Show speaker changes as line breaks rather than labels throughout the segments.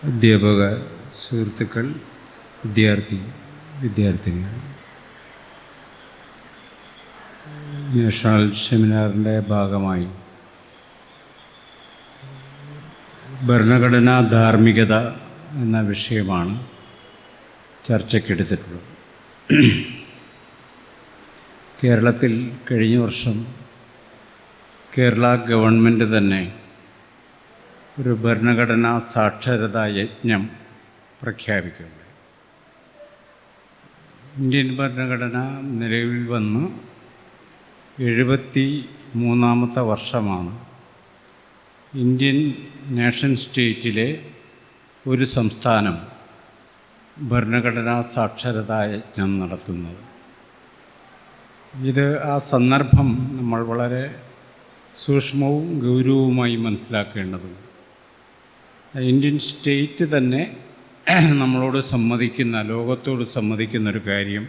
അധ്യാപക സുഹൃത്തുക്കൾ, വിദ്യാർത്ഥിനികൾ, നാഷണൽ സെമിനാറിൻ്റെ ഭാഗമായി ഭരണഘടനാ ധാർമ്മികത എന്ന വിഷയമാണ് ചർച്ചയ്ക്കെടുത്തിട്ടുള്ളത്. കേരളത്തിൽ കഴിഞ്ഞ വർഷം കേരള ഗവൺമെൻറ് തന്നെ ഒരു ഭരണഘടനാ സാക്ഷരതാ യജ്ഞം പ്രഖ്യാപിക്കുകയുണ്ടായി. ഇന്ത്യൻ ഭരണഘടന നിലവിൽ വന്ന് 73ാമത്തെ വർഷമാണ് ഇന്ത്യൻ നേഷൻ സ്റ്റേറ്റിലെ ഒരു സംസ്ഥാനം ഭരണഘടനാ സാക്ഷരതാ യജ്ഞം നടത്തുന്നത്. ഇത് ആ സന്ദർഭം നമ്മൾ വളരെ സൂക്ഷ്മവും ഗൗരവവുമായി മനസ്സിലാക്കേണ്ടതുണ്ട്. ഇന്ത്യൻ സ്റ്റേറ്റ് തന്നെ നമ്മളോട് സമ്മതിക്കുന്ന, ലോകത്തോട് സമ്മതിക്കുന്നൊരു കാര്യം,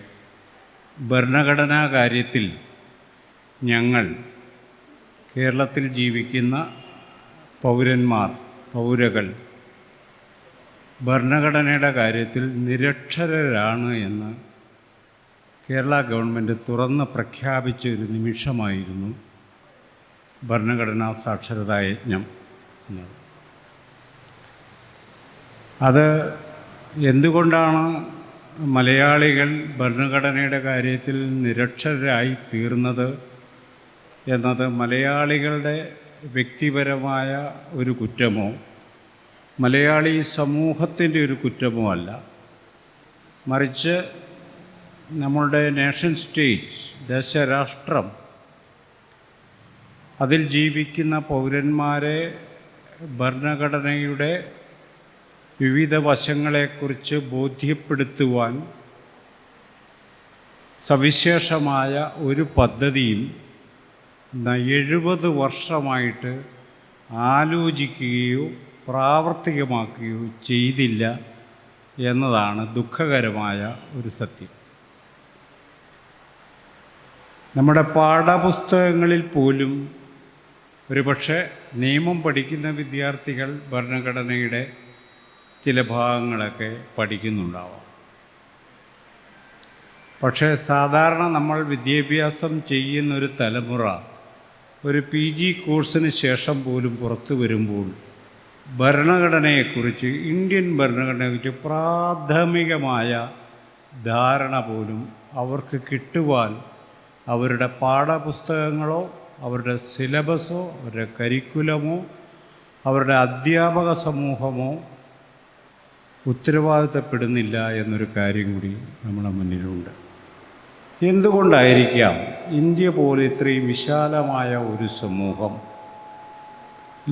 ഭരണഘടനാ കാര്യത്തിൽ ഞങ്ങൾ കേരളത്തിൽ ജീവിക്കുന്ന പൗരകൾ ഭരണഘടനയുടെ കാര്യത്തിൽ നിരക്ഷരരാണ് എന്ന് കേരള ഗവൺമെൻറ് തുറന്ന് പ്രഖ്യാപിച്ച ഒരു നിമിഷമായിരുന്നു ഭരണഘടനാ സാക്ഷരതാ യജ്ഞം എന്നത്. അത് എന്തുകൊണ്ടാണ് മലയാളികൾ ഭരണഘടനയുടെ കാര്യത്തിൽ നിരക്ഷരരായി തീർന്നത് എന്നത് മലയാളികളുടെ വ്യക്തിപരമായ ഒരു കുറ്റമോ മലയാളി സമൂഹത്തിൻ്റെ ഒരു കുറ്റമോ അല്ല. മറിച്ച് നമ്മളുടെ നേഷൻ സ്റ്റേറ്റ്, ദേശരാഷ്ട്രം, അതിൽ ജീവിക്കുന്ന പൗരന്മാരെ ഭരണഘടനയുടെ വിവിധ വശങ്ങളെക്കുറിച്ച് ബോധ്യപ്പെടുത്തുവാൻ സവിശേഷമായ ഒരു പദ്ധതിയും 70 വർഷമായിട്ട് ആലോചിക്കുകയോ പ്രാവർത്തികമാക്കുകയോ ചെയ്തില്ല എന്നതാണ് ദുഃഖകരമായ ഒരു സത്യം. നമ്മുടെ പാഠപുസ്തകങ്ങളിൽ പോലും ഒരുപക്ഷെ നിയമം പഠിക്കുന്ന വിദ്യാർത്ഥികൾ ഭരണഘടനയുടെ ചില ഭാഗങ്ങളൊക്കെ പഠിക്കുന്നുണ്ടാവാം. പക്ഷേ സാധാരണ നമ്മൾ വിദ്യാഭ്യാസം ചെയ്യുന്നൊരു തലമുറ ഒരു PG കോഴ്സിന് ശേഷം പോലും പുറത്തു വരുമ്പോൾ ഭരണഘടനയെക്കുറിച്ച്, ഇന്ത്യൻ ഭരണഘടനയെക്കുറിച്ച് പ്രാഥമികമായ ധാരണ പോലും അവർക്ക് കിട്ടുവാൻ അവരുടെ പാഠപുസ്തകങ്ങളോ അവരുടെ സിലബസോ അവരുടെ കരിക്കുലമോ അവരുടെ അധ്യാപക സമൂഹമോ ഉത്തരവാദിത്തപ്പെടുന്നില്ല എന്നൊരു കാര്യം കൂടി നമ്മുടെ മുന്നിലുണ്ട്. എന്തുകൊണ്ടായിരിക്കാം ഇന്ത്യ പോലെ ഇത്രയും വിശാലമായ ഒരു സമൂഹം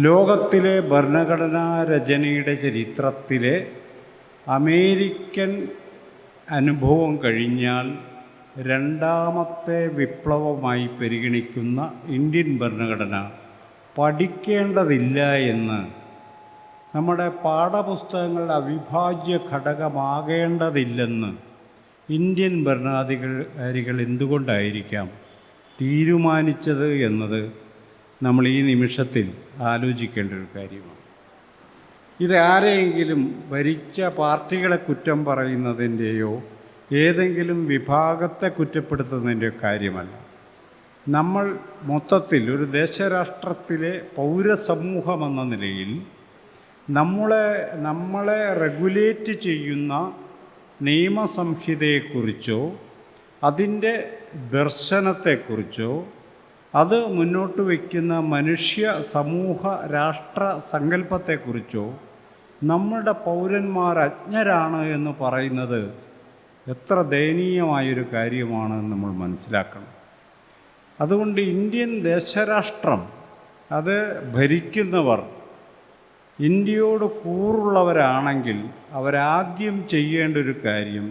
ലോകത്തിലെ ഭരണഘടനാ രചനയുടെ ചരിത്രത്തിലെ അമേരിക്കൻ അനുഭവം കഴിഞ്ഞാൽ രണ്ടാമത്തെ വിപ്ലവമായി പരിഗണിക്കുന്ന ഇന്ത്യൻ ഭരണഘടന പഠിക്കേണ്ടതില്ല എന്ന്, നമ്മുടെ പാഠപുസ്തകങ്ങളുടെ അവിഭാജ്യ ഘടകമാകേണ്ടതില്ലെന്ന് ഇന്ത്യൻ ഭരണാധികാരികൾ എന്തുകൊണ്ടായിരിക്കാം തീരുമാനിച്ചത് എന്നത് നമ്മൾ ഈ നിമിഷത്തിൽ ആലോചിക്കേണ്ട ഒരു കാര്യമാണ്. ഇത് ആരെയെങ്കിലും ഭരിച്ച പാർട്ടികളെ കുറ്റം പറയുന്നതിൻ്റെയോ ഏതെങ്കിലും വിഭാഗത്തെ കുറ്റപ്പെടുത്തുന്നതിൻ്റെയോ കാര്യമല്ല. നമ്മൾ മൊത്തത്തിൽ ഒരു ദേശരാഷ്ട്രത്തിലെ പൗരസമൂഹമെന്ന നിലയിൽ നമ്മളെ റെഗുലേറ്റ് ചെയ്യുന്ന നിയമസംഹിതയെക്കുറിച്ചോ അതിൻ്റെ ദർശനത്തെക്കുറിച്ചോ അത് മുന്നോട്ട് വയ്ക്കുന്ന മനുഷ്യ സമൂഹ രാഷ്ട്ര സങ്കല്പത്തെക്കുറിച്ചോ നമ്മളുടെ പൗരന്മാർ അജ്ഞരാണ് എന്ന് പറയുന്നത് എത്ര ദയനീയമായൊരു കാര്യമാണെന്ന് നമ്മൾ മനസ്സിലാക്കണം. അതുകൊണ്ട് ഇന്ത്യൻ ദേശരാഷ്ട്രം, അത് ഭരിക്കുന്നവർ ഇന്ത്യയോട് കൂറുള്ളവരാണെങ്കിൽ അവരാദ്യം ചെയ്യേണ്ട ഒരു കാര്യം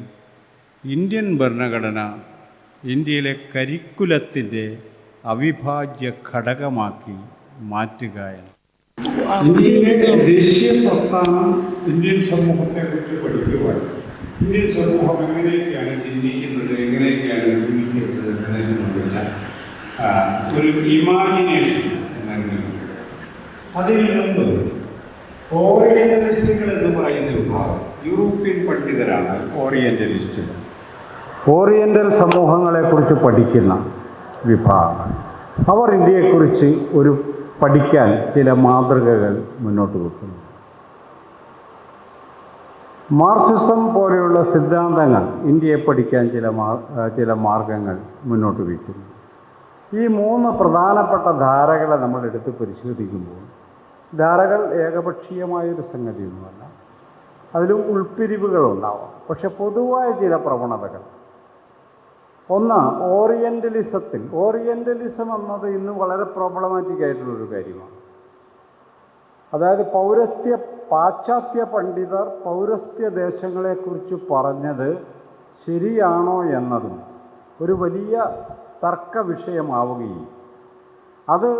ഇന്ത്യൻ ഭരണഘടന ഇന്ത്യയിലെ കരിക്കുലത്തിൻ്റെ അവിഭാജ്യ ഘടകമാക്കി മാറ്റുക എന്ന്. ഇന്ത്യയിലെ ദേശീയ പ്രസ്ഥാനം ഇന്ത്യൻ സമൂഹത്തെക്കുറിച്ച് പഠിക്കുവാൻ, ഇന്ത്യൻ സമൂഹം എങ്ങനെയൊക്കെയാണ് ചിന്തിക്കുന്നത്, എങ്ങനെയൊക്കെയാണ് ജീവിക്കുന്നത് എന്നതിനുള്ള ഒരു ഇമാജിനേഷൻ നൽകുന്നു. അതിൽ നിന്ന് ഓറിയന്റലിസ്റ്റുകൾ എന്ന് പറയുന്ന വിഭാഗം യൂറോപ്യൻ പണ്ഡിതരാണ് ഓറിയന്റലിസ്റ്റുകൾ. ഓറിയന്റൽ സമൂഹങ്ങളെക്കുറിച്ച് പഠിക്കുന്ന വിഭാഗങ്ങൾ. അവർ ഇന്ത്യയെക്കുറിച്ച് പഠിക്കാൻ ചില മാതൃകകൾ മുന്നോട്ട് വെക്കുന്നു. മാർക്സിസം പോലെയുള്ള സിദ്ധാന്തങ്ങൾ ഇന്ത്യയെ പഠിക്കാൻ ചില മാർഗങ്ങൾ മുന്നോട്ട് വയ്ക്കുന്നു. ഈ 3 പ്രധാനപ്പെട്ട ധാരകളെ നമ്മൾ എടുത്ത് പരിശോധിക്കുമ്പോൾ ധാരകൾ ഏകപക്ഷീയമായൊരു സംഗതിയൊന്നുമല്ല. അതിലും ഉൾപ്പിരിവുകളുണ്ടാവാം. പക്ഷെ പൊതുവായ ചില പ്രവണതകൾ. ഒന്ന്, ഓറിയന്റലിസം എന്നത് ഇന്ന് വളരെ പ്രോബ്ലമാറ്റിക് ആയിട്ടുള്ളൊരു കാര്യമാണ്. അതായത് പാശ്ചാത്യ പണ്ഡിതർ പൗരസ്ത്യ ദേശങ്ങളെക്കുറിച്ച് പറഞ്ഞത് ശരിയാണോ എന്നതും ഒരു വലിയ തർക്ക വിഷയമാവുകയും അത്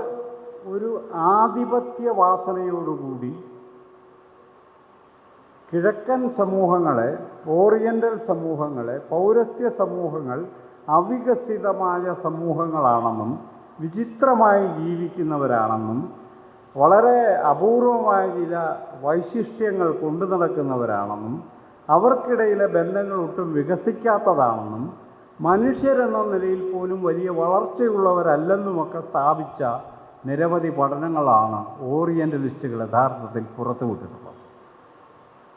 ഒരു ആധിപത്യ വാസനയോടുകൂടി കിഴക്കൻ സമൂഹങ്ങളെ, ഓറിയൻ്റൽ സമൂഹങ്ങളെ, പൗരസ്ത്യ സമൂഹങ്ങൾ അവികസിതമായ സമൂഹങ്ങളാണെന്നും വിചിത്രമായി ജീവിക്കുന്നവരാണെന്നും വളരെ അപൂർവമായ ചില വൈശിഷ്ട്യങ്ങൾ കൊണ്ടു നടക്കുന്നവരാണെന്നും അവർക്കിടയിലെ ബന്ധങ്ങൾ ഒട്ടും വികസിക്കാത്തതാണെന്നും മനുഷ്യരെന്ന നിലയിൽ പോലും വലിയ വളർച്ചയുള്ളവരല്ലെന്നുമൊക്കെ സ്ഥാപിച്ച നിരവധി പഠനങ്ങളാണ് ഓറിയൻ്റലിസ്റ്റുകൾ യഥാർത്ഥത്തിൽ പുറത്തുവിട്ടിട്ടുള്ളത്.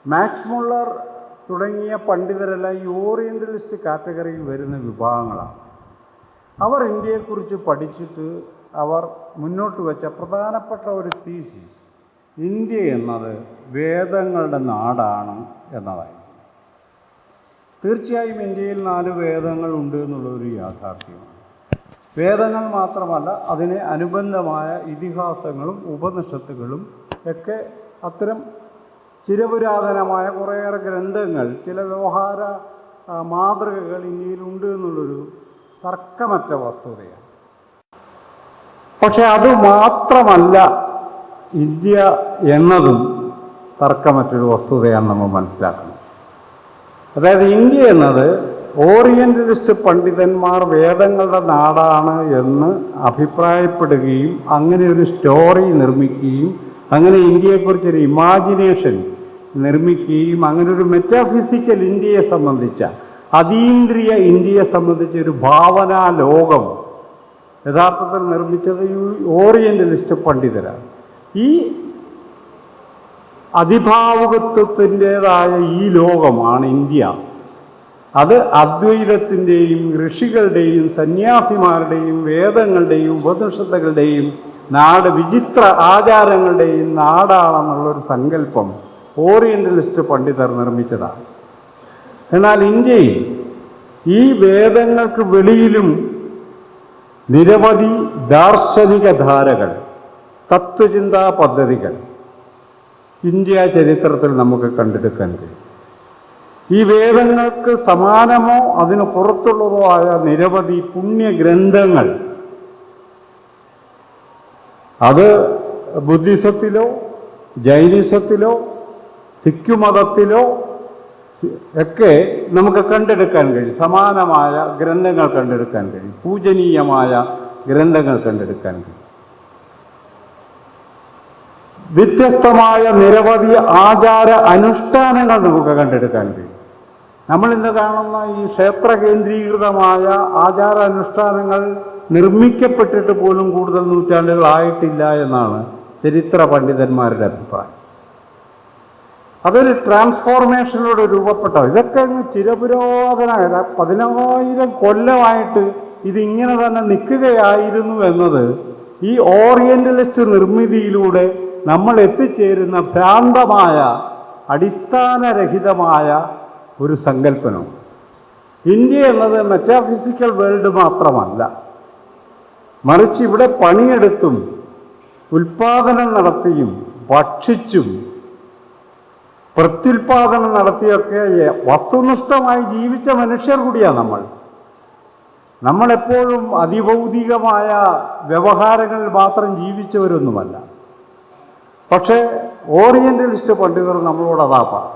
മാക്സ് മുള്ളർ തുടങ്ങിയ പണ്ഡിതരെല്ലാം ഈ ഓറിയൻ്റലിസ്റ്റ് കാറ്റഗറിയിൽ വരുന്ന വിഭാഗങ്ങളാണ്. അവർ ഇന്ത്യയെക്കുറിച്ച് പഠിച്ചിട്ട് അവർ മുന്നോട്ട് വെച്ച പ്രധാനപ്പെട്ട ഒരു തീസിസ് ഇന്ത്യ എന്നത് വേദങ്ങളുടെ നാടാണ് എന്നതായിരുന്നു. തീർച്ചയായും ഇന്ത്യയിൽ 4 വേദങ്ങൾ ഉണ്ട് എന്നുള്ളൊരു യാഥാർത്ഥ്യമാണ്. വേദങ്ങൾ മാത്രമല്ല, അതിന് അനുബന്ധമായ ഇതിഹാസങ്ങളും ഉപനിഷത്തുകളും ഒക്കെ അത്തരം ചിരപുരാതനമായ കുറേയേറെ ഗ്രന്ഥങ്ങൾ, ചില വ്യവഹാര മാതൃകകൾ ഇന്ത്യയിലുണ്ട് എന്നുള്ളൊരു തർക്കമറ്റ വസ്തുതയാണ്. പക്ഷെ അതുമാത്രമല്ല ഇന്ത്യ എന്നതും തർക്കമറ്റൊരു വസ്തുതയാണ് നമ്മൾ മനസ്സിലാക്കുന്നത്. അതായത് ഇന്ത്യ എന്നത് ഓറിയൻ്റലിസ്റ്റ് പണ്ഡിതന്മാർ വേദങ്ങളുടെ നാടാണ് എന്ന് അഭിപ്രായപ്പെടുകയും അങ്ങനെ ഒരു സ്റ്റോറി നിർമ്മിക്കുകയും അങ്ങനെ ഇന്ത്യയെക്കുറിച്ചൊരു ഇമാജിനേഷൻ നിർമ്മിക്കുകയും അങ്ങനെ ഒരു മെറ്റാഫിസിക്കൽ ഇന്ത്യയെ സംബന്ധിച്ച, അതീന്ദ്രിയ ഇന്ത്യയെ സംബന്ധിച്ച ഒരു ഭാവനാ ലോകം യഥാർത്ഥത്തിൽ നിർമ്മിച്ചത് ഈ ഓറിയൻ്റലിസ്റ്റ് പണ്ഡിതരാണ്. ഈ അതിഭാവുകത്വത്തിൻ്റേതായ ഈ ലോകമാണ് ഇന്ത്യ. അത് അദ്വൈതത്തിൻ്റെയും ഋഷികളുടെയും സന്യാസിമാരുടെയും വേദങ്ങളുടെയും ഉപനിഷത്തുകളുടെയും നാട്, വിചിത്ര ആചാരങ്ങളുടെയും നാടാണെന്നുള്ളൊരു സങ്കല്പം ഓറിയൻ്റലിസ്റ്റ് പണ്ഡിതർ നിർമ്മിച്ചതാണ്. എന്നാൽ ഇന്ത്യയിൽ ഈ വേദങ്ങൾക്ക് വെളിയിലും നിരവധി ദാർശനിക ധാരകൾ, തത്വചിന്താ പദ്ധതികൾ ഇന്ത്യ ചരിത്രത്തിൽ നമുക്ക് കണ്ടെടുക്കാൻ കഴിയും. ഈ വേദങ്ങൾക്ക് സമാനമോ അതിന് പുറത്തുള്ളതോ ആയ നിരവധി പുണ്യഗ്രന്ഥങ്ങൾ അത് ബുദ്ധിസത്തിലോ ജൈനിസത്തിലോ സിഖ് മതത്തിലോ ഒക്കെ നമുക്ക് കണ്ടെടുക്കാൻ കഴിയും. സമാനമായ ഗ്രന്ഥങ്ങൾ കണ്ടെടുക്കാൻ കഴിയും. പൂജനീയമായ ഗ്രന്ഥങ്ങൾ കണ്ടെടുക്കാൻ കഴിയും. വ്യത്യസ്തമായ നിരവധി ആചാര അനുഷ്ഠാനങ്ങൾ നമുക്ക് കണ്ടെടുക്കാൻ കഴിയും. നമ്മളിന്ന് കാണുന്ന ഈ ക്ഷേത്ര കേന്ദ്രീകൃതമായ ആചാര അനുഷ്ഠാനങ്ങൾ നിർമ്മിക്കപ്പെട്ടിട്ട് പോലും കൂടുതൽ നൂറ്റാണ്ടുകളായിട്ടില്ല എന്നാണ് ചരിത്ര പണ്ഡിതന്മാരുടെ അഭിപ്രായം. അതൊരു ട്രാൻസ്ഫോർമേഷനിലൂടെ രൂപപ്പെട്ടത്. ഇതൊക്കെ ചിരപുരാതനമായ 10,000 കൊല്ലമായിട്ട് ഇതിങ്ങനെ തന്നെ നിൽക്കുകയായിരുന്നു എന്നത് ഈ ഓറിയൻ്റലിസ്റ്റ് നിർമ്മിതിയിലൂടെ നമ്മൾ എത്തിച്ചേരുന്ന ഭ്രാന്തമായ അടിസ്ഥാനരഹിതമായ ഒരു സങ്കല്പനം. ഇന്ത്യ എന്നത് മെറ്റാഫിസിക്കൽ വേൾഡ് മാത്രമല്ല, മറിച്ച് ഇവിടെ പണിയെടുത്തും ഉൽപാദനം നടത്തിയും ഭക്ഷിച്ചും പ്രത്യുൽപാദനം നടത്തിയൊക്കെ വസ്തുനിഷ്ഠമായി ജീവിച്ച മനുഷ്യർ കൂടിയാണ് നമ്മളെപ്പോഴും അതിഭൗതികമായ വ്യവഹാരങ്ങളിൽ മാത്രം ജീവിച്ചവരൊന്നുമല്ല. പക്ഷേ ഓറിയൻ്റലിസ്റ്റ് പണ്ഡിതർ നമ്മളോട് അതാ പറയും.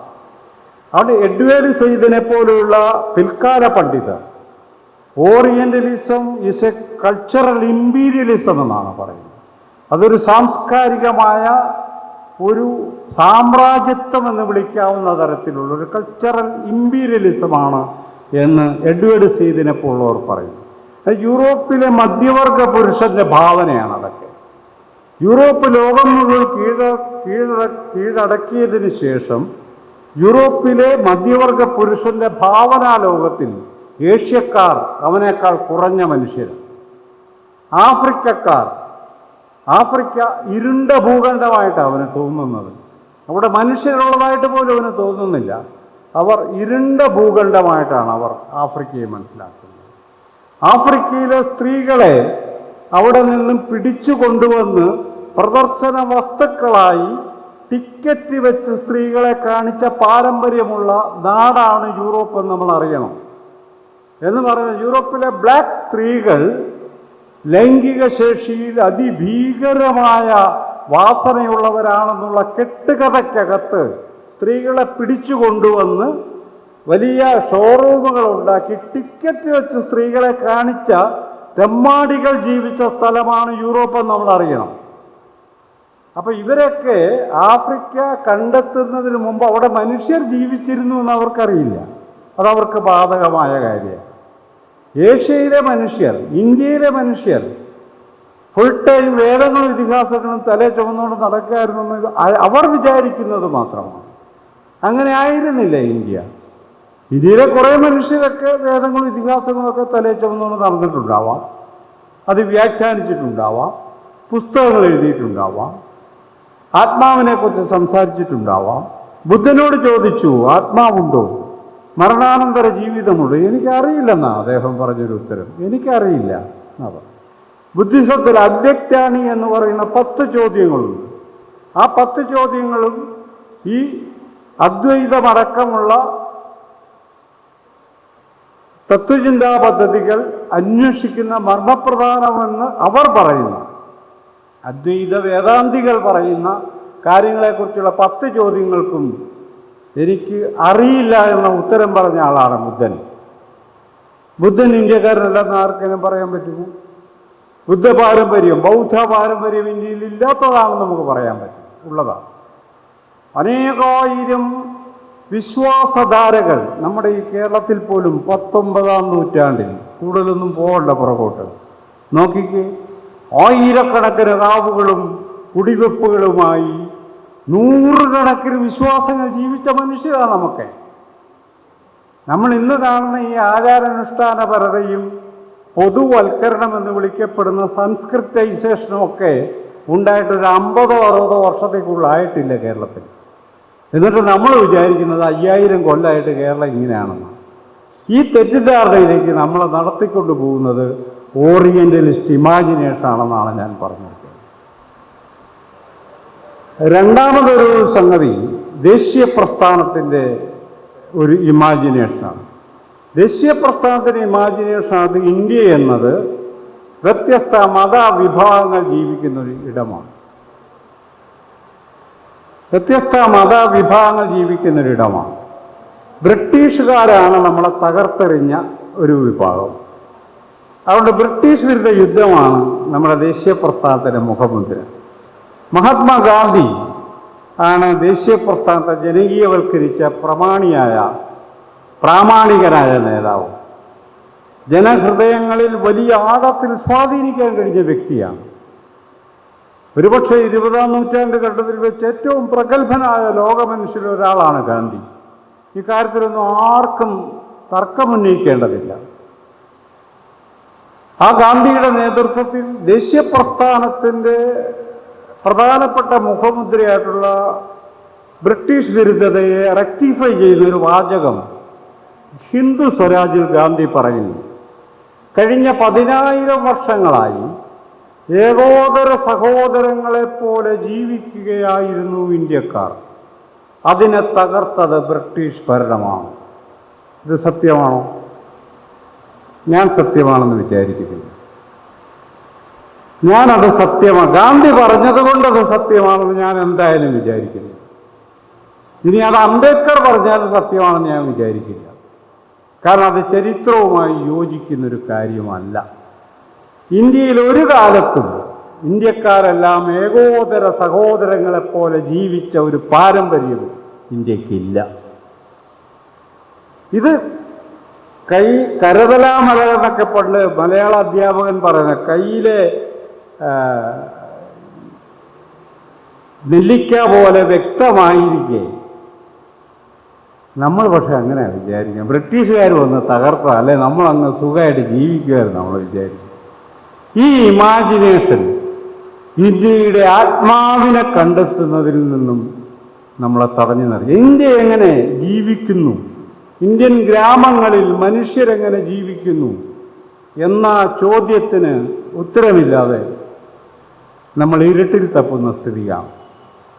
അവിടെ എഡ്വേർഡ് സെയ്ദിനെ പോലെയുള്ള പിൽക്കാല പണ്ഡിതർ orientalism is A cultural imperialism എന്നാണ് പറയുന്നത്. അതൊരു സാംസ്കാരികമായ ഒരു സാമ്രാജ്യത്വം എന്ന് വിളിക്കാവുന്ന തരത്തിലുള്ള ഒരു കൾച്ചറൽ ഇമ്പീരിയലിസമാണ് എന്ന് എഡ്വേർഡ് സീദിനെ പോലുള്ളവർ പറയുന്നു. യൂറോപ്പിലെ മധ്യവർഗ പുരുഷന്റെ ഭാവനയാണ് അതൊക്കെ. യൂറോപ്പ് ലോകം മുഴുവൻ കീഴടക്കിയതിന് ശേഷം യൂറോപ്പിലെ മധ്യവർഗ പുരുഷന്റെ ഭാവനാ ലോകത്തിൽ ഏഷ്യക്കാർ അവനേക്കാൾ കുറഞ്ഞ മനുഷ്യരാണ്. ആഫ്രിക്ക ഇരുണ്ട ഭൂഖണ്ഡമായിട്ടാണ് അവന് തോന്നുന്നത്. അവിടെ മനുഷ്യരുള്ളതായിട്ട് പോലും അവന് തോന്നുന്നില്ല. അവർ ഇരുണ്ട ഭൂഖണ്ഡമായിട്ടാണ് അവർ ആഫ്രിക്കയെ മനസ്സിലാക്കുന്നത്. ആഫ്രിക്കയിലെ സ്ത്രീകളെ അവിടെ നിന്നും പിടിച്ചു കൊണ്ടുവന്ന് പ്രദർശന വസ്തുക്കളായി ടിക്കറ്റ് വെച്ച് സ്ത്രീകളെ കാണിച്ച പാരമ്പര്യമുള്ള നാടാണ് യൂറോപ്പ് എന്ന് നമ്മൾ അറിയണം. എന്ന് പറയുന്നത് യൂറോപ്പിലെ ബ്ലാക്ക് സ്ത്രീകൾ ലൈംഗിക ശേഷിയിൽ അതിഭീകരമായ വാസനയുള്ളവരാണെന്നുള്ള കെട്ടുകഥയ്ക്കകത്ത് സ്ത്രീകളെ പിടിച്ചു കൊണ്ടുവന്ന് വലിയ ഷോറൂമുകൾ ഉണ്ടാക്കി ടിക്കറ്റ് വെച്ച് സ്ത്രീകളെ കാണിച്ച തെമ്മാടികൾ ജീവിച്ച സ്ഥലമാണ് യൂറോപ്പ് എന്ന് നമ്മൾ അറിയണം. അപ്പം ഇവരൊക്കെ ആഫ്രിക്ക കണ്ടെത്തുന്നതിന് മുമ്പ് അവിടെ മനുഷ്യർ ജീവിച്ചിരുന്നു എന്ന് അവർക്കറിയില്ല. അതവർക്ക് ബാധകമായ കാര്യമാണ്. ഏഷ്യയിലെ മനുഷ്യർ, ഇന്ത്യയിലെ മനുഷ്യർ ഫുൾ ടൈം വേദങ്ങളും ഇതിഹാസങ്ങളും തലേ ചുമന്നുകൊണ്ട് നടക്കായിരുന്നു അവർ വിചാരിക്കുന്നത് മാത്രമാണ്. അങ്ങനെ ആയിരുന്നില്ല ഇന്ത്യ. ഇന്ത്യയിലെ കുറേ മനുഷ്യരൊക്കെ വേദങ്ങളും ഇതിഹാസങ്ങളൊക്കെ തലേ ചുമന്നുകൊണ്ട് നടന്നിട്ടുണ്ടാവാം, അത് വ്യാഖ്യാനിച്ചിട്ടുണ്ടാവാം, പുസ്തകങ്ങൾ എഴുതിയിട്ടുണ്ടാവാം, ആത്മാവിനെക്കുറിച്ച് സംസാരിച്ചിട്ടുണ്ടാവാം. ബുദ്ധനോട് ചോദിച്ചു, ആത്മാവുണ്ടോ, മരണാനന്തര ജീവിതമുണ്ടോ? എനിക്കറിയില്ലെന്നാ അദ്ദേഹം പറഞ്ഞൊരു ഉത്തരം. എനിക്കറിയില്ല എന്നാ. ബുദ്ധിസത്തിൽ അവ്യക്താനി എന്ന് പറയുന്ന 10 ചോദ്യങ്ങളുണ്ട്. ആ 10 ചോദ്യങ്ങളും ഈ അദ്വൈതമടക്കമുള്ള തത്വചിന്താ പദ്ധതികൾ അന്വേഷിക്കുന്ന മർമ്മപ്രധാനമെന്ന് അവർ പറയുന്നു. അദ്വൈത വേദാന്തികൾ പറയുന്ന കാര്യങ്ങളെക്കുറിച്ചുള്ള 10 ചോദ്യങ്ങൾക്കും എനിക്ക് അറിയില്ല എന്ന ഉത്തരം പറഞ്ഞ ആളാണ് ബുദ്ധൻ. ബുദ്ധൻ ഇന്ത്യക്കാരനല്ലെന്ന് ആർക്കെങ്കിലും പറയാൻ പറ്റുമോ? ബുദ്ധ പാരമ്പര്യം, ബൗദ്ധ പാരമ്പര്യം ഇന്ത്യയിൽ ഇല്ലാത്തതാണെന്ന് നമുക്ക് പറയാൻ പറ്റും, ഉള്ളതാണ്. അനേകായിരം വിശ്വാസധാരകൾ നമ്മുടെ ഈ കേരളത്തിൽ പോലും 19-ാം നൂറ്റാണ്ടിൽ, കൂടുതലൊന്നും പോകണ്ട പുറകോട്ട് നോക്കിക്കേ, ആയിരക്കണക്കിന് റാവുകളും കുടിവെപ്പുകളുമായി നൂറുകണക്കിന് വിശ്വാസങ്ങൾ ജീവിച്ച മനുഷ്യരാണ് നമുക്ക്. നമ്മൾ ഇന്ന് കാണുന്ന ഈ ആചാരാനുഷ്ഠാനപരതയും പൊതുവൽക്കരണം എന്ന് വിളിക്കപ്പെടുന്ന സംസ്കൃതൈസേഷനും ഒക്കെ ഉണ്ടായിട്ടൊരു 50-60 വർഷത്തേക്കുള്ളായിട്ടില്ല കേരളത്തിൽ. എന്നിട്ട് നമ്മൾ വിചാരിക്കുന്നത് 5000 കൊല്ലമായിട്ട് കേരളം ഇങ്ങനെയാണെന്നാണ്. ഈ തെറ്റിദ്ധാരണയിലേക്ക് നമ്മളെ നടത്തിക്കൊണ്ടു പോകുന്നത് ഓറിയൻ്റലിസ്റ്റ് ഇമാജിനേഷൻ ആണെന്നാണ് ഞാൻ പറഞ്ഞത്. രണ്ടാമതൊരു സംഗതി ദേശീയ പ്രസ്ഥാനത്തിൻ്റെ ഒരു ഇമാജിനേഷനാണ്. ദേശീയ പ്രസ്ഥാനത്തിൻ്റെ ഇമാജിനേഷൻ അത് ഇന്ത്യ എന്നത് വ്യത്യസ്ത മതവിഭാഗങ്ങൾ ജീവിക്കുന്നൊരു ഇടമാണ്. വ്യത്യസ്ത മതവിഭാഗങ്ങൾ ജീവിക്കുന്നൊരിടമാണ്. ബ്രിട്ടീഷുകാരാണ് നമ്മളെ തകർത്തെറിഞ്ഞ ഒരു വിഭാഗം. അതുകൊണ്ട് ബ്രിട്ടീഷ് വിരുദ്ധ യുദ്ധമാണ് നമ്മുടെ ദേശീയ പ്രസ്ഥാനത്തിൻ്റെ മുഖമുദ്ര. മഹാത്മാഗാന്ധി ആണ് ദേശീയ പ്രസ്ഥാനത്തെ ജനകീയവൽക്കരിച്ച പ്രാമാണികനായ നേതാവ്. ജനഹൃദയങ്ങളിൽ വലിയ ആഴത്തിൽ സ്വാധീനിക്കാൻ കഴിഞ്ഞ വ്യക്തിയാണ്. ഒരുപക്ഷെ 20-ാം നൂറ്റാണ്ട് ഘട്ടത്തിൽ വെച്ച് ഏറ്റവും പ്രഗത്ഭനായ ലോകമനുഷ്യരിൽ ഒരാളാണ് ഗാന്ധി. ഇക്കാര്യത്തിലൊന്നും ആർക്കും തർക്കമുന്നയിക്കേണ്ടതില്ല. ആ ഗാന്ധിയുടെ നേതൃത്വത്തിൽ ദേശീയ പ്രസ്ഥാനത്തിൻ്റെ പ്രധാനപ്പെട്ട മുഖമുദ്രയായിട്ടുള്ള ബ്രിട്ടീഷ് വിരുദ്ധതയെ റെക്ടിഫൈ ചെയ്യുന്നൊരു വാചകം ഹിന്ദു സ്വരാജിൽ ഗാന്ധി പറയുന്നു. കഴിഞ്ഞ 10,000 വർഷങ്ങളായി ഏകോദര സഹോദരങ്ങളെപ്പോലെ ജീവിക്കുകയായിരുന്നു ഇന്ത്യക്കാർ. അതിനെ തകർത്തത് ബ്രിട്ടീഷ് ഭരണമാണ്. ഇത് സത്യമാണോ? ഞാൻ സത്യമാണെന്ന് വിചാരിക്കുന്നില്ല. ഞാനത് സത്യമാണ്, ഗാന്ധി പറഞ്ഞതുകൊണ്ടത് സത്യമാണെന്ന് ഞാൻ എന്തായാലും വിചാരിക്കുന്നു. ഇനി അത് അംബേദ്കർ പറഞ്ഞാലും സത്യമാണെന്ന് ഞാൻ വിചാരിക്കില്ല. കാരണം അത് ചരിത്രവുമായി യോജിക്കുന്നൊരു കാര്യമല്ല. ഇന്ത്യയിൽ ഒരു കാലത്തും ഇന്ത്യക്കാരെല്ലാം ഏകോദര സഹോദരങ്ങളെപ്പോലെ ജീവിച്ച ഒരു പാരമ്പര്യം ഇന്ത്യക്കില്ല. ഇത് കരതലാമല എന്നൊക്കെ പണ്ട് മലയാള അധ്യാപകൻ പറയുന്ന കയ്യിലെ നെല്ലിക്ക പോലെ വ്യക്തമായിരിക്കെ നമ്മൾ പക്ഷെ അങ്ങനെ വിചാരിക്കാം. ബ്രിട്ടീഷുകാർ വന്ന് തകർത്ത അല്ലെ നമ്മളങ്ങ് സുഖമായിട്ട് ജീവിക്കുമായിരുന്നു നമ്മൾ വിചാരിക്കും. ഈ ഇമാജിനേഷൻ ഇന്ത്യയുടെ ആത്മാവിനെ കണ്ടെത്തുന്നതിൽ നിന്നും നമ്മളെ തടഞ്ഞു നിർത്തി. ഇന്ത്യ എങ്ങനെ ജീവിക്കുന്നു, ഇന്ത്യൻ ഗ്രാമങ്ങളിൽ മനുഷ്യരെങ്ങനെ ജീവിക്കുന്നു എന്ന ചോദ്യത്തിന് ഉത്തരമില്ലാതെ നമ്മൾ ഇരുട്ടിൽ തപ്പുന്ന സ്ഥിതിയാണ്.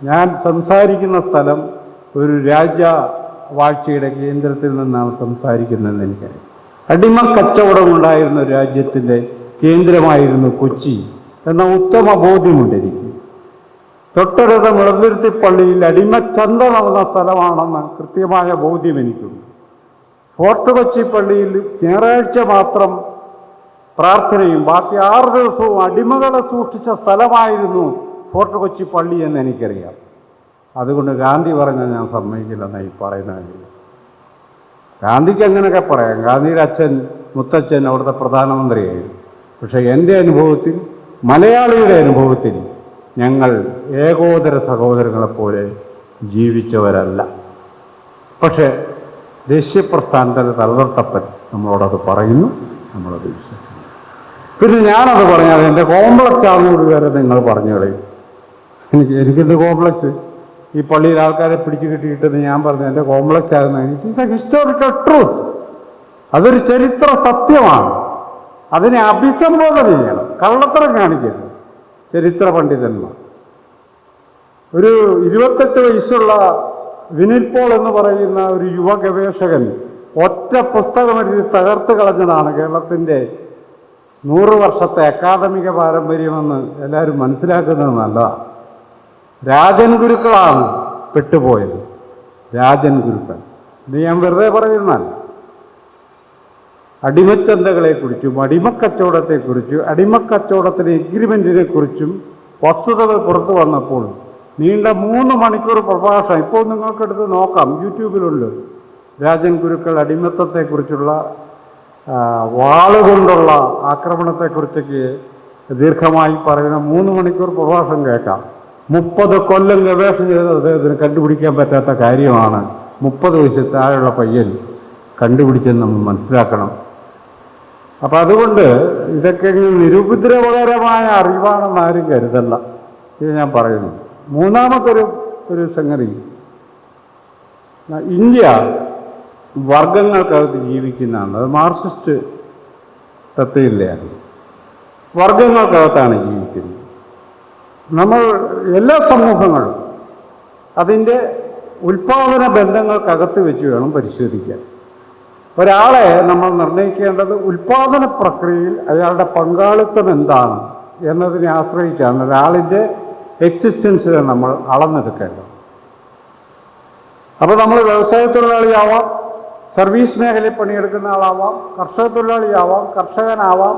ഞാൻ സംസാരിക്കുന്ന സ്ഥലം ഒരു രാജവാഴ്ചയുടെ കേന്ദ്രത്തിൽ നിന്നാണ് സംസാരിക്കുന്നതെന്ന് എനിക്കറിയാം. അടിമക്കച്ചവടമുണ്ടായിരുന്ന ഒരു രാജ്യത്തിൻ്റെ കേന്ദ്രമായിരുന്നു കൊച്ചി എന്ന ഉത്തമ ബോധ്യമുണ്ട് എനിക്ക്. തൊട്ടടുത്ത മുളന്തുരുത്തി പള്ളിയിൽ അടിമച്ചന്ത നടന്ന സ്ഥലമാണെന്ന് കൃത്യമായ ബോധ്യം എനിക്കുണ്ട്. ഫോർട്ട് കൊച്ചി പള്ളിയിൽ ഞായറാഴ്ച മാത്രം പ്രാർത്ഥനയും ബാക്കി 6 ദിവസവും അടിമകളെ സൂക്ഷിച്ച സ്ഥലമായിരുന്നു ഫോർട്ട് കൊച്ചി പള്ളി എന്ന് എനിക്കറിയാം. അതുകൊണ്ട് ഗാന്ധി പറഞ്ഞാൽ ഞാൻ സമ്മതിക്കില്ലെന്നാണ് ഈ പറയുന്ന കാര്യം. ഗാന്ധിക്ക് അങ്ങനെയൊക്കെ പറയാം. ഗാന്ധിയുടെ അച്ഛൻ മുത്തച്ഛൻ അവിടുത്തെ പ്രധാനമന്ത്രിയായിരുന്നു. പക്ഷേ എൻ്റെ അനുഭവത്തിൽ, മലയാളിയുടെ അനുഭവത്തിൽ ഞങ്ങൾ ഏകോദര സഹോദരങ്ങളെപ്പോലെ ജീവിച്ചവരല്ല. പക്ഷേ ദേശീയ പ്രസ്ഥാനത്തിൻ്റെ തലതൊട്ടപ്പൻ നമ്മളോടത് പറയുന്നു, നമ്മളത് വിശ്വസിക്കുന്നു. പിന്നെ ഞാനത് പറഞ്ഞാൽ എൻ്റെ കോംപ്ലക്സ് ആണെന്നോട് വരെ നിങ്ങൾ പറഞ്ഞു കളയും. എനിക്കെന്ത് കോംപ്ലക്സ്? ഈ പള്ളിയിൽ ആൾക്കാരെ പിടിച്ചു കിട്ടിയിട്ടെന്ന് ഞാൻ പറഞ്ഞു എൻ്റെ കോംപ്ലക്സ് ആയിരുന്നു. It is A historical truth. അതൊരു ചരിത്ര സത്യമാണ്. അതിനെ അഭിസംബോധന ചെയ്യണം, കള്ളത്തരം കാണിക്കരുത് ചരിത്ര പണ്ഡിതന്മാർ. ഒരു 28 വയസ്സുള്ള വിനിൽ പോൾ എന്ന് പറയുന്ന ഒരു യുവ ഗവേഷകൻ ഒറ്റ പുസ്തകമെഴുതി തകർത്ത് കളഞ്ഞതാണ് കേരളത്തിൻ്റെ 100 വർഷത്തെ അക്കാദമിക പാരമ്പര്യമെന്ന് എല്ലാവരും മനസ്സിലാക്കുന്നത് നല്ലതാണ്. രാജൻ ഗുരുക്കളാണ് പെട്ടുപോയത്. രാജൻ ഗുരുക്കൾ. ഇത് ഞാൻ വെറുതെ പറയുന്നതല്ല. അടിമച്ചന്തകളെക്കുറിച്ചും അടിമക്കച്ചവടത്തെക്കുറിച്ചും അടിമക്കച്ചവടത്തിൻ്റെ എഗ്രിമെൻറ്റിനെ കുറിച്ചും വസ്തുതകൾ പുറത്തു വന്നപ്പോൾ നീണ്ട 3 മണിക്കൂർ പ്രഭാഷണം ഇപ്പോൾ നിങ്ങൾക്കെടുത്ത് നോക്കാം, യൂട്യൂബിലുണ്ട്. രാജൻ ഗുരുക്കൾ അടിമത്തത്തെക്കുറിച്ചുള്ള വാളുകൊണ്ടുള്ള ആക്രമണത്തെക്കുറിച്ചൊക്കെ ദീർഘമായി പറയുന്ന 3 മണിക്കൂർ പ്രഭാഷണം കേൾക്കാം. 30 കൊല്ലം ഗവേഷണം ചെയ്ത് അദ്ദേഹത്തിന് കണ്ടുപിടിക്കാൻ പറ്റാത്ത കാര്യമാണ് 30 വയസ്സിൽ താഴെയുള്ള പയ്യൻ കണ്ടുപിടിച്ചെന്ന് നമ്മൾ മനസ്സിലാക്കണം. അപ്പം അതുകൊണ്ട് ഇതൊക്കെ നിരുപദ്രവകരമായ അറിവാണെന്ന് ആരും കരുതല്ല. ഇത് ഞാൻ പറയുന്നു. മൂന്നാമത്തൊരു സംഗതി, ഇന്ത്യ വർഗങ്ങൾക്കകത്ത് ജീവിക്കുന്നതാണ്. അത് മാർക്സിസ്റ്റ് തത്വമില്ലാണ്. വർഗങ്ങൾക്കകത്താണ് ജീവിക്കുന്നത്. നമ്മൾ എല്ലാ സമൂഹങ്ങളും അതിൻ്റെ ഉൽപാദന ബന്ധങ്ങൾക്കകത്ത് വെച്ച് വേണം പരിശോധിക്കാൻ. ഒരാളെ നമ്മൾ നിർണ്ണയിക്കേണ്ടത് ഉൽപാദന പ്രക്രിയയിൽ അയാളുടെ പങ്കാളിത്തം എന്താണ് എന്നതിനെ ആശ്രയിച്ചാണ് ഒരാളിൻ്റെ എക്സിസ്റ്റൻസിനെ നമ്മൾ അളന്നെടുക്കേണ്ടത്. അപ്പോൾ നമ്മൾ വ്യവസായ തൊഴിലാളിയാവാം, സർവീസ് മേഖലയിൽ പണിയെടുക്കുന്ന ആളാവാം, കർഷക തൊഴിലാളിയാവാം, കർഷകനാവാം,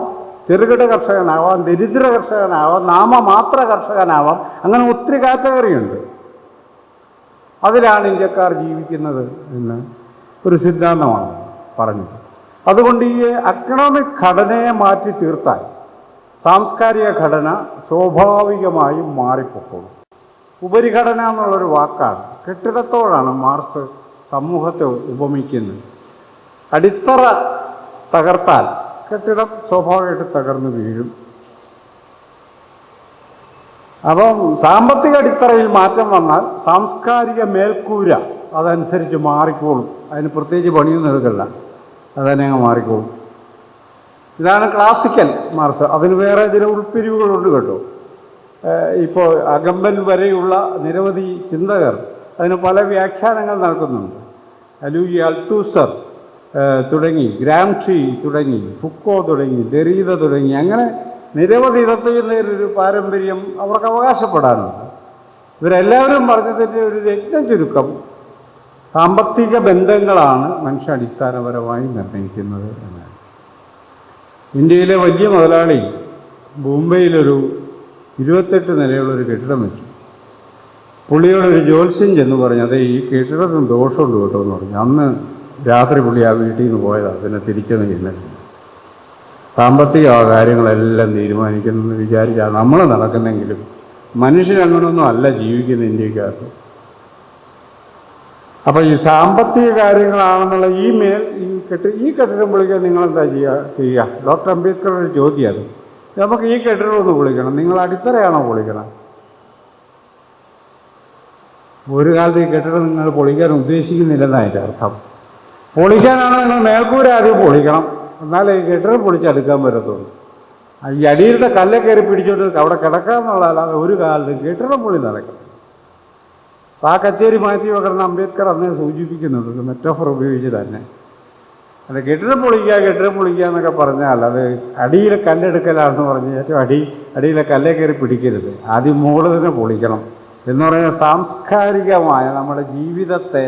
ചെറുകിട കർഷകനാവാം, ദരിദ്ര കർഷകനാവാം, നാമമാത്ര കർഷകനാവാം. അങ്ങനെ ഒത്തിരി കാറ്റഗറിയുണ്ട്. അതിലാണ് ഇന്ത്യക്കാർ ജീവിക്കുന്നത് എന്ന് ഒരു സിദ്ധാന്തമാണ് പറഞ്ഞത്. അതുകൊണ്ട് ഈ എക്കണോമിക് ഘടനയെ മാറ്റി തീർത്താൽ സാംസ്കാരിക ഘടന സ്വാഭാവികമായും മാറിപ്പോകും. ഉപരിഘടന എന്നുള്ളൊരു വാക്കാണ്, കെട്ടിടത്തോടാണ് മാർക്സ് സമൂഹത്തെ ഉപമിക്കുന്നത്. അടിത്തറ തകർത്താൽ കെട്ടിടം സ്വാഭാവികമായിട്ട് തകർന്നു വീഴും. അപ്പം സാമ്പത്തിക അടിത്തറയിൽ മാറ്റം വന്നാൽ സാംസ്കാരിക മേൽക്കൂര അതനുസരിച്ച് മാറിക്കോളും. അതിന് പ്രത്യേകിച്ച് പണിയൊന്നും എടുക്കല്ല, അതന്നെ മാറിക്കോളും. ഇതാണ് ക്ലാസിക്കൽ മാർക്സ്. അതിന് വേറെ ചില ഉൾപ്പിരിവുകളുണ്ട് കേട്ടോ. ഇപ്പോൾ അഗമ്പൻ വരെയുള്ള നിരവധി ചിന്തകർ അതിന് പല വ്യാഖ്യാനങ്ങൾ നൽകുന്നുണ്ട്. അലൂയി അൽത്തൂസർ തുടങ്ങി, ഗ്രാംഷി തുടങ്ങി, ഫുക്കോ തുടങ്ങി, ദെറീദ തുടങ്ങി, അങ്ങനെ നിരവധി തത്വചിന്തയിലൊരു പാരമ്പര്യം അവർക്ക് അവകാശപ്പെടാനുണ്ട്. ഇവരെല്ലാവരും പറഞ്ഞതിൻ്റെ ഒരു രത്ന ചുരുക്കം സാമ്പത്തിക ബന്ധങ്ങളാണ് മനുഷ്യ അടിസ്ഥാനപരമായി നിർണ്ണയിക്കുന്നത് എന്നാണ്. ഇന്ത്യയിലെ വലിയ മുതലാളി ബോംബെയിലൊരു 28 നിലയുള്ളൊരു കെട്ടിടം വെച്ചു. പുള്ളിയോടൊരു ജ്യോത്സ്യൻ ചെന്ന് പറഞ്ഞു, അതെ ഈ കെട്ടിടത്തിന് ദോഷമുണ്ട് കേട്ടോ എന്ന് പറഞ്ഞു. അന്ന് രാത്രി പുള്ളി ആ വീട്ടിൽ നിന്ന് പോയതാണ്, പിന്നെ തിരിച്ചൊന്നും ചെന്നിട്ടില്ല. സാമ്പത്തിക കാര്യങ്ങളെല്ലാം തീരുമാനിക്കുന്നെന്ന് വിചാരിച്ചാൽ നമ്മൾ നടക്കുന്നെങ്കിലും മനുഷ്യരങ്ങനൊന്നും അല്ല ജീവിക്കുന്ന ഇന്ത്യക്കകത്ത്. അപ്പോൾ ഈ സാമ്പത്തിക കാര്യങ്ങളാണെന്നുള്ള ഈ കെട്ടിടം പൊളിക്കാൻ നിങ്ങളെന്താ ചെയ്യുക? ഡോക്ടർ അംബേദ്കറുടെ ഒരു ചോദ്യം അത്. നമുക്ക് ഈ കെട്ടിടം ഒന്ന് പൊളിക്കണം, നിങ്ങൾ അടിത്തറയാണോ പൊളിക്കണം? ഒരു കാലത്ത് ഈ കെട്ടിടം നിങ്ങൾ പൊളിക്കാൻ ഉദ്ദേശിക്കുന്നില്ലെന്നാണ് അതിൻ്റെ അർത്ഥം. പൊളിക്കാനാണ് നിങ്ങൾ മേൽക്കൂര ആദ്യം പൊളിക്കണം, എന്നാലേ ഈ കെട്ടിടം പൊളിച്ചെടുക്കാൻ പറ്റത്തുള്ളൂ. ഈ അടിയിലത്തെ കല്ലെ കയറി പിടിച്ചോണ്ട് അവിടെ കിടക്കാമെന്നുള്ളതല്ലാതെ ഒരു കാലത്ത് കെട്ടിടം പൊളി നടക്കണം. അപ്പോൾ ആ കച്ചേരി മാറ്റി വെക്കണം അംബേദ്കർ അന്നേ സൂചിപ്പിക്കുന്നുണ്ട്, മെറ്റാഫർ ഉപയോഗിച്ച് തന്നെ. അത് കെട്ടിടം പൊളിക്കുക എന്നൊക്കെ പറഞ്ഞാൽ അത് അടിയിലെ കല്ലെടുക്കലാണെന്ന് പറഞ്ഞ് ഏറ്റവും അടിയിലെ കല്ലെ കയറി പിടിക്കരുത്, ആദ്യം മുകളിൽ തന്നെ പൊളിക്കണം എന്ന് പറയുന്ന സാംസ്കാരികമായ നമ്മുടെ ജീവിതത്തെ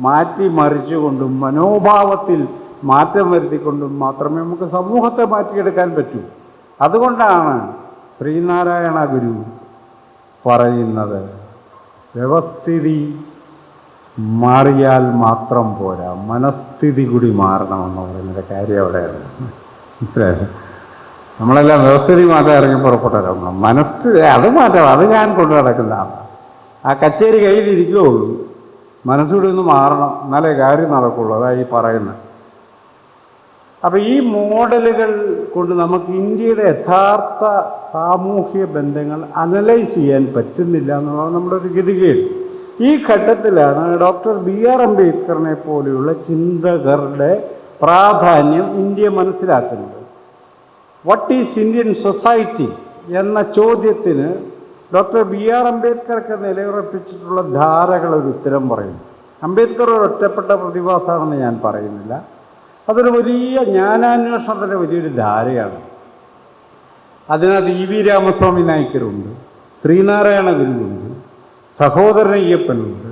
മാറ്റിമറിച്ചുകൊണ്ടും മനോഭാവത്തിൽ മാറ്റം വരുത്തിക്കൊണ്ടും മാത്രമേ നമുക്ക് സമൂഹത്തെ മാറ്റിയെടുക്കാൻ പറ്റൂ. അതുകൊണ്ടാണ് ശ്രീനാരായണ ഗുരു പറയുന്നത്, വ്യവസ്ഥിതി മാറിയാൽ മാത്രം പോരാ, മനസ്ഥിതി കൂടി മാറണമെന്ന് പറയുന്നതിൻ്റെ കാര്യം അവിടെയാണ്. മനസ്സിലായത്? നമ്മളെല്ലാം വ്യവസ്ഥിതി മാറ്റാൻ ഇറങ്ങി പുറപ്പെട്ടവരാണ്. മനസ്ഥിതി അത് മാറ്റാം, അത് ഞാൻ കൊണ്ടു നടക്കുന്നതാണ്. ആ കച്ചേരി കയ്യിലിരിക്കുകയുള്ളൂ, മനസ്സുകൂടി ഒന്ന് മാറണം, എന്നാലേ കാര്യം നടക്കുള്ളൂ. അതാണ് ഈ പറയുന്നത്. അപ്പം ഈ മോഡലുകൾ കൊണ്ട് നമുക്ക് ഇന്ത്യയുടെ യഥാർത്ഥ സാമൂഹ്യ ബന്ധങ്ങൾ അനലൈസ് ചെയ്യാൻ പറ്റുന്നില്ല എന്നുള്ളത് നമ്മുടെ ഒരു ഗതികേട്. ഈ ഘട്ടത്തിലാണ് ഡോക്ടർ BR അംബേദ്കറിനെ പോലെയുള്ള ചിന്തകരുടെ പ്രാധാന്യം ഇന്ത്യ മനസ്സിലാക്കുന്നത്. വാട്ട് ഈസ് ഇന്ത്യൻ സൊസൈറ്റി എന്ന ചോദ്യത്തിന് ഡോക്ടർ BR അംബേദ്കർക്ക് നിലയുറപ്പിച്ചിട്ടുള്ള ധാരകളൊരു ഉത്തരം പറയുന്നു. അംബേദ്കർ ഒരു ഒറ്റപ്പെട്ട പ്രതിഭാസമാണെന്ന് ഞാൻ പറയുന്നില്ല, അതൊരു വലിയ ജ്ഞാനാന്വേഷണത്തിൻ്റെ വലിയൊരു ധാരയാണ്. അതിനകത്ത് EV രാമസ്വാമി നായ്ക്കരുണ്ട്, ശ്രീനാരായണ ഗുരുവുണ്ട്, സഹോദരൻ അയ്യപ്പനുണ്ട്,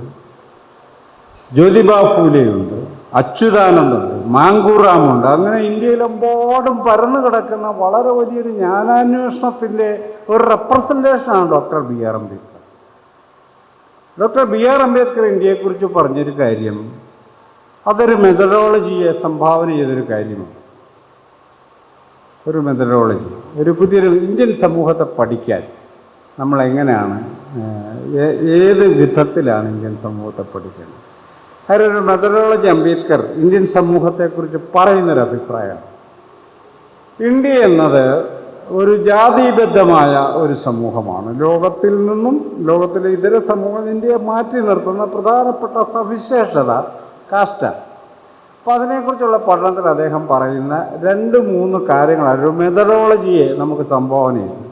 ജ്യോതിബാ ഫൂലെയുണ്ട്, അച്യുതാനന്ദുണ്ട്, മാങ്കൂറാമുണ്ട്. അങ്ങനെ ഇന്ത്യയിലെമ്പാടും പരന്നു കിടക്കുന്ന വളരെ വലിയൊരു ജ്ഞാനാന്വേഷണത്തിൻ്റെ ഒരു റെപ്രസെൻറ്റേഷനാണ് doctor BR Ambedkar. Doctor BR Ambedkar ഇന്ത്യയെക്കുറിച്ച് പറഞ്ഞൊരു കാര്യം, അതൊരു മെത്തഡോളജിയെ സംഭാവന ചെയ്തൊരു കാര്യമാണ്. ഒരു മെത്തഡോളജി, ഒരു പുതിയൊരു ഇന്ത്യൻ സമൂഹത്തെ പഠിക്കാൻ നമ്മളെങ്ങനെയാണ്, ഏത് വിധത്തിലാണ് ഇന്ത്യൻ സമൂഹത്തെ പഠിക്കേണ്ടത്, അതിനൊരു മെത്തഡോളജി അംബേദ്കർ ഇന്ത്യൻ സമൂഹത്തെക്കുറിച്ച് പറയുന്നൊരു അഭിപ്രായമാണ്. ഇന്ത്യ എന്നത് ഒരു ജാതിബദ്ധമായ ഒരു സമൂഹമാണ്. ലോകത്തിൽ നിന്നും ലോകത്തിലെ ഇതര സമൂഹം ഇന്ത്യയെ മാറ്റി നിർത്തുന്ന പ്രധാനപ്പെട്ട സവിശേഷത കാസ്റ്റാണ്. അപ്പോൾ അതിനെക്കുറിച്ചുള്ള പഠനത്തിൽ അദ്ദേഹം പറയുന്ന 2-3 കാര്യങ്ങളാണ് ഒരു മെത്തഡോളജിയെ നമുക്ക് സംഭാവന ചെയ്യുന്നത്.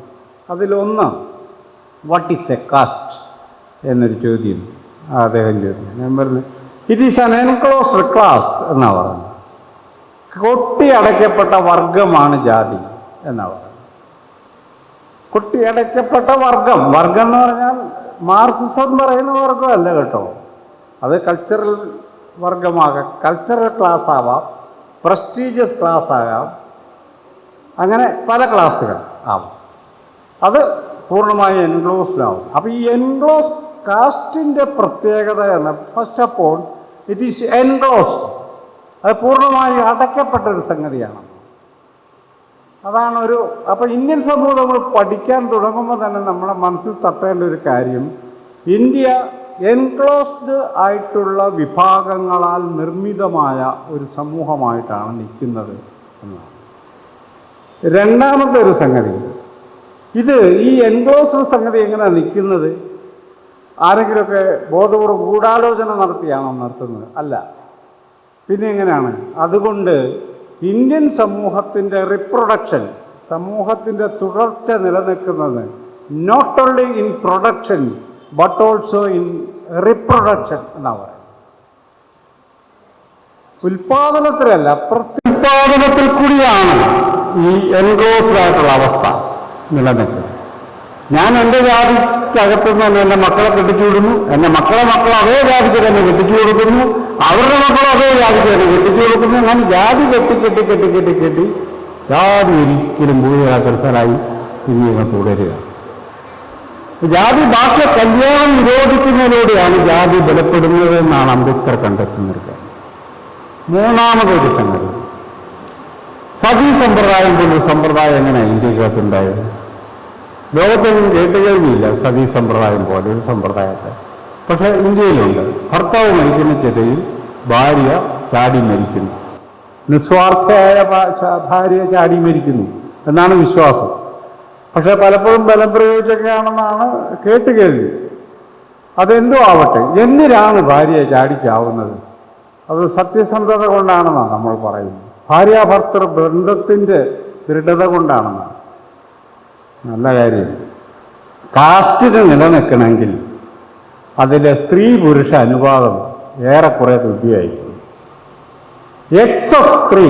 അതിലൊന്ന് വാട്ട് ഈസ് എ കാസ്റ്റ് എന്നൊരു ചോദ്യം അദ്ദേഹം ചോദിച്ചു. ഞാൻ പറഞ്ഞു it is an enclosed class എന്നാണ് പറയുന്നത്. കൊട്ടി അടയ്ക്കപ്പെട്ട വർഗമാണ് ജാതി എന്നാണ് പറയുന്നത്. കൊട്ടി അടയ്ക്കപ്പെട്ട വർഗം എന്ന് പറഞ്ഞാൽ മാർക്സിസം പറയുന്ന വർഗമല്ല കേട്ടോ. അത് കൾച്ചറൽ വർഗമാകാം, കൾച്ചറൽ ക്ലാസ് ആവാം, പ്രസ്റ്റീജിയസ് ക്ലാസ് ആകാം, അങ്ങനെ പല ക്ലാസ്സുകൾ ആവാം. അത് പൂർണ്ണമായി എൻക്ലോസ്ഡ് ആവും. അപ്പോൾ ഈ എൻക്ലോസ് കാസ്റ്റിൻ്റെ പ്രത്യേകത എന്ന് first of all it is enclosed, അത് പൂർണ്ണമായി അടയ്ക്കപ്പെട്ടൊരു സംഗതിയാണ്. അതാണ് അപ്പോൾ ഇന്ത്യൻ സമൂഹം നമ്മൾ പഠിക്കാൻ തുടങ്ങുമ്പോൾ തന്നെ നമ്മളെ മനസ്സിൽ തട്ടേണ്ട ഒരു കാര്യം, ഇന്ത്യ എൻക്ലോസ്ഡ് ആയിട്ടുള്ള വിഭാഗങ്ങളാൽ നിർമ്മിതമായ ഒരു സമൂഹമായിട്ടാണ് നിൽക്കുന്നത് എന്നാണ്. രണ്ടാമത്തെ ഒരു സംഗതി, ഈ എൻക്ലോസ്ഡ് സംഗതി എങ്ങനെയാണ് നിൽക്കുന്നത്? ആരെങ്കിലുമൊക്കെ ബോധപൂർവ്വം ഗൂഢാലോചന നടത്തിയാണോ നടത്തുന്നത്? അല്ല. പിന്നെ എങ്ങനെയാണ്? അതുകൊണ്ട് ഇന്ത്യൻ സമൂഹത്തിൻ്റെ റിപ്രൊഡക്ഷൻ, സമൂഹത്തിൻ്റെ തുടർച്ച നിലനിൽക്കുന്നത് not only in production but also in reproduction എന്നാണ് പറയുന്നത്. ഉൽപാദനത്തിലല്ല, പ്രത്യുൽപാദനത്തിൽ കൂടിയാണ് ഈ എൻക്ലോസ്ഡ് ആയിട്ടുള്ള അവസ്ഥ നിലനിൽക്കുന്നത്. ഞാൻ എൻ്റെ ജാതിക്കകത്തുനിന്ന് തന്നെ എൻ്റെ മക്കളെ കെട്ടിച്ചു വിടുന്നു, എൻ്റെ മക്കളെ അതേ ജാതിക്ക് തന്നെ കെട്ടിച്ചു കൊടുക്കുന്നു, അവരുടെ മക്കളും അതേ ജാതിക്ക് തന്നെ കെട്ടിച്ചു കൊടുക്കുന്നു. അങ്ങനെ ജാതി കെട്ടി ജാതി ഒരിക്കലും ഭൂരിപക്ഷ സ്ഥലമായി ഇങ്ങനെ തുടരുക. ജാതി ബാഹ്യ കല്യാണം നിരോധിക്കുന്നതിലൂടെയാണ് ജാതി ബലപ്പെടുന്നത് എന്നാണ് അംബേദ്കർ കണ്ടെത്തുന്നത്. മൂന്നാമതൊരു സംഗതി, സതി സമ്പ്രദായം പോലൊരു സമ്പ്രദായം എങ്ങനെയാണ് ഇന്ത്യക്കകത്തുണ്ടായത്? ലോകത്തൊന്നും കേട്ടുകഴിഞ്ഞില്ല സതി സമ്പ്രദായം പോലെ ഒരു സമ്പ്രദായത്തെ. പക്ഷെ ഇന്ത്യയിലുണ്ട്. ഭർത്താവ് മരിക്കുന്ന ചിതയിൽ ഭാര്യ ചാടി മരിക്കുന്നു, നിസ്വാർത്ഥയായ ഭാര്യ ചാടി മരിക്കുന്നു എന്നാണ് വിശ്വാസം. പക്ഷെ പലപ്പോഴും ബലം പ്രയോഗിച്ചൊക്കെയാണെന്നാണ് കേട്ടുകേൾവി. അതെന്തോ ആവട്ടെ, എന്തിനാണ് ഭാര്യയെ ചാടിച്ചാവുന്നത്? അത് സത്യസന്ധത കൊണ്ടാണെന്നാണ് നമ്മൾ പറയുന്നത്. ഭാര്യാഭർത്തൃ ബന്ധത്തിൻ്റെ ദൃഢത കൊണ്ടാണെന്നാണ്. നല്ല കാര്യം. കാസ്റ്റിന് നിലനിൽക്കണമെങ്കിൽ അതിലെ സ്ത്രീ പുരുഷ അനുപാതം ഏറെക്കുറെ തുല്യമായിരിക്കും. എക്സസ് സ്ത്രീ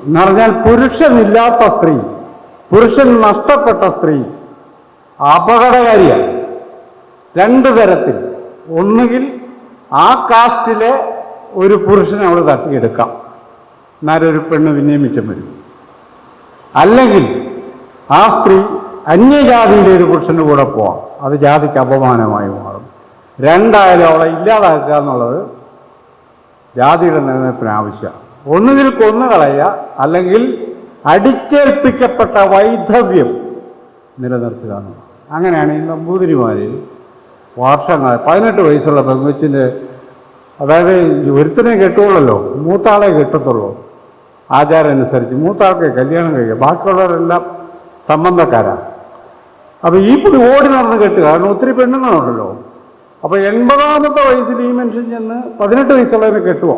എന്ന് പറഞ്ഞാൽ പുരുഷനില്ലാത്ത സ്ത്രീ, പുരുഷൻ നഷ്ടപ്പെട്ട സ്ത്രീ അപകടകാരിയാണ്. രണ്ട് തരത്തിൽ. ഒന്നുകിൽ ആ കാസ്റ്റിലെ ഒരു പുരുഷനെ അവൾ തട്ടിയെടുക്കാം, എന്നാലൊരു പെണ്ണ് പിന്നെയും മിച്ചം വരും. അല്ലെങ്കിൽ ആ സ്ത്രീ അന്യജാതിയിലെ ഒരു പുരുഷന് കൂടെ പോവാം, അത് ജാതിക്ക് അപമാനമായി മാറും. രണ്ടായാലും അവളെ ഇല്ലാതാക്കുക എന്നുള്ളത് ജാതിയുടെ നിലനിൽപ്പിന് ആവശ്യമാണ്. ഒന്നുകിൽ കൊന്നുകളയുക, അല്ലെങ്കിൽ അടിച്ചേൽപ്പിക്കപ്പെട്ട വൈധവ്യം നിലനിർത്തുക എന്നുള്ളത്. അങ്ങനെയാണ് ഈ നമ്പൂതിരിമാരിൽ വർഷങ്ങൾ 18 വയസ്സുള്ള പെങ്കൊച്ചിൻ്റെ, അതായത് ഒരുത്തനെ കെട്ടുള്ളല്ലോ, മൂത്താളെ കെട്ടത്തുള്ളൂ ആചാരം അനുസരിച്ച്. മൂത്താൾക്ക് കല്യാണം കഴിക്കുക, ബാക്കിയുള്ളവരെല്ലാം സംബന്ധക്കാരാണ്. അപ്പോൾ ഈ പുള്ളി ഓടി നടന്ന് കെട്ടുക, കാരണം ഒത്തിരി പെണ്ണുങ്ങളുണ്ടല്ലോ. അപ്പോൾ 80ാമത്തെ വയസ്സിൽ ഈ മനുഷ്യൻ ചെന്ന് 18 വയസ്സുള്ളതിനെ കെട്ടുക.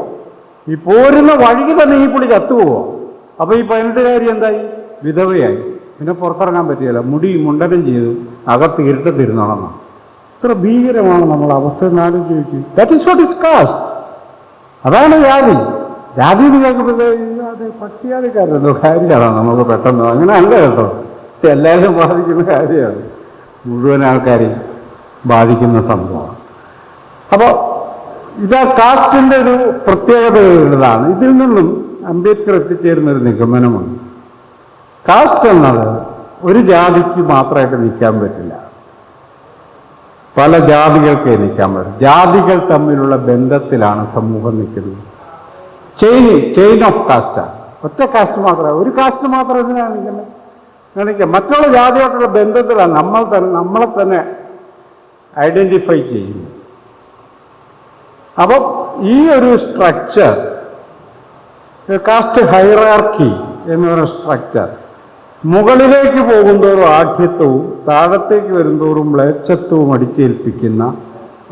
ഈ പോരുന്ന വഴിക്ക് തന്നെ ഈ പുള്ളി ചത്തുപോവുക. അപ്പോൾ ഈ 18കാരി എന്തായി? വിധവയായി. പിന്നെ പുറത്തിറങ്ങാൻ പറ്റിയല്ല, മുടി മുണ്ടനം ചെയ്ത് അകത്ത് ഇരുട്ടത്തിരുന്നോളന്നാണ്. ഇത്ര ഭീകരമാണ് നമ്മളെ അവസ്ഥ എന്നാലും ചോദിക്കും. That is what is caste. അതാണ് ജാതി. ജാതി എന്ന് കേൾക്കുമ്പോൾ അത് പട്ടിയാതിക്കാരല്ലോ കാര്യമാണ് നമുക്ക് പെട്ടെന്ന്. അങ്ങനെ അല്ല കേട്ടോ, എല്ലാവരും ബാധിക്കുന്ന കാര്യമാണ്, മുഴുവൻ ആൾക്കാരെയും ബാധിക്കുന്ന സംഭവമാണ്. അപ്പോൾ ഇതാ കാസ്റ്റിൻ്റെ ഒരു പ്രത്യേകതയുള്ളതാണ്. ഇതിൽ നിന്നും അംബേദ്കർ എത്തിച്ചേരുന്നൊരു നിഗമനമുണ്ട്. കാസ്റ്റ് എന്നത് ഒരു ജാതിക്ക് മാത്രമായിട്ട് നിൽക്കാൻ പറ്റില്ല, പല ജാതികൾക്ക് നിൽക്കാൻ പറ്റും. ജാതികൾ തമ്മിലുള്ള ബന്ധത്തിലാണ് സമൂഹം നിൽക്കുന്നത്. ചെയിൻ ഓഫ് കാസ്റ്റാണ്. ഒറ്റ കാസ്റ്റ് മാത്രമേ, ഒരു കാസ്റ്റ് മാത്രം എന്തിനാണ് നിൽക്കുക? മറ്റുള്ള ജാതിയായിട്ടുള്ള ബന്ധത്തിലാണ് നമ്മളെ തന്നെ ഐഡന്റിഫൈ ചെയ്യുന്നത്. അപ്പം ഈ ഒരു സ്ട്രക്ചർ, കാസ്റ്റ് ഹൈറാർക്കി എന്ന് പറയുന്ന സ്ട്രക്ചർ, മുകളിലേക്ക് പോകുന്തോറും ആഢ്യത്വവും താഴത്തേക്ക് വരുന്തോറും മ്ലേച്ഛത്വവും അടിച്ചേൽപ്പിക്കുന്ന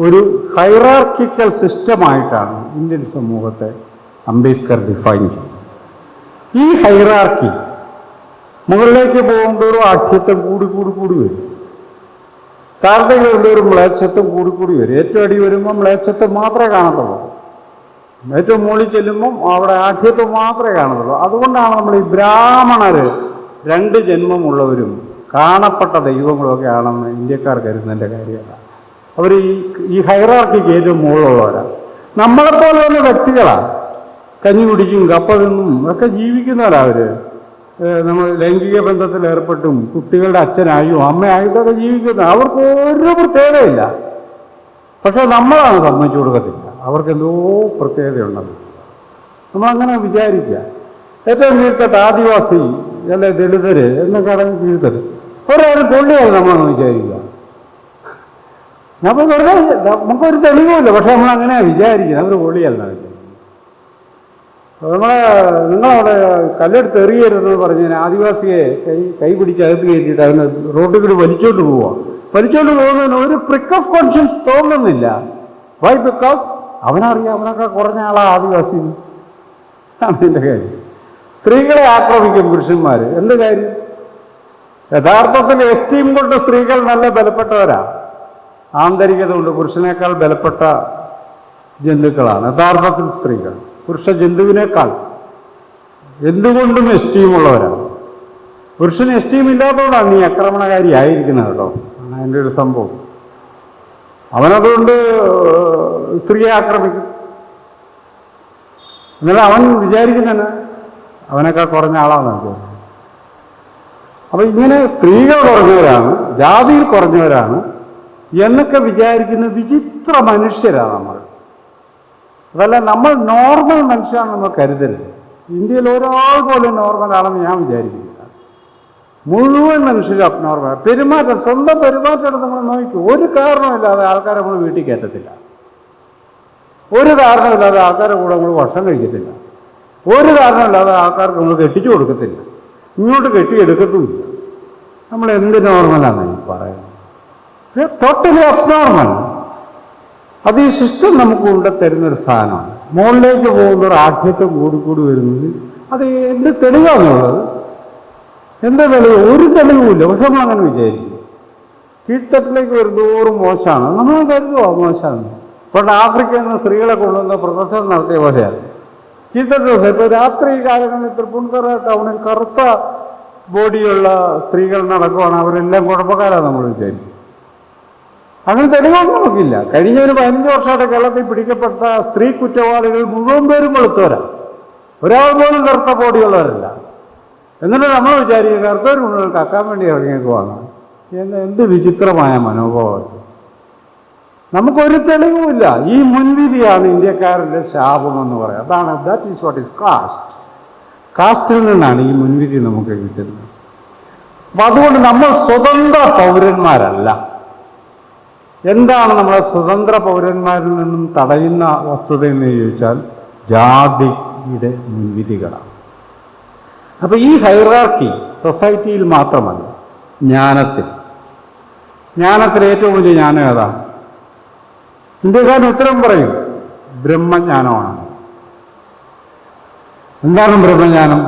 ഒരു ഹൈറാർക്കിക്കൽ സിസ്റ്റമായിട്ടാണ് ഇന്ത്യൻ സമൂഹത്തെ അംബേദ്കർ ഡിഫൈൻ ചെയ്തത്. ഈ ഹൈറാർക്കി മുകളിലേക്ക് പോകുന്തോറും ആഢ്യത്വം കൂടി വരും, താഴത്തേക്ക് വരുന്തോറും മ്ലേച്ഛത്വം കൂടി വരും. ഏറ്റവും അടി വരുമ്പോൾ മ്ലേച്ഛത്വം മാത്രമേ കാണത്തുള്ളൂ, ഏറ്റവും മുകളിൽ ചെല്ലുമ്പം അവിടെ ആഢ്യത്വം മാത്രമേ കാണത്തുള്ളൂ. അതുകൊണ്ടാണ് നമ്മൾ ഈ ബ്രാഹ്മണര് 2 ജന്മമുള്ളവരും കാണപ്പെട്ട ദൈവങ്ങളൊക്കെ ആണെന്ന് ഇന്ത്യക്കാർ കരുതുന്നതിൻ്റെ കാര്യമല്ല. അവർ ഈ ഹൈറാർക്കിക്ക് ഏറ്റവും മുകളിലുള്ളവരാണ്. നമ്മളെപ്പോലെയുള്ള വ്യക്തികളാണ്. കഞ്ഞി കുടിക്കും കപ്പ തിന്നും ഒക്കെ ജീവിക്കുന്നവരാണ് അവർ. നമ്മൾ ലൈംഗിക ബന്ധത്തിൽ ഏർപ്പെട്ടും കുട്ടികളുടെ അച്ഛനായും അമ്മയായിട്ടൊക്കെ ജീവിക്കുന്ന, അവർക്ക് ഒരു പ്രത്യേകതയില്ല. പക്ഷെ നമ്മളാണ് സമ്മതിച്ചു കൊടുക്കത്തില്ല, അവർക്കെന്തോ പ്രത്യേകതയുണ്ടെന്ന് നമ്മളങ്ങനെ വിചാരിക്കുക. ഏറ്റവും കീഴ്ത്തട്ട് ആദിവാസി അല്ലെ ദളിതര് എന്നൊക്കെ കീഴ്ത്തത് ഒരാളും കൊള്ളിയായി നമ്മളൊന്ന് വിചാരിക്കുക. നമ്മൾ വെറുതെ നമുക്കൊരു തെളിവുമില്ല, പക്ഷെ നമ്മളങ്ങനെയാണ് വിചാരിക്കുന്നത്, അവർ കൊള്ളിയല്ല വിചാരിക്കുന്നത്. നിങ്ങളവിടെ കല്ലെടുത്ത് എറിയരുതെന്ന് പറഞ്ഞ് ആദിവാസിയെ കൈ പിടിച്ച് അകത്ത് കയറ്റിയിട്ട് അവന് റോഡിൽ കൂടി വലിച്ചോണ്ട് പോവുക. വലിച്ചോണ്ട് പോകുന്നതിന് ഒരു പ്രിക്ക് ഓഫ് കോൺഷ്യൻസ് തോന്നുന്നില്ല. വൈ? ബിക്കോസ് അവനറിയാം അവനൊക്കെ കുറഞ്ഞ ആളാ ആദിവാസി. അതിൻ്റെ കാര്യം. സ്ത്രീകളെ ആക്രമിക്കും പുരുഷന്മാർ. എന്ത് കാര്യം? യഥാർത്ഥത്തിൽ എസ്റ്റീം കൊണ്ട് സ്ത്രീകൾ നല്ല ബലപ്പെട്ടവരാണ്. ആന്തരികത കൊണ്ട് പുരുഷനേക്കാൾ ബലപ്പെട്ട ജന്തുക്കളാണ് യഥാർത്ഥത്തിൽ സ്ത്രീകൾ. പുരുഷ ജന്തുവിനേക്കാൾ എന്തുകൊണ്ടും എസ്റ്റീമുള്ളവരാണ്. പുരുഷന് എസ്റ്റീം ഇല്ലാത്തതുകൊണ്ടാണ് നീ ആക്രമണകാരി ആയിരിക്കുന്നത് കേട്ടോ. അതിൻ്റെ ഒരു സംഭവം. അവനതുകൊണ്ട് സ്ത്രീയെ ആക്രമിക്കും. എന്നാലും അവൻ വിചാരിക്കുന്നതന്നെ അവനൊക്കെ കുറഞ്ഞ ആളാണെന്ന് വിചാരിക്കും. അപ്പം ഇങ്ങനെ സ്ത്രീകൾ കുറഞ്ഞവരാണ്, ജാതിയിൽ കുറഞ്ഞവരാണ് എന്നൊക്കെ വിചാരിക്കുന്ന വിചിത്ര മനുഷ്യരാണ് നമ്മൾ. അതല്ല, നമ്മൾ നോർമൽ മനുഷ്യരാണ് നമ്മൾ കരുതരുത്. ഇന്ത്യയിൽ ഒരാൾ പോലും നോർമലാണെന്ന് ഞാൻ വിചാരിക്കുന്നില്ല. മുഴുവൻ മനുഷ്യരും അബ്നോർമൽ. പെരുമാറ്റം, സ്വന്തം പെരുമാറ്റം നമ്മൾ നോക്കി. ഒരു കാരണമില്ലാതെ ആൾക്കാരെ നമ്മൾ വീട്ടിൽ കയറ്റത്തില്ല. ഒരു കാരണമില്ലാതെ ആൾക്കാരെ കൂടെ നമ്മൾ ഭക്ഷണം കഴിക്കത്തില്ല. ഒരു കാരണമില്ലാതെ ആൾക്കാർക്ക് നമ്മൾ കെട്ടിച്ചു കൊടുക്കത്തില്ല. ഇങ്ങോട്ട് കെട്ടിയെടുക്കത്തുമില്ല. നമ്മൾ എന്ത് നോർമലാണ് ഈ പറയുന്നത്? Totally abnormal. അത് ഈ സിസ്റ്റം നമുക്ക് കൊണ്ടുതരുന്നൊരു സാധനമാണ്. മുകളിലേക്ക് പോകുന്ന ഒരു ആഠ്യത്വം കൂടിക്കൂടി വരുന്നത് അത് എന്ത് തെളിവാണെന്നുള്ളത്? എന്താ തെളിവ്? ഒരു തെളിവുമില്ല. പക്ഷെ നമ്മൾ അങ്ങനെ വിചാരിക്കും. കീഴ്ത്തട്ടിലേക്ക് വരുന്നതോറും മോശമാണ്. നമ്മൾ കരുതുമോ മോശമാണ്? പണ്ട് ആഫ്രിക്കയിൽ നിന്ന് സ്ത്രീകളെ കൊണ്ടുവന്ന പ്രൊഫസർ നടത്തിയ പോലെയാണ് കീഴ്ത്തട്ടിൽ. ഇപ്പോൾ രാത്രി കാലങ്ങളിൽ തൃപ്പൂണിത്തുറ ടൗണിൽ കറുത്ത ബോഡിയുള്ള സ്ത്രീകൾ നടക്കുവാണ്. അവരെല്ലാം കുഴപ്പക്കാരാണ് നമ്മൾ വിചാരിക്കും. അങ്ങനെ തെളിവൊന്നും നമുക്കില്ല. കഴിഞ്ഞ ഒരു 15 വർഷമായിട്ട് കേരളത്തിൽ പിടിക്കപ്പെട്ട സ്ത്രീ കുറ്റവാളികൾ മുഴുവൻ പേരും വെളുത്തവരാ. ഒരാൾ പോലും കറുത്ത ബോഡിയുള്ളവരല്ല. എന്നിട്ട് നമ്മൾ വിചാരിക്കുക കറുത്തവർ മുഴുവൻ കക്കാൻ വേണ്ടി ഇറങ്ങിയേക്കുവാണ്. എന്ത് വിചിത്രമായ മനോഭാവം! നമുക്കൊരു തെളിവുമില്ല. ഈ മുൻവിധിയാണ് ഇന്ത്യക്കാരുടെ ശാപമെന്ന് പറയാം. അതാണ് that is what is caste. കാസ്റ്റിൽ നിന്നാണ് ഈ മുൻവിധി നമുക്ക് കിട്ടുന്നത്. അപ്പം അതുകൊണ്ട് നമ്മൾ സ്വതന്ത്ര പൗരന്മാരല്ല. എന്താണ് നമ്മളെ സ്വതന്ത്ര പൗരന്മാരിൽ നിന്നും തടയുന്ന വസ്തുത എന്ന് ചോദിച്ചാൽ ജാതിയുടെ മുൻവിധികളാണ്. അപ്പം ഈ ഹൈറാർക്കി സൊസൈറ്റിയിൽ മാത്രമല്ല, ജ്ഞാനത്തിൽ ഏറ്റവും വലിയ ജ്ഞാനം ഏതാണ്? ഇന്ത്യക്കാരൻ ഉത്തരം പറയും, ബ്രഹ്മജ്ഞാനമാണ്. എന്താണ് ബ്രഹ്മജ്ഞാനം?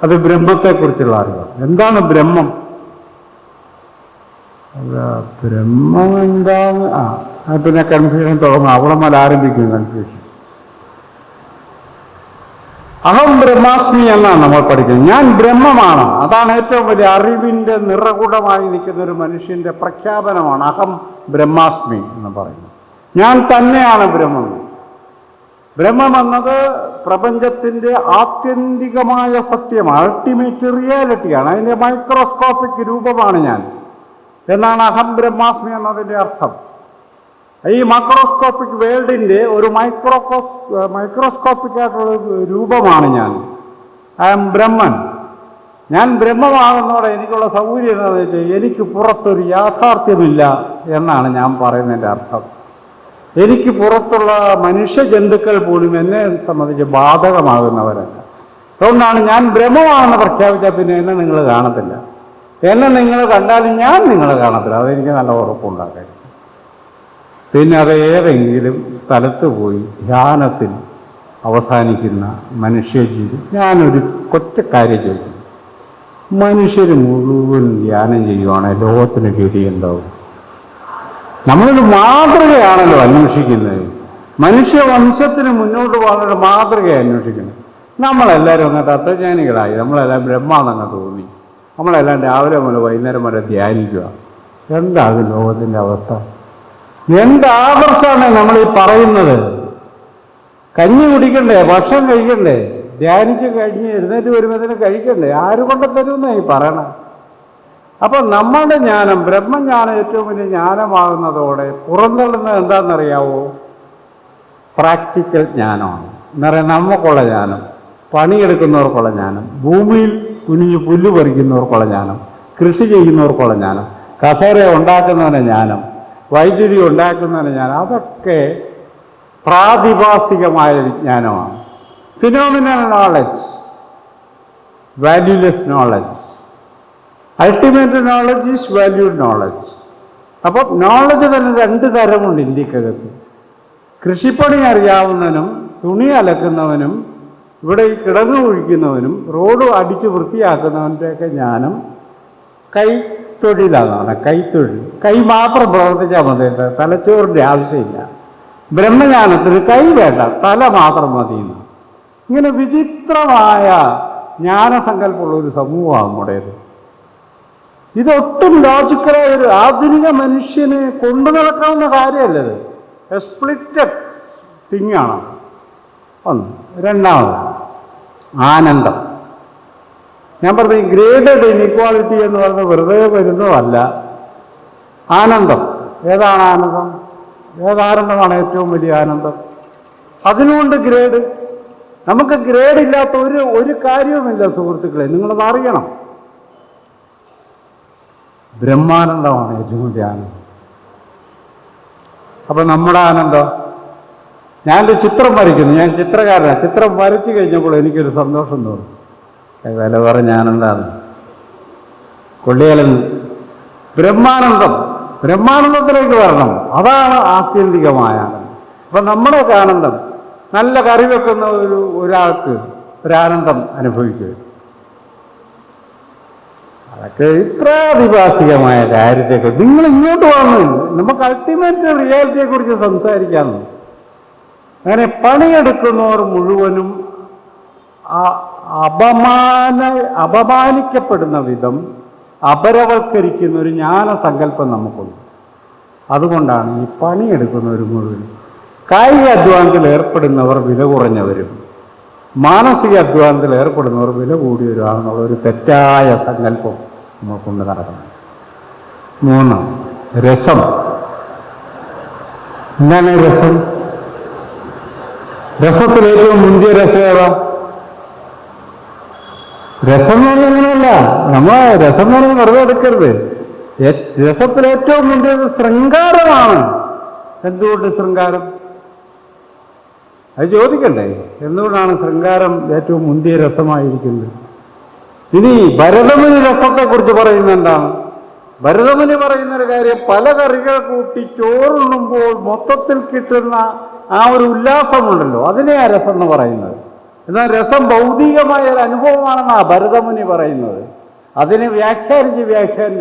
അത് ബ്രഹ്മത്തെക്കുറിച്ചുള്ള അറിവ്. എന്താണ് ബ്രഹ്മം? ബ്രഹ്മം എന്താണ്? പിന്നെ കൺഫ്യൂഷൻ തുടങ്ങും. അവിടെ മുതൽ ആരംഭിക്കും കൺഫ്യൂഷൻ. അഹം ബ്രഹ്മാസ്മി എന്നാണ് നമ്മൾ പഠിക്കുന്നത്. ഞാൻ ബ്രഹ്മമാണ്. അതാണ് ഏറ്റവും വലിയ അറിവിൻ്റെ നിറകുടമായി നിൽക്കുന്ന ഒരു മനുഷ്യൻ്റെ പ്രഖ്യാപനമാണ് അഹം ബ്രഹ്മാസ്മി എന്ന് പറയുന്നത്. ഞാൻ തന്നെയാണ് ബ്രഹ്മം. ബ്രഹ്മം എന്നത് പ്രപഞ്ചത്തിൻ്റെ ആത്യന്തികമായ സത്യമാണ്. അൾട്ടിമേറ്റ് റിയാലിറ്റിയാണ്. അതിൻ്റെ മൈക്രോസ്കോപ്പിക് രൂപമാണ് ഞാൻ എന്നാണ് അഹം ബ്രഹ്മാസ്മി എന്നതിൻ്റെ അർത്ഥം. ഈ മൈക്രോസ്കോപ്പിക് വേൾഡിൻ്റെ ഒരു മൈക്രോസ്കോപ്പിക് ആയിട്ടുള്ള രൂപമാണ് ഞാൻ. I M Brahman. ഞാൻ ബ്രഹ്മമാകുന്നതോടെ എനിക്കുള്ള സൗകര്യം എന്താണെന്ന് വെച്ചാൽ എനിക്ക് പുറത്തൊരു യാഥാർത്ഥ്യമില്ല എന്നാണ് ഞാൻ പറയുന്നതിൻ്റെ അർത്ഥം. എനിക്ക് പുറത്തുള്ള മനുഷ്യജന്തുക്കൾ പോലും എന്നെ സംബന്ധിച്ച് ബാധകമാകുന്നവരല്ല. അതുകൊണ്ടാണ് ഞാൻ ബ്രഹ്മമാണെന്ന് പ്രഖ്യാപിച്ചാൽ പിന്നെ എന്നെ നിങ്ങൾ കാണത്തില്ല. എന്നെ നിങ്ങൾ കണ്ടാലും ഞാൻ നിങ്ങളെ കാണത്തില്ല. അതെനിക്ക് നല്ല ഉറപ്പുണ്ടാക്കാൻ. പിന്നെ അത് ഏതെങ്കിലും സ്ഥലത്ത് പോയി ധ്യാനത്തിൽ അവസാനിക്കുന്ന മനുഷ്യജീവി. ഞാനൊരു കൊച്ച കാര്യം ചോദിക്കുന്നു. മനുഷ്യർ മുഴുവൻ ധ്യാനം ചെയ്യുവാണെങ്കിൽ ലോകത്തിന് ഗതിയുണ്ടാവും. നമ്മളൊരു മാതൃകയാണല്ലോ അന്വേഷിക്കുന്നത്. മനുഷ്യവംശത്തിന് മുന്നോട്ട് പോകാനൊരു മാതൃകയാണ് അന്വേഷിക്കുന്നത്. നമ്മളെല്ലാവരും അങ്ങ് തത്വജ്ഞാനികളായി. നമ്മളെല്ലാം ബ്രഹ്മാന്നങ്ങ് തോന്നി. നമ്മളെല്ലാം രാവിലെ മുതൽ വൈകുന്നേരം വരെ ധ്യാനിക്കുക. എന്താകും ലോകത്തിൻ്റെ അവസ്ഥ? എന്താദർശമാണ് നമ്മളീ പറയുന്നത്? കഞ്ഞി കുടിക്കണ്ടേ? ഭക്ഷണം കഴിക്കണ്ടേ? ധ്യാനിച്ച് കഴിഞ്ഞ് എഴുന്നേറ്റ് വരുന്നതിന് കഴിക്കണ്ടേ? ആര് കൊണ്ട് തരുമെന്നാണ് ഈ പറയണം. അപ്പം നമ്മുടെ ജ്ഞാനം, ബ്രഹ്മജ്ഞാനം ഏറ്റവും വലിയ ജ്ഞാനമാകുന്നതോടെ പുറന്തള്ളുന്നത് എന്താണെന്നറിയാവോ? പ്രാക്ടിക്കൽ ജ്ഞാനമാണ്. എന്ന് പറയാൻ നമുക്കുള്ള ജ്ഞാനം, പണിയെടുക്കുന്നവർക്കുള്ള ജ്ഞാനം, ഭൂമിയിൽ കുനിഞ്ഞ് പുല്ല് പറിക്കുന്നവർക്കുള്ള ജ്ഞാനം, കൃഷി ചെയ്യുന്നവർക്കുള്ള ജ്ഞാനം, കസേര ഉണ്ടാക്കുന്നതിന് ജ്ഞാനം, വൈദ്യുതി ഉണ്ടാക്കുന്നതിന് ജ്ഞാനം, അതൊക്കെ പ്രാതിഭാസികമായ വിജ്ഞാനമാണ്. Phenomenal knowledge, valueless knowledge. Ultimate knowledge is valued knowledge. അപ്പം നോളജ് തന്നെ 2 തരമുണ്ട് ഇന്ത്യക്കകത്ത്. കൃഷിപ്പണി അറിയാവുന്നവനും തുണി അലക്കുന്നവനും ഇവിടെ ഈ കിടങ്ങ് ഒഴിക്കുന്നവനും റോഡ് അടിച്ച് വൃത്തിയാക്കുന്നവൻ്റെയൊക്കെ ജ്ഞാനം കൈത്തൊഴിലാണ്. കൈത്തൊഴിൽ, കൈ മാത്രം പ്രവർത്തിച്ചാൽ മതി, തലച്ചോറിൻ്റെ ആവശ്യമില്ല. ബ്രഹ്മജ്ഞാനത്തിന് കൈ വേണ്ട, തല മാത്രം മതിയെന്ന്. ഇങ്ങനെ വിചിത്രമായ ജ്ഞാനസങ്കല്പമുള്ള ഒരു സമൂഹമാണ് നമ്മുടേത്. ഇതൊട്ടും ലോജിക്കലായ ഒരു ആധുനിക മനുഷ്യന് കൊണ്ടു നടക്കാവുന്ന കാര്യമല്ലത്. സ്പ്ലിറ്റഡ് തിങ്ങാണ് ഒന്ന്. രണ്ടാമത് ആനന്ദം. ഞാൻ പറഞ്ഞ ഗ്രേഡഡ് ഇൻഇക്വാളിറ്റി എന്ന് പറയുന്നത് വെറുതെ വരുന്നതല്ല. ആനന്ദം ഏതാണ് ആനന്ദം? ഏതാനന്ദമാണ് ഏറ്റവും വലിയ ആനന്ദം? അതിനുകൊണ്ട് ഗ്രേഡ്. നമുക്ക് ഗ്രേഡ് ഇല്ലാത്ത ഒരു കാര്യവുമില്ല സുഹൃത്തുക്കളെ, നിങ്ങളത് അറിയണം. ബ്രഹ്മാനന്ദമാണ് ഏറ്റവും വലിയ ആനന്ദം. അപ്പൊ നമ്മുടെ ആനന്ദം, ഞാനൊരു ചിത്രം വരയ്ക്കുന്നു, ഞാൻ ചിത്രകാരനാണ്. ചിത്രം വരച്ചു കഴിഞ്ഞപ്പോൾ എനിക്കൊരു സന്തോഷം തോന്നി. വില പറഞ്ഞ ആനന്ദമാണ് കൊള്ളിയാലെന്ന്. ബ്രഹ്മാനന്ദത്തിലേക്ക് വരണം. അതാണ് ആത്യന്തികമായ ആനന്ദം. അപ്പൊ നമ്മുടെയൊക്കെ ആനന്ദം, നല്ല കറി വെക്കുന്ന ഒരാൾക്ക് ഒരാനന്ദം അനുഭവിക്കുക, അതൊക്കെ ഇത്രാധിവാസികമായ കാര്യത്തെക്ക് നിങ്ങൾ ഇങ്ങോട്ട് വന്നില്ല. നമുക്ക് അൾട്ടിമേറ്റ് റിയാലിറ്റിയെ കുറിച്ച് സംസാരിക്കാമെന്ന്. അങ്ങനെ പണിയെടുക്കുന്നവർ മുഴുവനും അപമാനിക്കപ്പെടുന്ന വിധം അപരവൽക്കരിക്കുന്ന ഒരു ജ്ഞാനസങ്കല്പം നമുക്കുണ്ട്. അതുകൊണ്ടാണ് ഈ പണിയെടുക്കുന്നവർ മുഴുവൻ, കായിക അധ്വാനത്തിൽ ഏർപ്പെടുന്നവർ വില കുറഞ്ഞവരും മാനസിക അധ്വാനത്തിൽ ഏർപ്പെടുന്നവർ വില കൂടിയവരാണെന്നുള്ള ഒരു തെറ്റായ സങ്കല്പം നമ്മൾ കൊണ്ട് നടക്കണം. 3, രസം. എന്താണ് രസം? രസത്തിൽ ഏറ്റവും മുന്തിയ രസം ഏതാ? രസം എന്ന് പറയുന്നതല്ല, നമ്മൾ രസം എന്ന് പറയുന്നത് വെറുതെ എടുക്കരുത്. രസത്തിൽ ഏറ്റവും മുന്തിയത് ശൃംഗാരമാണ്. എന്തുകൊണ്ട് ശൃംഗാരം? അത് ചോദിക്കണ്ടേ? എന്തുകൊണ്ടാണ് ശൃംഗാരം ഏറ്റവും മുന്തിയ രസമായിരിക്കുന്നത്? ഇനി ഭരതമുനി രസത്തെക്കുറിച്ച് പറയുന്ന എന്താണ്? ഭരതമുനി പറയുന്നൊരു കാര്യം, പല കറികൾ കൂട്ടി ചോറുണ്ണുമ്പോൾ മൊത്തത്തിൽ കിട്ടുന്ന ആ ഒരു ഉല്ലാസമുണ്ടല്ലോ, അതിനെയാ രസം എന്ന് പറയുന്നത്. എന്നാൽ രസം ഭൗതികമായ ഒരു അനുഭവമാണെന്നാണ് ഭരതമുനി പറയുന്നത്. അതിനെ വ്യാഖ്യാനിച്ച്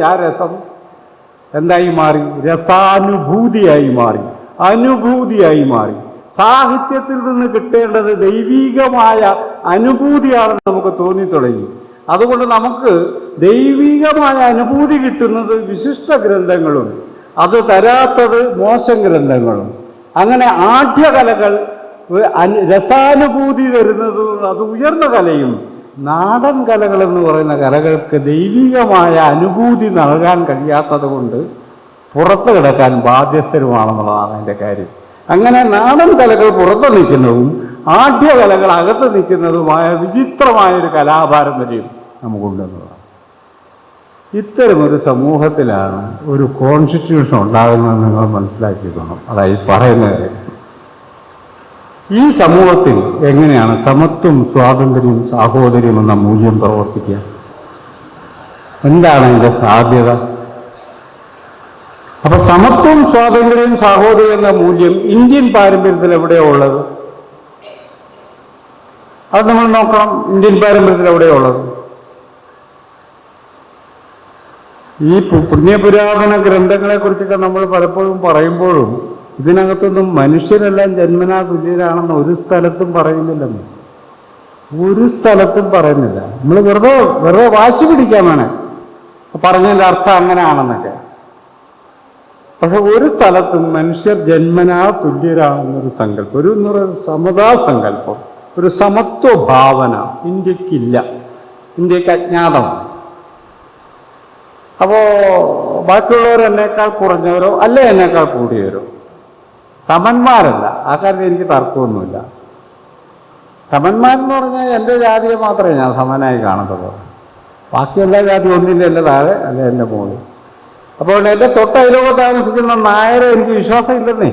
ആ രസം എന്തായി മാറി? രസാനുഭൂതിയായി മാറി, അനുഭൂതിയായി മാറി. സാഹിത്യത്തിൽ നിന്ന് കിട്ടേണ്ടത് ദൈവീകമായ അനുഭൂതിയാണെന്ന് നമുക്ക് തോന്നിത്തുടങ്ങി. അതുകൊണ്ട് നമുക്ക് ദൈവികമായ അനുഭൂതി കിട്ടുന്നത് വിശിഷ്ട ഗ്രന്ഥങ്ങളും അത് തരാത്തത് മോശം ഗ്രന്ഥങ്ങളും. അങ്ങനെ ആഢ്യകലകൾ രസാനുഭൂതി തരുന്നത് അത് ഉയർന്ന കലയും, നാടൻ കലകൾ എന്ന് പറയുന്ന കലകൾക്ക് ദൈവികമായ അനുഭൂതി നൽകാൻ കഴിയാത്തത് കൊണ്ട് പുറത്ത് കിടക്കാൻ ബാധ്യസ്ഥരുമാണെന്നുള്ളതാണ് അതിൻ്റെ കാര്യം. അങ്ങനെ നാടൻ കലകൾ പുറത്ത് നിൽക്കുന്നതും ആഢ്യകലകൾ അകത്ത് നിൽക്കുന്നതുമായ വിചിത്രമായൊരു കലാപാരമ്പര്യം നമുക്കുണ്ടെന്നുള്ളതാണ്. ഇത്തരമൊരു സമൂഹത്തിലാണ് ഒരു കോൺസ്റ്റിറ്റ്യൂഷൻ ഉണ്ടാകുന്നതെന്ന് നിങ്ങൾ മനസ്സിലാക്കിക്കണം. അതായത് പറയുന്നത്, ഈ സമൂഹത്തിൽ എങ്ങനെയാണ് സമത്വം, സ്വാതന്ത്ര്യം, സാഹോദര്യം എന്ന മൂല്യം പ്രവർത്തിക്കുക? എന്താണ് അതിൻ്റെ സാധ്യത? അപ്പൊ സമത്വം, സ്വാതന്ത്ര്യം, സാഹോദര്യം എന്ന മൂല്യം ഇന്ത്യൻ പാരമ്പര്യത്തിൽ എവിടെയോ ഉള്ളത്? അത് നമ്മൾ നോക്കണം. ഇന്ത്യൻ പാരമ്പര്യത്തിൽ എവിടെയോ ഉള്ളത്? ഈ പുണ്യപുരാതന ഗ്രന്ഥങ്ങളെ കുറിച്ചൊക്കെ നമ്മൾ പലപ്പോഴും പറയുമ്പോഴും ഇതിനകത്തൊന്നും മനുഷ്യരെല്ലാം ജന്മനാ തുല്യരാണെന്ന് ഒരു സ്ഥലത്തും പറയുന്നില്ലെന്ന്. ഒരു സ്ഥലത്തും പറയുന്നില്ല. നമ്മൾ വെറുതെ വാശി പിടിക്കാൻ വേണേ പറഞ്ഞതിൻ്റെ അർത്ഥം അങ്ങനെയാണെന്നൊക്കെ. പക്ഷെ ഒരു സ്ഥലത്തും മനുഷ്യർ ജന്മനാ തുല്യരാണെന്നൊരു സങ്കല്പം, ഒരു സമതാ സങ്കല്പം, ഒരു സമത്വ ഭാവന ഇന്ത്യക്കില്ല. ഇന്ത്യക്ക് അജ്ഞാതമാണ്. അപ്പോ ബാക്കിയുള്ളവർ എന്നേക്കാൾ കുറഞ്ഞവരോ അല്ല എന്നേക്കാൾ കൂടിയവരോ സമന്മാരല്ല. ആ കാര്യത്തിൽ എനിക്ക് തർക്കമൊന്നുമില്ല. സമന്മാരെന്ന് പറഞ്ഞാൽ എൻ്റെ ജാതിയെ മാത്രമേ ഞാൻ സമനായി കാണത്തുള്ളൂ. ബാക്കി എല്ലാ ജാതി ഒന്നിൻ്റെ എൻ്റെ താഴെ അല്ല എൻ്റെ മുകളിൽ. അപ്പോൾ എൻ്റെ തൊട്ടയലോകത്ത് താമസിക്കുന്ന നായരെ എനിക്ക് വിശ്വാസം ഇല്ലെന്നേ.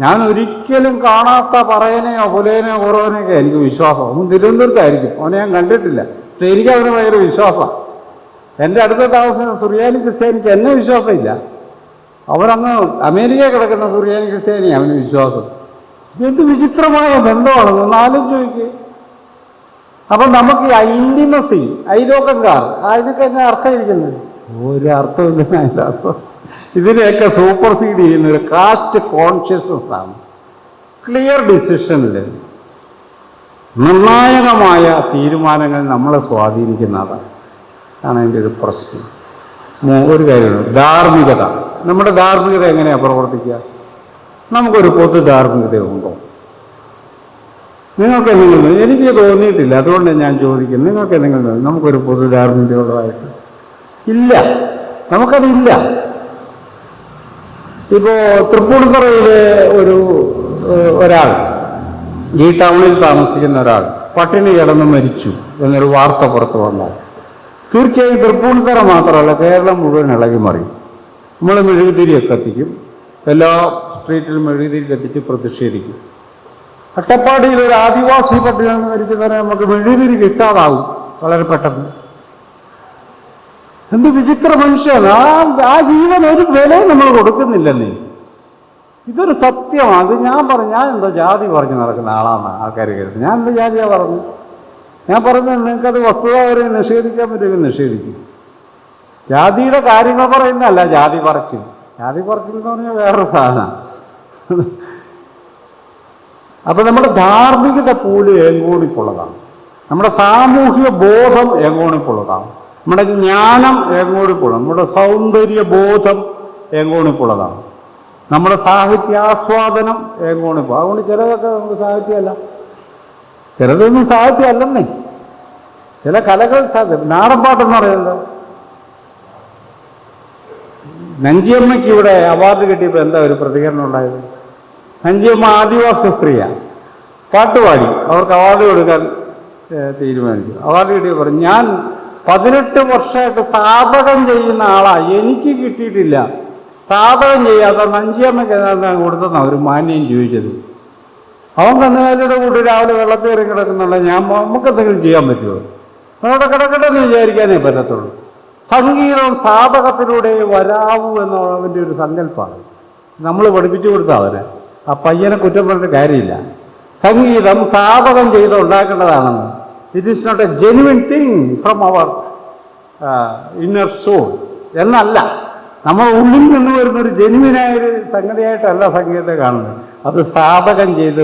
ഞാൻ ഒരിക്കലും കാണാത്ത പറയനെയോ പുലേനെയോ കുറവനെയൊക്കെ എനിക്ക് വിശ്വാസം. ഒന്നും തിരുവനന്തപുരത്തായിരിക്കും, അവനെ ഞാൻ കണ്ടിട്ടില്ല. പക്ഷെ എനിക്ക് അവന് ഭയങ്കര വിശ്വാസമാണ്. എൻ്റെ അടുത്ത താമസിക്കുന്ന സുറിയാനി ക്രിസ്ത്യാനിക്ക് എന്നെ വിശ്വാസമില്ല. അവരങ്ങ് അമേരിക്കയിൽ കിടക്കുന്ന സുറിയാനി ക്രിസ്ത്യാനി അവന് വിശ്വാസം. എന്ത് വിചിത്രമായ ബന്ധമാണ് ഒന്ന് ആലോചിച്ച് നോക്കി. അപ്പം നമുക്ക് ഈ ഇന്റിമസി, അയലോക്കംകാർ, അതിനൊക്കെ എന്നെ അർത്ഥമായിരിക്കുന്നത് ഒരു അർത്ഥമില്ല. അതിൻ്റെ അർത്ഥം ഇതിനെയൊക്കെ സൂപ്പർസീഡ് ചെയ്യുന്ന ഒരു കാസ്റ്റ് കോൺഷ്യസ്നസ് ആണ്. ക്ലിയർ ഡിസിഷനിൽ നിർണായകമായ തീരുമാനങ്ങൾ നമ്മളെ സ്വാധീനിക്കുന്നതാണ്. അതിൻ്റെ ഒരു പ്രശ്നം. ഒരു കാര്യമുണ്ട്, ധാർമ്മികത. നമ്മുടെ ധാർമ്മികത എങ്ങനെയാണ് പ്രവർത്തിക്കുക? നമുക്കൊരു പൊതു ധാർമ്മികതയുണ്ടോ? നിങ്ങൾക്ക് എന്തെങ്കിലും, എനിക്ക് തോന്നിയിട്ടില്ല, അതുകൊണ്ട് ഞാൻ ചോദിക്കുന്നു, നിങ്ങൾക്ക് എന്തെങ്കിലും നമുക്കൊരു പൊതു ധാർമ്മികതയുള്ളതായിട്ട്? ഇല്ല, നമുക്കതില്ല. ഇപ്പോൾ തൃപ്പൂണിത്തുറയിലെ ഒരാൾ, ഈ ടൗണിൽ താമസിക്കുന്ന ഒരാൾ പട്ടിണി കിടന്ന് മരിച്ചു എന്നൊരു വാർത്ത പുറത്തു വന്നാൽ തീർച്ചയായും തൃപ്പൂണിത്തുറ മാത്രമല്ല, കേരളം മുഴുവൻ ഇളകി മറിയും. നമ്മൾ മെഴുകുതിരിയൊക്കെ കത്തിക്കും, എല്ലാ സ്ട്രീറ്റിലും മെഴുകുതിരി കത്തിച്ച് പ്രതിഷേധിക്കും. അട്ടപ്പാടിയിൽ ഒരു ആദിവാസി പട്ടിണി മരിക്കുന്നവരെ നമുക്ക് മെഴുകുതിരി കിട്ടാതാവും വളരെ പെട്ടെന്ന്. എന്ത് വിചിത്ര മനുഷ്യൻ! ആ ജീവൻ ഒരു വിലയും നമ്മൾ കൊടുക്കുന്നില്ലെന്നേ. ഇതൊരു സത്യമാണ്. അത് ഞാൻ എന്തോ ജാതി പറഞ്ഞ് നടക്കുന്ന ആളാണ് ആൾക്കാർ കരുതുന്നത്. ഞാൻ എന്ത് ജാതിയാ പറഞ്ഞു? ഞാൻ പറഞ്ഞത് നിങ്ങൾക്കത് വസ്തുതാപരം നിഷേധിക്കാൻ പറ്റുമെങ്കിൽ നിഷേധിക്കും. ജാതിയുടെ കാര്യങ്ങൾ പറയുന്നതല്ല ജാതി പറച്ചിൽ. ജാതി പറച്ചിൽ എന്ന് പറഞ്ഞാൽ വേറൊരു സാധനമാണ്. അപ്പൊ നമ്മുടെ ധാർമ്മികത പോലും ഏങ്കോണിപ്പുള്ളതാണ്, നമ്മുടെ സാമൂഹിക ബോധം ഏങ്കോണിപ്പുള്ളതാണ്, നമ്മുടെ ജ്ഞാനം ഏങ്കോണിപ്പുള്ളതാണ്, നമ്മുടെ സൗന്ദര്യ ബോധം ഏങ്കോണിപ്പുള്ളതാണ്, നമ്മുടെ സാഹിത്യാസ്വാദനം ഏങ്കോണിപ്പോ. അതുകൊണ്ട് ചിലതൊക്കെ നമുക്ക് സാഹിത്യമല്ല, ചിലതൊന്നും സാഹിത്യമല്ലെന്നേ. ചില കലകൾ നാടൻപാട്ടെന്ന് പറയുന്നത്. നഞ്ചിയമ്മയ്ക്ക് ഇവിടെ അവാർഡ് കിട്ടിയപ്പോൾ എന്താ ഒരു പ്രതികരണം ഉണ്ടായത്? നഞ്ചിയമ്മ ആദിവാസി സ്ത്രീയാണ്, പാട്ടുപാടി അവർക്ക് അവാർഡ് കൊടുക്കാൻ തീരുമാനിച്ചു. അവാർഡ് കിട്ടിയപ്പോൾ പറഞ്ഞു, ഞാൻ 18 വർഷമായിട്ട് സാധകം ചെയ്യുന്ന ആളാണ്, എനിക്ക് കിട്ടിയിട്ടില്ല. സാധകം ചെയ്യാത്ത നഞ്ചിയമ്മയ്ക്ക് എന്താ കൊടുത്തെന്നാണ് ഒരു മാന്യം ചോദിച്ചത്. അവൻ കന്നുകാലിയുടെ കൂട്ടി രാവിലെ വെള്ളത്തിൽ ഇറങ്ങി കിടക്കുന്നുള്ള നമുക്ക് എന്തെങ്കിലും ചെയ്യാൻ പറ്റുമോ? അവിടെ കിടക്കട്ടെ എന്ന് വിചാരിക്കാനേ പറ്റത്തുള്ളൂ. സംഗീതം സാധകത്തിലൂടെ വരാവൂ എന്നുള്ളതിൻ്റെ ഒരു സങ്കല്പമാണ്. നമ്മൾ പഠിപ്പിച്ചു കൊടുത്ത അവനെ, ആ പയ്യനെ കുറ്റം പറഞ്ഞിട്ട് കാര്യമില്ല. സംഗീതം സാധകം ചെയ്ത് ഉണ്ടാക്കേണ്ടതാണെന്ന്. It is not a genuine thing from our inner soul എന്നല്ല. നമ്മൾ ഉള്ളിൽ നിന്ന് വരുന്നൊരു ജെന്യുവിനായൊരു സംഗതിയായിട്ടല്ല സംഗീതത്തെ കാണുന്നത്. അത് സാധകം ചെയ്ത്.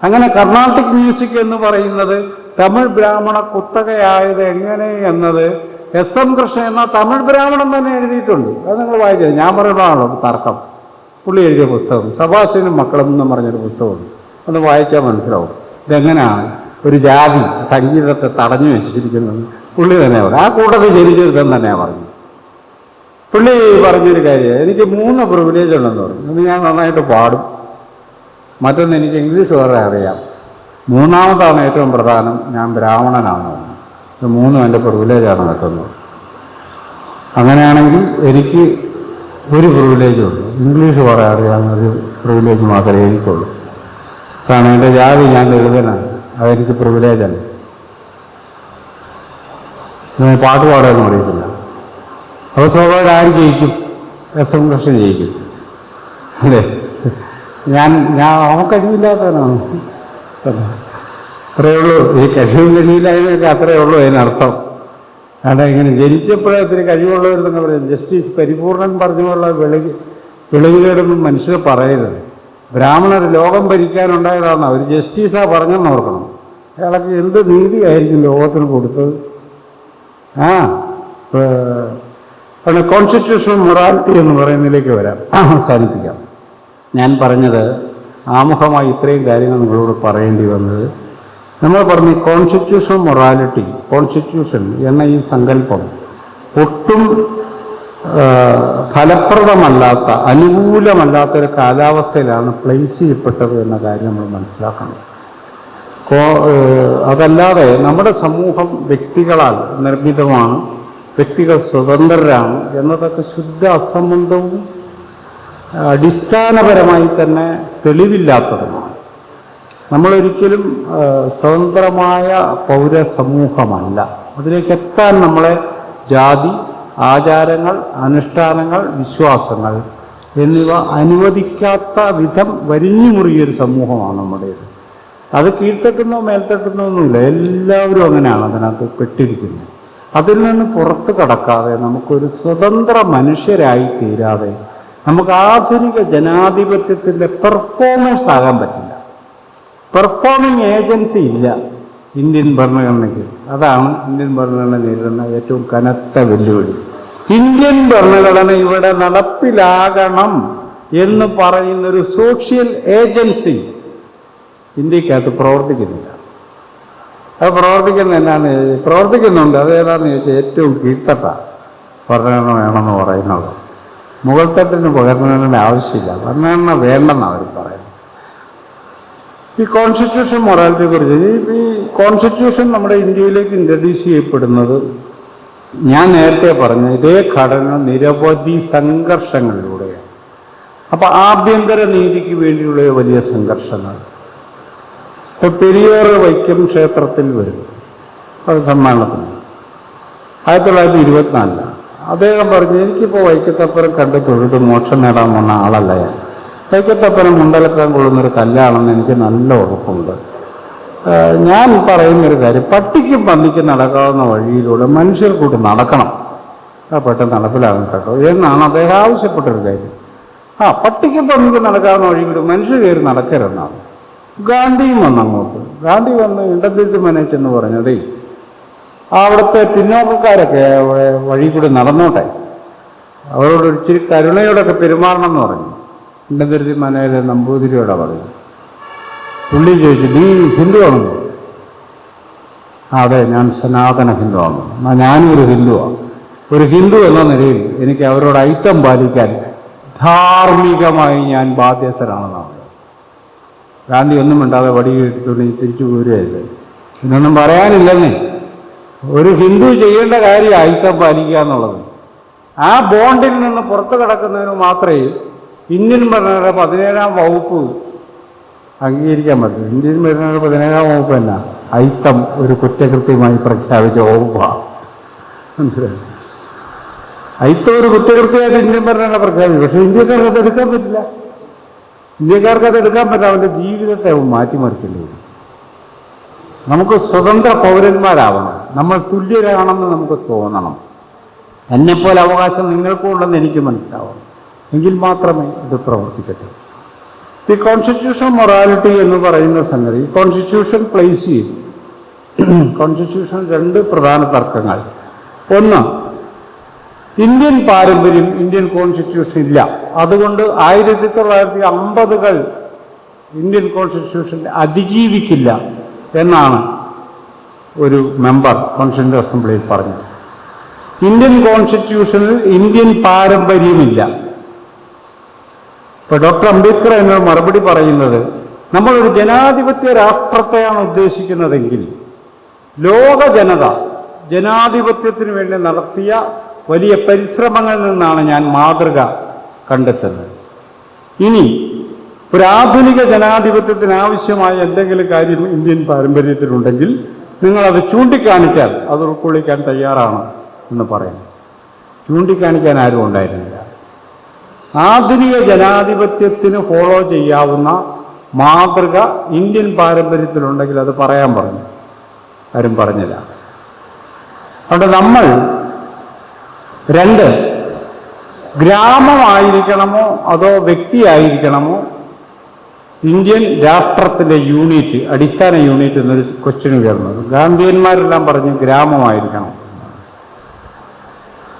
അങ്ങനെ കർണാട്ടിക് മ്യൂസിക് എന്ന് പറയുന്നത് തമിഴ് ബ്രാഹ്മണ കുത്തകയായത് എങ്ങനെ എന്നത് SM കൃഷ്ണൻ എന്ന തമിഴ് ബ്രാഹ്മണൻ തന്നെ എഴുതിയിട്ടുണ്ട്. അത് നിങ്ങൾ വായിച്ചത്. ഞാൻ പറയുന്നതാണല്ലോ തർക്കം. പുള്ളി എഴുതിയ പുസ്തകം സെബാസ്റ്റ്യനും മക്കളും എന്ന് പറഞ്ഞൊരു പുസ്തകമുണ്ട്. ഒന്ന് വായിച്ചാൽ മനസ്സിലാവും ഇതെങ്ങനെയാണ് ഒരു ജാതി സംഗീതത്തെ തടഞ്ഞു വെച്ചിരിക്കുന്നത്. പുള്ളി തന്നെ പറയും. ആ കൂട്ടത്തിൽ ജനിച്ചെടുത്തെന്ന് തന്നെയാണ് പറഞ്ഞു. പുള്ളി പറഞ്ഞൊരു കാര്യം, എനിക്ക് 3 പ്രിവിലേജ് ഉണ്ടെന്ന് പറഞ്ഞു. അത് ഞാൻ നന്നായിട്ട് പാടും, മറ്റൊന്ന് എനിക്ക് ഇംഗ്ലീഷ് വളരെ അറിയാം, മൂന്നാമതാണ് ഏറ്റവും പ്രധാനം, ഞാൻ ബ്രാഹ്മണനാണ്. ഇത് 3 എൻ്റെ പ്രിവിലേജാണ് വെക്കുന്നത്. അങ്ങനെയാണെങ്കിൽ എനിക്ക് ഒരു പ്രിവിലേജുള്ളൂ, ഇംഗ്ലീഷ് പറയാൻ അറിയാവുന്നൊരു പ്രിവിലേജ് മാത്രമേ എനിക്കുള്ളൂ. കാരണം എൻ്റെ ജാതി ഞാൻ എഴുതനാണ്, അതെനിക്ക് പ്രിവിലേജല്ല. പാട്ട് പാടാനൊന്നും അറിയത്തില്ല. അപ്പോൾ സ്വാഭാവികം ആര് ജയിക്കും? SM കൃഷ്ണൻ ജയിക്കും അല്ലേ? ഞാൻ അവൻ കഴിവില്ലാത്തവനാണ്. അത്രയേ ഉള്ളൂ. ഈ കഴിവില്ലായ്മയൊക്കെ അത്രയേ ഉള്ളൂ അതിനർത്ഥം. കാരണം ഇങ്ങനെ ജനിച്ചപ്പോഴേ ഒത്തിരി കഴിവുള്ളവരെന്ന് പറയും. ജസ്റ്റിസ് പരിപൂർണൻ പറഞ്ഞുള്ള വിളവുകേടൊന്നും മനുഷ്യർ പറയരുത്. ബ്രാഹ്മണർ ലോകം ഭരിക്കാനുണ്ടായതാണ്, അവർ ജസ്റ്റിസാ പറഞ്ഞെന്ന് ഓർക്കണം. അയാൾക്ക് എന്ത് നീതിയായിരിക്കും ലോകത്തിന് കൊടുത്തത്? കോൺസ്റ്റിറ്റ്യൂഷണൽ മൊറാലിറ്റി എന്ന് പറയുന്നതിലേക്ക് വരാം, അവസാനിപ്പിക്കാം. ഞാൻ പറഞ്ഞത് ആമുഖമായി ഇത്രയും കാര്യങ്ങൾ നിങ്ങളോട് പറയേണ്ടി വന്നത്, നമ്മൾ പറഞ്ഞ കോൺസ്റ്റിറ്റ്യൂഷണൽ മൊറാലിറ്റി, കോൺസ്റ്റിറ്റ്യൂഷൻ എന്ന ഈ സങ്കല്പം ഒട്ടും ഫലപ്രദമല്ലാത്ത, അനുകൂലമല്ലാത്തൊരു കാലാവസ്ഥയിലാണ് പ്ലേസ് ചെയ്യപ്പെട്ടത് എന്ന കാര്യം നമ്മൾ മനസ്സിലാക്കണം. അതല്ലാതെ നമ്മുടെ സമൂഹം വ്യക്തികളാൽ നിർമ്മിതമാണ്, വ്യക്തികൾ സ്വതന്ത്രരാണ് എന്നതൊക്കെ ശുദ്ധ അസംബന്ധവും അടിസ്ഥാനപരമായി തന്നെ തെളിവില്ലാത്തതുമാണ്. നമ്മളൊരിക്കലും സ്വതന്ത്രമായ പൗരസമൂഹമല്ല. അതിലേക്ക് എത്താൻ നമ്മളെ ജാതി, ആചാരങ്ങൾ, അനുഷ്ഠാനങ്ങൾ, വിശ്വാസങ്ങൾ എന്നിവ അനുവദിക്കാത്ത വിധം വരിഞ്ഞു മുറിയൊരു സമൂഹമാണ് നമ്മുടേത്. അത് കീഴ്ത്തട്ടുന്നോ മേൽത്തട്ടുന്നോ ഒന്നുമില്ല, എല്ലാവരും അങ്ങനെയാണ് അതിനകത്ത് പെട്ടിരിക്കുന്നത്. അതിൽ നിന്ന് പുറത്ത് കടക്കാതെ നമുക്കൊരു സ്വതന്ത്ര മനുഷ്യരായി തീരാതെ നമുക്ക് ആധുനിക ജനാധിപത്യത്തിൻ്റെ പെർഫോമൻസ് ആകാൻ പറ്റില്ല. പെർഫോമിംഗ് ഏജൻസി ഇല്ല ഇന്ത്യൻ ഭരണഘടനയ്ക്ക്. അതാണ് ഇന്ത്യൻ ഭരണഘടന നേരിടുന്ന ഏറ്റവും കനത്ത വെല്ലുവിളി. ഇന്ത്യൻ ഭരണഘടന ഇവിടെ നടപ്പിലാകണം എന്ന് പറയുന്നൊരു സോഷ്യൽ ഏജൻസി ഇന്ത്യക്കകത്ത് പ്രവർത്തിക്കുന്നില്ല. അത് പ്രവർത്തിക്കുന്നുണ്ട്. അത് ഏതാണെന്ന് ചോദിച്ചാൽ ഏറ്റവും കീഴ്ത്തട്ട ഭരണഘടന വേണമെന്ന് പറയുന്നത്. മുകൾത്തട്ടിന് ഭരണഘടനയുടെ ആവശ്യമില്ല, ഭരണഘടന വേണ്ടെന്നാണ് അവർ പറയുന്നത്. ഈ കോൺസ്റ്റിറ്റ്യൂഷൻ മൊറാലിറ്റിയെ കുറിച്ച് ഈ കോൺസ്റ്റിറ്റ്യൂഷൻ നമ്മുടെ ഇന്ത്യയിലേക്ക് ഇൻട്രൊഡ്യൂസ് ചെയ്യപ്പെടുന്നത് ഞാൻ നേരത്തെ പറഞ്ഞ ഇതേ ഘടന നിരവധി സംഘർഷങ്ങളിലൂടെയാണ്. അപ്പോൾ ആഭ്യന്തര നീതിക്ക് വേണ്ടിയുള്ള വലിയ സംഘർഷങ്ങൾ. ഇപ്പോൾ പെരിയാർ വൈക്കം ക്ഷേത്രത്തിൽ വരും, അത് സമ്മേളനത്തിന് 1924 അദ്ദേഹം പറഞ്ഞു, എനിക്കിപ്പോൾ വൈക്കത്തപ്പുരം കണ്ട് തൊഴുത് മോക്ഷം നേടാൻ വന്ന ആളല്ല ഞാൻ. വൈക്കത്തപ്പുരം മുണ്ടലക്കാൻ കൊള്ളുന്നൊരു കല്ലാണെന്ന് എനിക്ക് നല്ല ഉറപ്പുണ്ട്. ഞാൻ പറയുന്നൊരു കാര്യം, പട്ടിക്കും പന്നിക്കും നടക്കാവുന്ന വഴിയിലൂടെ മനുഷ്യർ കൂട്ടി നടക്കണം, പെട്ടെന്ന് നടപ്പിലാകും കേട്ടോ എന്നാണ് അദ്ദേഹം ആവശ്യപ്പെട്ടൊരു കാര്യം. പട്ടിക്കും പന്നിക്കും നടക്കാവുന്ന വഴിയിലൂടെ മനുഷ്യർ കയറി നടക്കരുതെന്നാണ്. ഗാന്ധിയും വന്നങ്ങോട്ട്. ഗാന്ധി വന്ന് ഇണ്ടത്തിരുത്തി മനേറ്റ് എന്ന് പറഞ്ഞതേ, അവിടുത്തെ പിന്നോക്കക്കാരൊക്കെ വഴി കൂടി നടന്നോട്ടെ, അവരോട് ഇച്ചിരി കരുണയോടൊക്കെ പെരുമാറണം എന്ന് പറഞ്ഞു. ഇണ്ടത്തിരുത്തി മനയിലെ നമ്പൂതിരിയോടെ പറഞ്ഞു. പുള്ളി ചോദിച്ചു, നീ ഹിന്ദു ആണെന്നോ? അതെ, ഞാൻ സനാതന ഹിന്ദു ആണ്. ഞാനും ഒരു ഹിന്ദുവാണ്. ഒരു ഹിന്ദു എന്ന നിലയിൽ എനിക്ക് അവരോട് ഐക്യം പാലിക്കാൻ ധാർമ്മികമായി ഞാൻ ബാധ്യസ്ഥരാണെന്നാണ്. ഗാന്ധി ഒന്നും മിണ്ടാതെ വടി എടുത്തുകൊണ്ട് തിരിച്ചു പോരുകയല്ലേ. ഇതൊന്നും പറയാനില്ലെന്നേ. ഒരു ഹിന്ദു ചെയ്യേണ്ട കാര്യം ഐക്യം പാലിക്കുക എന്നുള്ളത്. ആ ബോണ്ടിൽ നിന്ന് പുറത്തു കിടക്കുന്നതിന് മാത്രമേ ഇന്ത്യൻ ഭരണഘടന 17-ാം വകുപ്പ് അംഗീകരിക്കാൻ പറ്റും. ഇന്ത്യൻ ഭരണഘടന 17-ാം വകുപ്പ് തന്നെ ഐക്യം ഒരു കുറ്റകൃത്യമായി പ്രഖ്യാപിച്ച വകുപ്പാണ്. മനസ്സിലായി? ഐക്യം ഒരു കുറ്റകൃത്യമായിട്ട് ഇന്ത്യൻ ഭരണഘടന പ്രഖ്യാപിച്ചു. പക്ഷേ ഇന്ത്യക്കാർക്ക് അത് എടുക്കാൻ പറ്റില്ല. ഇന്ത്യക്കാർക്ക് അത് എടുക്കാൻ പറ്റില്ല. അവൻ്റെ ജീവിതത്തെ മാറ്റിമറിക്കേണ്ടി വരും. നമുക്ക് സ്വതന്ത്ര പൗരന്മാരാവണം, നമ്മൾ തുല്യരാണെന്ന് നമുക്ക് തോന്നണം. എന്നെപ്പോലെ അവകാശം നിങ്ങൾക്കും ഉണ്ടെന്ന് എനിക്ക് മനസ്സിലാവണം. എങ്കിൽ മാത്രമേ ഇത് പ്രവർത്തിക്കട്ടെ. ഈ കോൺസ്റ്റിറ്റ്യൂഷൻ മൊറാലിറ്റി എന്ന് പറയുന്ന സംഗതി കോൺസ്റ്റിറ്റ്യൂഷൻ പ്ലേസ് ചെയ്യും. കോൺസ്റ്റിറ്റ്യൂഷൻ 2 പ്രധാന തർക്കങ്ങൾ. ഒന്ന്, ഇന്ത്യൻ പാരമ്പര്യം ഇന്ത്യൻ കോൺസ്റ്റിറ്റ്യൂഷൻ ഇല്ല. അതുകൊണ്ട് 1950-കൾ ഇന്ത്യൻ കോൺസ്റ്റിറ്റ്യൂഷനിൽ അതിജീവിക്കില്ല എന്നാണ് ഒരു മെമ്പർ കോൺസ്റ്റിറ്റ്യൂന്റ് അസംബ്ലിയിൽ പറഞ്ഞത്. ഇന്ത്യൻ കോൺസ്റ്റിറ്റ്യൂഷനിൽ ഇന്ത്യൻ പാരമ്പര്യമില്ല. ഇപ്പോൾ ഡോക്ടർ അംബേദ്കർ എന്നോട് മറുപടി പറയുന്നത്, നമ്മളൊരു ജനാധിപത്യ രാഷ്ട്രത്തെയാണ് ഉദ്ദേശിക്കുന്നതെങ്കിൽ ലോക ജനത ജനാധിപത്യത്തിന് വേണ്ടി നടത്തിയ വലിയ പരിശ്രമങ്ങളിൽ നിന്നാണ് ഞാൻ മാതൃക കണ്ടെത്തുന്നത്. ഇനി ഒരു ആധുനിക ജനാധിപത്യത്തിന് ആവശ്യമായ എന്തെങ്കിലും കാര്യം ഇന്ത്യൻ പാരമ്പര്യത്തിലുണ്ടെങ്കിൽ നിങ്ങളത് ചൂണ്ടിക്കാണിക്കാൻ, അത് ഉൾക്കൊള്ളിക്കാൻ തയ്യാറാണ് എന്ന് പറയുന്നു. ചൂണ്ടിക്കാണിക്കാൻ ആരും ഉണ്ടായിരുന്നില്ല. ആധുനിക ജനാധിപത്യത്തിന് ഫോളോ ചെയ്യാവുന്ന മാതൃക ഇന്ത്യൻ പാരമ്പര്യത്തിലുണ്ടെങ്കിൽ അത് പറയാൻ പറഞ്ഞു. ആരും പറഞ്ഞില്ല. അതുകൊണ്ട് നമ്മൾ 2, ഗ്രാമമായിരിക്കണമോ അതോ വ്യക്തിയായിരിക്കണമോ ഇന്ത്യൻ രാഷ്ട്രത്തിൻ്റെ യൂണിറ്റ്, അടിസ്ഥാന യൂണിറ്റ് എന്നൊരു ക്വസ്റ്റ്യൻ ഉയർന്നത്. ഗാന്ധിയന്മാരെല്ലാം പറഞ്ഞു ഗ്രാമമായിരിക്കണം.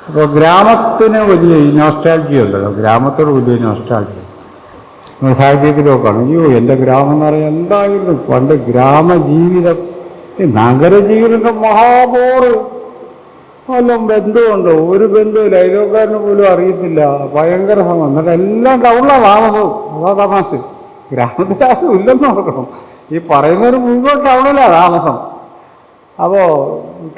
അപ്പോൾ ഗ്രാമത്തിന് വലിയ നോസ്റ്റാൾജിയ ഉണ്ടല്ലോ, ഗ്രാമത്തോട് വലിയ നോസ്റ്റാൾജിയ. നമ്മൾ സാഹിത്യത്തിലൊക്കെയാണ്, അയ്യോ എൻ്റെ ഗ്രാമം എന്ന് പറയാൻ എന്തായിരുന്നു പണ്ട് ഗ്രാമജീവിതം. നഗരജീവിതം മഹാബോറ്. വല്ലതും ബന്ധമുണ്ടോ? ഒരു ബന്ധമില്ല, അയലോക്കാരന് പോലും അറിയത്തില്ല. ഭയങ്കര സമയം. എന്നിട്ട് എല്ലാം ടൗണിലാണ് താമസം. അതാ തമാശ. ഗ്രാമത്തിൽ ആരും ഇല്ലെന്ന് നോക്കണം. ഈ പറയുന്നവർ മുഴുവൻ ടൗണിലാണ് താമസം. അപ്പോൾ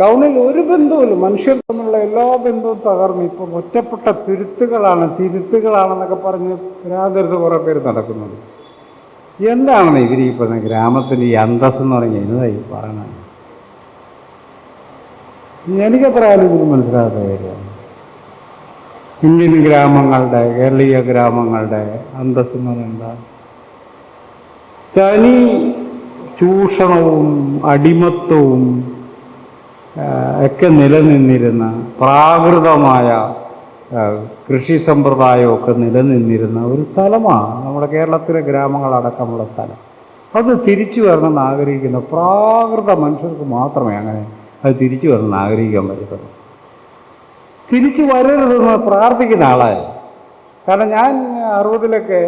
ടൗണിൽ ഒരു ബന്ധവുമില്ല. മനുഷ്യർ തമ്മിലുള്ള എല്ലാ ബന്ധവും തകർന്ന് ഇപ്പം ഒറ്റപ്പെട്ട തിരുത്തുകളാണെന്നൊക്കെ പറഞ്ഞ് രാതരുത് കുറേ പേര് നടക്കുന്നുണ്ട്. എന്താണെന്ന് ഇവർ ഈ പറഞ്ഞ ഗ്രാമത്തിൻ്റെ ഈ അന്തസ് എന്ന് പറഞ്ഞാൽ എന്നതായി പറയണത്? എനിക്കത്ര ആലോചിച്ച് മനസ്സിലാകാത്ത കാര്യമാണ്. ഇന്ത്യൻ ഗ്രാമങ്ങളുടെ, കേരളീയ ഗ്രാമങ്ങളുടെ അന്തസ് എന്ന് പറഞ്ഞാൽ എന്താ? തനി ചൂഷണവും അടിമത്വവും ഒക്കെ നിലനിന്നിരുന്ന, പ്രാകൃതമായ കൃഷി സമ്പ്രദായമൊക്കെ നിലനിന്നിരുന്ന ഒരു സ്ഥലമാണ് നമ്മുടെ കേരളത്തിലെ ഗ്രാമങ്ങളടക്കമുള്ള സ്ഥലം. അത് തിരിച്ചു വരണമെന്ന് ആഗ്രഹിക്കുന്ന പ്രാകൃത മനുഷ്യർക്ക് മാത്രമേ അങ്ങനെ അത് തിരിച്ചു വരണമെന്ന് ആഗ്രഹിക്കാൻ പറ്റത്തുള്ളൂ. തിരിച്ചു വരരുതെന്ന് പ്രാർത്ഥിക്കുന്ന ആളായി. കാരണം ഞാൻ 60-ലൊക്കെ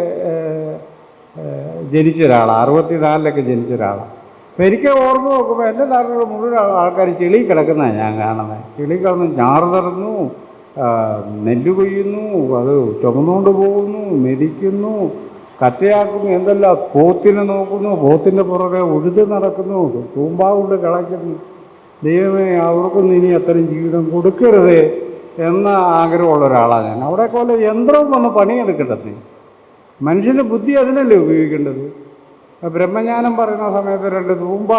ജനിച്ച ഒരാളാണ്, 64-ലൊക്കെ ജനിച്ച ഒരാളാണ്. അപ്പം എനിക്ക് ഓർമ്മ നോക്കുമ്പോൾ എൻ്റെ നാട്ടിലുള്ള മുഴുവൻ ആൾക്കാർ ചെളി കിടക്കുന്നതാണ് ഞാൻ കാണുന്നത്. ചെളി കിടന്ന് ഞാറ് നിറഞ്ഞു, നെല്ല് കൊയ്യുന്നു, അത് ചുമന്നുകൊണ്ട് പോകുന്നു, മെതിക്കുന്നു, കറ്റയാക്കുന്നു, എന്തല്ല, പോത്തിനെ നോക്കുന്നു, പോത്തിൻ്റെ പുറകെ ഉഴുത് നടക്കുന്നു, തൂമ്പാവുകൊണ്ട് കിളയ്ക്കുന്നു. ദൈവമേ, അവർക്കൊന്നും ഇനി അത്തരം ജീവിതം കൊടുക്കരുതേ എന്ന ആഗ്രഹമുള്ള ഒരാളാണ് ഞാൻ. അവിടെയൊക്കെ വല്ല യന്ത്രവും വന്ന് പണിയെടുക്കട്ടെ. മനുഷ്യൻ്റെ ബുദ്ധി അതിനല്ലേ ഉപയോഗിക്കേണ്ടത്. ബ്രഹ്മജ്ഞാനം പറയുന്ന സമയത്ത് 2 തൂമ്പ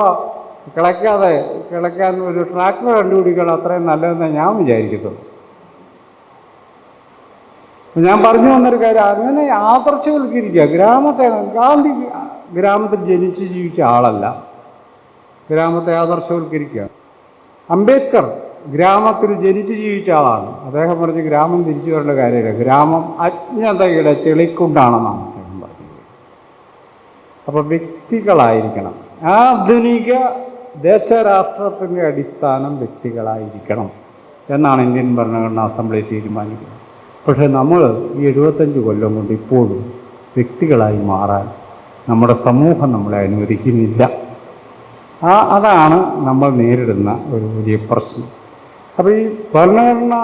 കിളയ്ക്കാൻ ഒരു ട്രാക്ടർ കണ്ടുപിടിക്കണം, അത്രയും നല്ലതെന്ന് ഞാൻ വിചാരിക്കത്തുള്ളൂ. ഞാൻ പറഞ്ഞു വന്നൊരു കാര്യം, അങ്ങനെ ആദർശവൽക്കരിക്കുക ഗാന്ധി ഗ്രാമത്തിൽ ജനിച്ച് ജീവിച്ച ആളല്ല, ഗ്രാമത്തെ ആദർശവൽക്കരിക്കുക. അംബേദ്കർ ഗ്രാമത്തിൽ ജനിച്ച് ജീവിച്ച ആളാണ്. അദ്ദേഹം പറഞ്ഞ് ഗ്രാമം തിരിച്ചു വരേണ്ട കാര്യമില്ല, ഗ്രാമം അജ്ഞതയുടെ ചെളിക്കുണ്ടാണെന്നാണ് അദ്ദേഹം പറഞ്ഞത്. അപ്പോൾ വ്യക്തികളായിരിക്കണം. ആധുനിക ദേശരാഷ്ട്രത്തിൻ്റെ അടിസ്ഥാനം വ്യക്തികളായിരിക്കണം എന്നാണ് ഇന്ത്യൻ ഭരണഘടനാ അസംബ്ലി തീരുമാനിക്കുന്നത്. പക്ഷേ നമ്മൾ ഈ 75 കൊല്ലം കൊണ്ട് ഇപ്പോഴും വ്യക്തികളായി മാറാൻ നമ്മുടെ സമൂഹം നമ്മളെ അനുവദിക്കുന്നില്ല. അതാണ് നമ്മൾ നേരിടുന്ന ഒരു വലിയ പ്രശ്നം. അപ്പോൾ ഈ ഭരണഘടന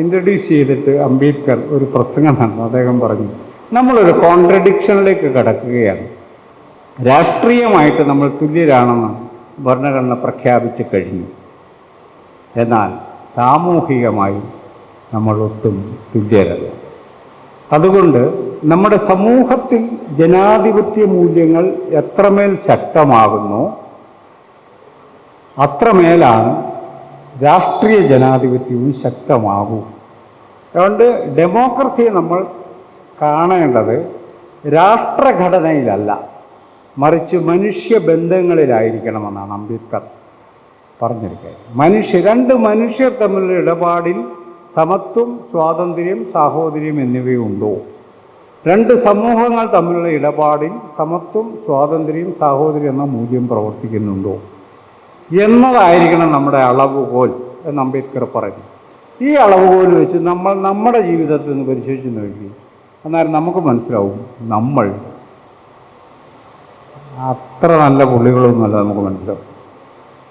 ഇൻട്രൊഡ്യൂസ് ചെയ്തിട്ട് അംബേദ്കർ ഒരു പ്രസംഗം നടന്നു. അദ്ദേഹം പറഞ്ഞു, നമ്മളൊരു കോൺട്രഡിക്ഷനിലേക്ക് കടക്കുകയാണ്. രാഷ്ട്രീയമായിട്ട് നമ്മൾ തുല്യരാണെന്ന് ഭരണഘടന പ്രഖ്യാപിച്ചു കഴിഞ്ഞു, എന്നാൽ സാമൂഹികമായി നമ്മൾ ഒട്ടും തുല്യരല്ല. അതുകൊണ്ട് നമ്മുടെ സമൂഹത്തിൽ ജനാധിപത്യ മൂല്യങ്ങൾ എത്രമേൽ ശക്തമാകുന്നു അത്രമേലാണ് രാഷ്ട്രീയ ജനാധിപത്യവും ശക്തമാകൂ. അതുകൊണ്ട് ഡെമോക്രസിയെ നമ്മൾ കാണേണ്ടത് രാഷ്ട്രഘടനയിലല്ല, മറിച്ച് മനുഷ്യബന്ധങ്ങളിലായിരിക്കണമെന്നാണ് അംബേദ്കർ പറഞ്ഞിരിക്കുന്നത്. 2 മനുഷ്യർ തമ്മിലുള്ള ഇടപാടിൽ സമത്വം, സ്വാതന്ത്ര്യം, സാഹോദര്യം എന്നിവയുണ്ടോ? 2 സമൂഹങ്ങൾ തമ്മിലുള്ള ഇടപാടിൽ സമത്വം, സ്വാതന്ത്ര്യം, സാഹോദര്യം എന്ന മൂല്യം പ്രവർത്തിക്കുന്നുണ്ടോ എന്നതായിരിക്കണം നമ്മുടെ അളവുകോൽ എന്ന് അംബേദ്കർ പറഞ്ഞു. ഈ അളവുകോൽ വെച്ച് നമ്മൾ നമ്മുടെ ജീവിതത്തിൽ നിന്ന് പരിശോധിച്ച് നോക്കി, അന്നേരം നമുക്ക് മനസ്സിലാവും നമ്മൾ അത്ര നല്ല പുള്ളികളൊന്നുമല്ല. നമുക്ക് മനസ്സിലാവും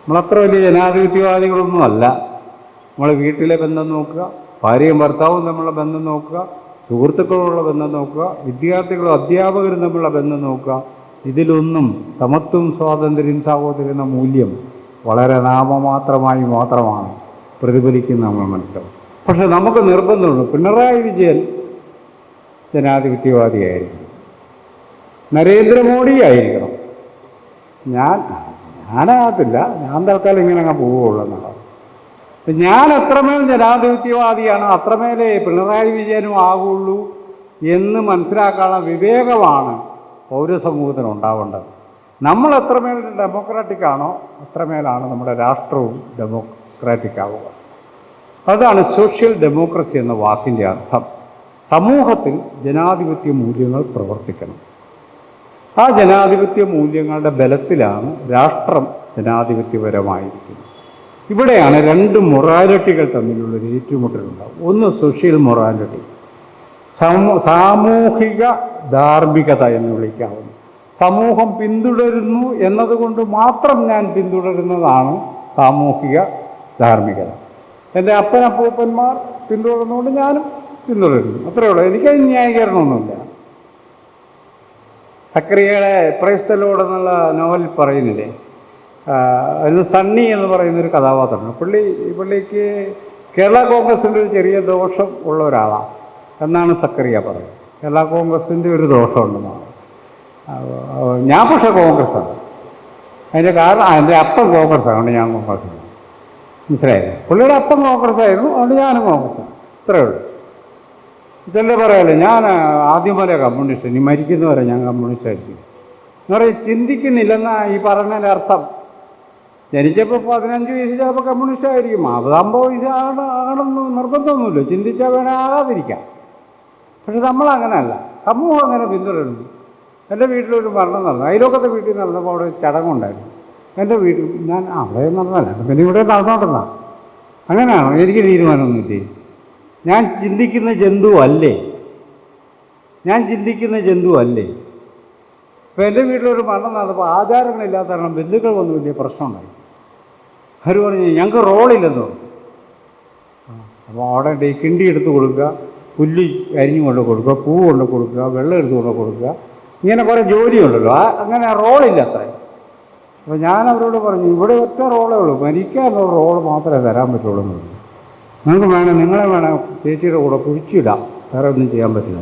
നമ്മളത്ര വലിയ ജനാധിപത്യവാദികളൊന്നുമല്ല. നമ്മൾ വീട്ടിലെ ബന്ധം നോക്കുക, ഭാര്യയും ഭർത്താവും തമ്മിലുള്ള ബന്ധം നോക്കുക, സുഹൃത്തുക്കളുള്ള ബന്ധം നോക്കുക, വിദ്യാർത്ഥികളും അധ്യാപകരും തമ്മിലുള്ള ബന്ധം നോക്കുക. ഇതിലൊന്നും സമത്വം, സ്വാതന്ത്ര്യം, സാഹോദര്യം എന്ന മൂല്യം വളരെ മാത്രമാണ് പ്രതിഫലിക്കുന്നത് നമ്മൾ മനസ്സിലാവും. പക്ഷെ നമുക്ക് നിർബന്ധമുണ്ട്, പിണറായി വിജയൻ ജനാധിപത്യവാദിയായിരിക്കണം, നരേന്ദ്രമോദി ആയിരിക്കണം. ഞാനാകത്തില്ല, ഞാൻ തൽക്കാലം ഇങ്ങനെ അങ്ങ് പോവുകയുള്ളൂ എന്നുള്ളത്. ഞാൻ എത്രമേൽ ജനാധിപത്യവാദിയാണ് അത്രമേലേ പിണറായി വിജയനും ആകുള്ളൂ എന്ന് മനസ്സിലാക്കാനുള്ള വിവേകമാണ് പൗരസമൂഹത്തിന് ഉണ്ടാവേണ്ടത്. നമ്മൾ എത്രമേൽ ഡെമോക്രാറ്റിക്കാണോ അത്രമേലാണ് നമ്മുടെ രാഷ്ട്രവും ഡെമോക്രാറ്റിക് ആവുക. അതാണ് സോഷ്യൽ ഡെമോക്രസി എന്ന വാക്കിൻ്റെ അർത്ഥം. സമൂഹത്തിൽ ജനാധിപത്യ മൂല്യങ്ങൾ പ്രവർത്തിക്കണം. ആ ജനാധിപത്യ മൂല്യങ്ങളുടെ ബലത്തിലാണ് രാഷ്ട്രം ജനാധിപത്യപരമായിരിക്കുന്നത്. ഇവിടെയാണ് 2 മൊറാലിറ്റികൾ തമ്മിലുള്ളൊരു ഏറ്റുമുട്ടലുണ്ടാവും. ഒന്ന് സോഷ്യൽ മൊറാലിറ്റി, സാമൂഹിക ധാർമ്മികത എന്ന് വിളിക്കാവുന്നു. സമൂഹം പിന്തുടരുന്നു എന്നതുകൊണ്ട് മാത്രം ഞാൻ പിന്തുടരുന്നതാണ് സാമൂഹിക ധാർമ്മികത. എൻ്റെ അപ്പനപ്പൂപ്പന്മാർ പിന്തുടർന്നുകൊണ്ട് ഞാനും പിന്തുടരുന്നു, അത്രയേ ഉള്ളൂ. എനിക്കത് ന്യായീകരണമൊന്നുമില്ല. സക്കറിയയുടെ പ്രൈസ് ദി ലോർഡ് എന്നുള്ള നോവലിൽ പറയുന്നില്ലേ, അതിന് സണ്ണി എന്ന് പറയുന്നൊരു കഥാപാത്രമാണ്. പുള്ളിക്ക് കേരള കോൺഗ്രസിൻ്റെ ഒരു ചെറിയ ദോഷം ഉള്ള ഒരാളാണ് എന്നാണ് സക്കറിയ പറയുന്നത്. കേരള കോൺഗ്രസിൻ്റെ ഒരു ദോഷമുണ്ടെന്നാണ്. ഞാൻ പക്ഷേ കോൺഗ്രസ്സാണ്. അതിൻ്റെ കാരണം എൻ്റെ അപ്പം കോൺഗ്രസ്സാണ്, അതുകൊണ്ട് ഞാൻ കോൺഗ്രസ്സാണ്. മനസ്സിലായില്ലേ? പുള്ളിയുടെ അപ്പം കോൺഗ്രസ്സായിരുന്നു, അതുകൊണ്ട് ഞാനും കോൺഗ്രസ്സാണ്. ഇത്രയേ ഉള്ളൂ. ഇതല്ലേ പറയാമല്ലോ, ഞാൻ ആദ്യം വരെ കമ്മ്യൂണിസ്റ്റ്, ഇനി മരിക്കുന്നവരെ ഞാൻ കമ്മ്യൂണിസ്റ്റ് ആയിരിക്കും എന്ന് പറയും. ചിന്തിക്കുന്നില്ലെന്നാ ഈ പറഞ്ഞതിൻ്റെ അർത്ഥം. ജനിച്ചപ്പോൾ 15 വയസ്സ് ചിലപ്പോൾ കമ്മ്യൂണിസ്റ്റ് ആയിരിക്കും, 50 വയസ്സ് ആകണമെന്ന് നിർബന്ധമൊന്നുമില്ല, ചിന്തിച്ചാൽ വേണേൽ ആകാതിരിക്കാം. പക്ഷെ നമ്മളങ്ങനെയല്ല, സമൂഹം അങ്ങനെ പിന്തുടരുന്നു. എൻ്റെ വീട്ടിലൊരു മരണം നടന്നു, അയലോക്കത്തെ വീട്ടിൽ നടന്നപ്പോൾ അവിടെ ചടങ്ങുണ്ടായിരുന്നു. എൻ്റെ വീട്ടിൽ ഞാൻ അവിടെ നടന്നല്ല, പിന്നെ ഇവിടെ നടന്നോണ്ടെന്നാ. അങ്ങനെയാണോ? എനിക്ക് തീരുമാനമൊന്നുമില്ലേ. ഞാൻ ചിന്തിക്കുന്ന ജന്തു അല്ലേ? ഇപ്പോൾ എൻ്റെ വീട്ടിലൊരു മരണം നടന്നപ്പോൾ ആചാരങ്ങളില്ലാത്ത കാരണം ബന്ധുക്കൾ വന്ന് വലിയ പ്രശ്നമുണ്ടായി. അവർ പറഞ്ഞു ഞങ്ങൾക്ക് റോളില്ലെന്ന് പറഞ്ഞു. അപ്പോൾ അവിടെ കിണ്ടി എടുത്ത് കൊടുക്കുക, പുല്ല് അരിഞ്ഞു കൊണ്ട് കൊടുക്കുക, പൂ കൊണ്ട് കൊടുക്കുക, വെള്ളം എടുത്ത് കൊണ്ട് കൊടുക്കുക, ഇങ്ങനെ കുറേ ജോലിയുണ്ടല്ലോ. അങ്ങനെ റോളില്ല അത്രയും. അപ്പോൾ ഞാൻ അവരോട് പറഞ്ഞു, ഇവിടെ ഒറ്റ റോളേ ഉള്ളൂ, മരിക്കാനുള്ള റോള് മാത്രമേ തരാൻ പറ്റുള്ളൂ എന്ന് പറഞ്ഞു. നിങ്ങൾക്ക് വേണം, നിങ്ങളെ വേണം ചേച്ചിയുടെ കൂടെ കുഴിച്ചിടാം, വേറെ ഒന്നും ചെയ്യാൻ പറ്റില്ല.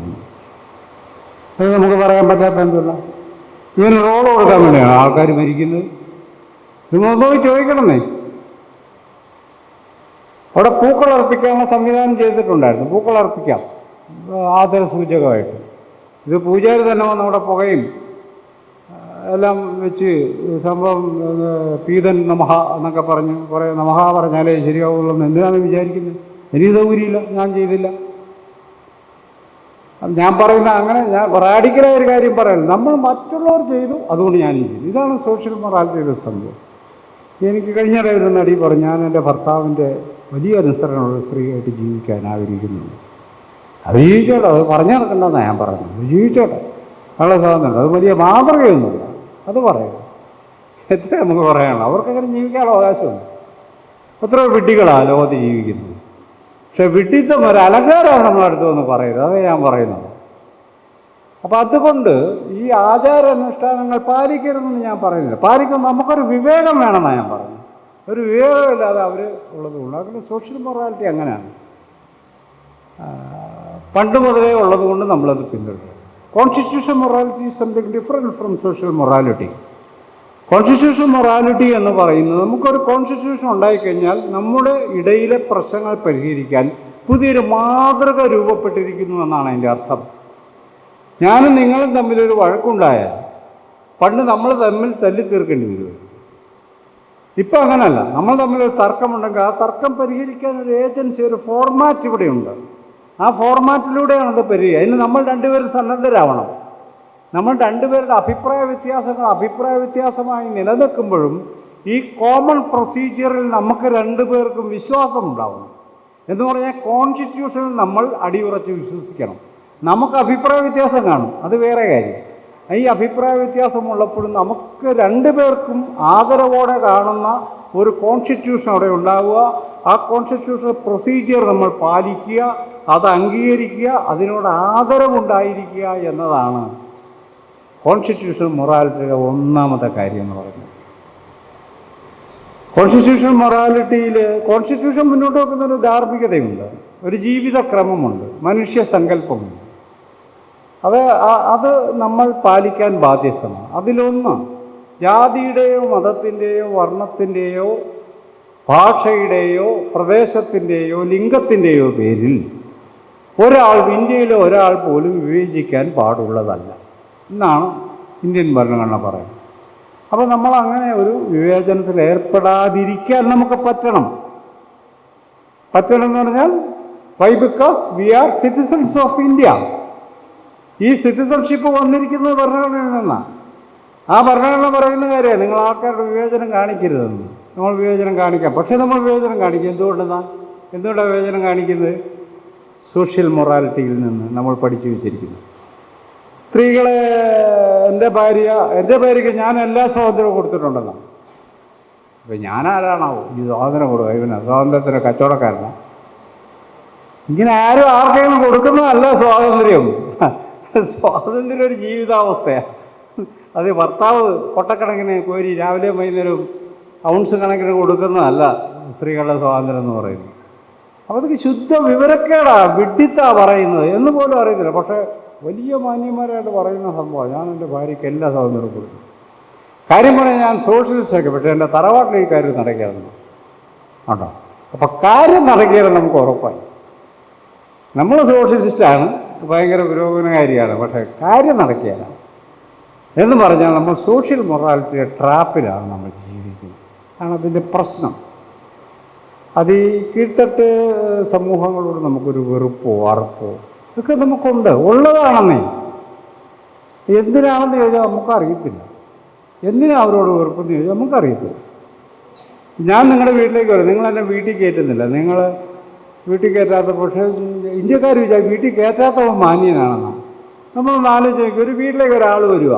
അത് നമുക്ക് പറയാൻ പറ്റാത്ത എന്തല്ല, ഇവന് റോള് കൊടുക്കാൻ വേണ്ടിയാണ് ആൾക്കാർ മരിക്കുന്നത്. നിങ്ങൾ പോയി ചോദിക്കണമെന്നേ. അവിടെ പൂക്കളർപ്പിക്കാനുള്ള സംവിധാനം ചെയ്തിട്ടുണ്ടായിരുന്നു. പൂക്കളർപ്പിക്കാം ആദര സൂചകമായിട്ട്. ഇത് പൂജാരി തന്നെ വന്ന് അവിടെ പുകയും എല്ലാം വെച്ച് സംഭവം പീതൻ നമഹ എന്നൊക്കെ പറഞ്ഞ് കുറേ നമഹ പറഞ്ഞാലേ ശരിയാവുള്ളൂ എന്ന് എന്തിനാണ് വിചാരിക്കുന്നത്? എനിക്ക് സൗകര്യമില്ല, ഞാൻ ചെയ്തില്ല. ഞാൻ പറയുന്ന അങ്ങനെ ഞാൻ റാഡിക്കലായ ഒരു കാര്യം പറയല്ല. നമ്മൾ മറ്റുള്ളവർ ചെയ്തു, അതുകൊണ്ട് ഞാൻ ചെയ്തു. ഇതാണ് സോഷ്യൽ മൊറാലിറ്റിയുടെ സംഭവം. എനിക്ക് കഴിഞ്ഞിടെ ഒരു നടി പറഞ്ഞു, ഞാൻ എൻ്റെ ഭർത്താവിൻ്റെ വലിയ അനുസരണമുള്ള സ്ത്രീയായിട്ട് ജീവിക്കാൻ ആഗ്രഹിക്കുന്നുണ്ട്. അത് ജീവിച്ചോട്ടെ, അത് പറഞ്ഞു നടക്കണ്ടെന്നാണ് ഞാൻ പറഞ്ഞത്. ജീവിച്ചോട്ടെ, വളരെ സ്വാതന്ത്ര്യം. അത് വലിയ മാതൃകയൊന്നുമില്ല, അത് പറയുക. എത്ര നമുക്ക് പറയാനുള്ളൂ? അവർക്കങ്ങനെ ജീവിക്കാനുള്ള അവകാശമുണ്ട്. എത്രയോ വിഡ്ഢികളാണ് ലോകത്ത് ജീവിക്കുന്നത്. പക്ഷെ വിഡ്ഢിത്തം ഒരു അലങ്കാരമാണ് നമ്മളടുത്ത് വന്ന് പറയുന്നത്. അതേ ഞാൻ പറയുന്നത്. അപ്പം അതുകൊണ്ട് ഈ ആചാരാനുഷ്ഠാനങ്ങൾ പാലിക്കരുതെന്ന് ഞാൻ പറയുന്നില്ല. പാലിക്കുമ്പോൾ നമുക്കൊരു വിവേകം വേണമെന്നാണ് ഞാൻ പറയുന്നത്. ഒരു വിവേകമില്ലാതെ അവർ ഉള്ളതുകൊണ്ട് അതിന് സോഷ്യൽ മൊറാലിറ്റി അങ്ങനെയാണ്. പണ്ട് മുതലേ ഉള്ളതുകൊണ്ട് നമ്മളത് പിന്തുടരും. Constitution morality is something different from social morality. Constitution morality എന്ന് പറയുന്നത്, നമുക്കൊരു കോൺസ്റ്റിറ്റ്യൂഷൻ ഉണ്ടായിക്കഴിഞ്ഞാൽ നമ്മുടെ ഇടയിലെ പ്രശ്നങ്ങൾ പരിഹരിക്കാൻ പുതിയൊരു മാതൃക രൂപപ്പെട്ടിരിക്കുന്നു എന്നാണ് അതിൻ്റെ അർത്ഥം. ഞാനും നിങ്ങളും തമ്മിലൊരു വഴക്കുണ്ടായാൽ പണ്ട് നമ്മൾ തമ്മിൽ തല്ലി തീർക്കേണ്ടി വരും. ഇപ്പം അങ്ങനല്ല. നമ്മൾ തമ്മിലൊരു തർക്കമുണ്ടെങ്കിൽ ആ തർക്കം പരിഹരിക്കാൻ ഒരു ഏജൻസി, ഒരു ഫോർമാറ്റ് ഇവിടെയുണ്ട്. ആ ഫോർമാറ്റിലൂടെയാണ് അത് പരിഹരിക്കുക. അതിന് നമ്മൾ രണ്ടുപേരും സന്നദ്ധരാവണം. നമ്മൾ രണ്ടുപേരുടെ അഭിപ്രായ വ്യത്യാസമായി നിലനിൽക്കുമ്പോഴും ഈ കോമൺ പ്രൊസീജിയറിൽ നമുക്ക് രണ്ടുപേർക്കും വിശ്വാസമുണ്ടാവണം. എന്ന് പറഞ്ഞാൽ കോൺസ്റ്റിറ്റ്യൂഷനിൽ നമ്മൾ അടിയുറച്ച് വിശ്വസിക്കണം. നമുക്ക് അഭിപ്രായ വ്യത്യാസം കാണും, അത് വേറെ കാര്യം. ഈ അഭിപ്രായ വ്യത്യാസമുള്ളപ്പോഴും നമുക്ക് രണ്ടുപേർക്കും ആദരവോടെ കാണുന്ന ഒരു കോൺസ്റ്റിറ്റ്യൂഷൻ അവിടെ ഉണ്ടാവുക. ആ കോൺസ്റ്റിറ്റ്യൂഷൻ പ്രൊസീജിയർ നമ്മൾ പാലിക്കുക, അത് അംഗീകരിക്കുക, അതിനോട് ആദരവുണ്ടായിരിക്കുക എന്നതാണ് കോൺസ്റ്റിറ്റ്യൂഷൻ മൊറാലിറ്റിയുടെ ഒന്നാമത്തെ കാര്യം എന്ന് പറയുന്നത്. കോൺസ്റ്റിറ്റ്യൂഷൻ മൊറാലിറ്റിയിൽ കോൺസ്റ്റിറ്റ്യൂഷൻ മുന്നോട്ട് വെക്കുന്നൊരു ധാർമ്മികതയുണ്ട്, ഒരു ജീവിതക്രമമുണ്ട്, മനുഷ്യ സങ്കല്പമുണ്ട്. അത് നമ്മൾ പാലിക്കാൻ ബാധ്യസ്ഥമാണ്. അതിലൊന്ന്, ജാതിയുടെയോ മതത്തിൻ്റെയോ വർണ്ണത്തിൻ്റെയോ ഭാഷയുടെയോ പ്രദേശത്തിൻ്റെയോ ലിംഗത്തിൻ്റെയോ പേരിൽ ഇന്ത്യയിലെ ഒരാൾ പോലും വിവേചിക്കാൻ പാടുള്ളതല്ല എന്നാണ് ഇന്ത്യൻ ഭരണഘടന പറയുന്നത്. അപ്പോൾ നമ്മൾ അങ്ങനെ ഒരു വിവേചനത്തിൽ ഏർപ്പെടാതിരിക്കാൻ നമുക്ക് പറ്റണം എന്ന് പറഞ്ഞാൽ why? Because we are citizens of India. ഈ സിറ്റിസൺഷിപ്പ് വന്നിരിക്കുന്നത് ഭരണഘടനയിൽ നിന്നാണ്. ആ ഭരണഘടന പറയുന്ന കാര്യമാണ്, നിങ്ങൾ ആൾക്കാരുടെ വിവേചനം കാണിക്കരുതെന്ന്. നമ്മൾ വിവേചനം കാണിക്കാം, പക്ഷേ നമ്മൾ വിവേചനം കാണിക്കും. എന്തുകൊണ്ടാണ് വിവേചനം കാണിക്കുന്നത്? സോഷ്യൽ മൊറാലിറ്റിയിൽ നിന്ന് നമ്മൾ പഠിച്ചു വെച്ചിരിക്കുന്നു. സ്ത്രീകളെ എൻ്റെ ഭാര്യയ്ക്ക് ഞാൻ എല്ലാ സ്വാതന്ത്ര്യവും കൊടുത്തിട്ടുണ്ടെന്നാണ്. അപ്പം ഞാനാരാണാവോ ഈ സ്വാതന്ത്ര്യം കൊടുക്കുക? ഇവന് സ്വാതന്ത്ര്യത്തിന് കച്ചവടക്കാരനാണ്. ഇങ്ങനെ ആർക്കെങ്കിലും കൊടുക്കുന്നതല്ല സ്വാതന്ത്ര്യം. സ്വാതന്ത്ര്യം ഒരു ജീവിതാവസ്ഥയാണ്. അത് ഭർത്താവ് കൊട്ടക്കണക്കിന് കോരി രാവിലെയും വൈകുന്നേരവും ഔൺസ് കണക്കിന് കൊടുക്കുന്നതല്ല സ്ത്രീകളുടെ സ്വാതന്ത്ര്യം എന്ന് പറയുന്നത്. അപ്പോൾ അതൊക്കെ ശുദ്ധ വിവരക്കേടാ, വിഡ്ഢിത്താ പറയുന്നത് എന്ന് പോലും അറിയത്തില്ല. പക്ഷേ വലിയ മാന്യന്മാരായിട്ട് പറയുന്ന സംഭവം. ഞാൻ എൻ്റെ ഭാര്യയ്ക്ക് എല്ലാ സ്വാതന്ത്ര്യവും കൊടുക്കും. കാര്യം പറഞ്ഞാൽ ഞാൻ സോഷ്യലിസ്റ്റൊക്കെ, പക്ഷേ എൻ്റെ തറവാട്ടിൽ ഈ കാര്യം നടക്കുകയായിരുന്നു കേട്ടോ. അപ്പോൾ കാര്യം നടക്കുകയാണ് നമുക്ക് ഉറപ്പായി. നമ്മൾ സോഷ്യലിസ്റ്റാണ്, ഭയങ്കര പുരോഗമനകാരിയാണ്, പക്ഷേ കാര്യം നടക്കുകയാണ് എന്ന് പറഞ്ഞാൽ നമ്മൾ സോഷ്യൽ മൊറാലിറ്റിയുടെ ട്രാപ്പിലാണ് നമ്മൾ ജീവിക്കുന്നത്. ആണ് അതിൻ്റെ പ്രശ്നം. അത് ഈ കീഴ്ത്തട്ട് സമൂഹങ്ങളോട് നമുക്കൊരു വെറുപ്പോ അറപ്പോ ഇതൊക്കെ നമുക്കുണ്ട്, ഉള്ളതാണെന്നേ. എന്തിനാണെന്ന് ചോദിച്ചാൽ നമുക്കറിയത്തില്ല. എന്തിനാ അവരോട് വെറുപ്പെന്ന് ചോദിച്ചാൽ നമുക്കറിയത്തില്ല. ഞാൻ നിങ്ങളുടെ വീട്ടിലേക്ക് വരും, നിങ്ങളെന്നെ വീട്ടിൽ കയറ്റുന്നില്ല. നിങ്ങൾ വീട്ടിൽ കയറ്റാത്ത, പക്ഷേ ഇന്ത്യക്കാർ വിചാരിക്കും വീട്ടിൽ കയറ്റാത്തവൻ മാന്യനാണെന്നാണ്. നമ്മൾ ആലോചിക്കും, ഒരു വീട്ടിലേക്ക് ഒരാൾ വരിക,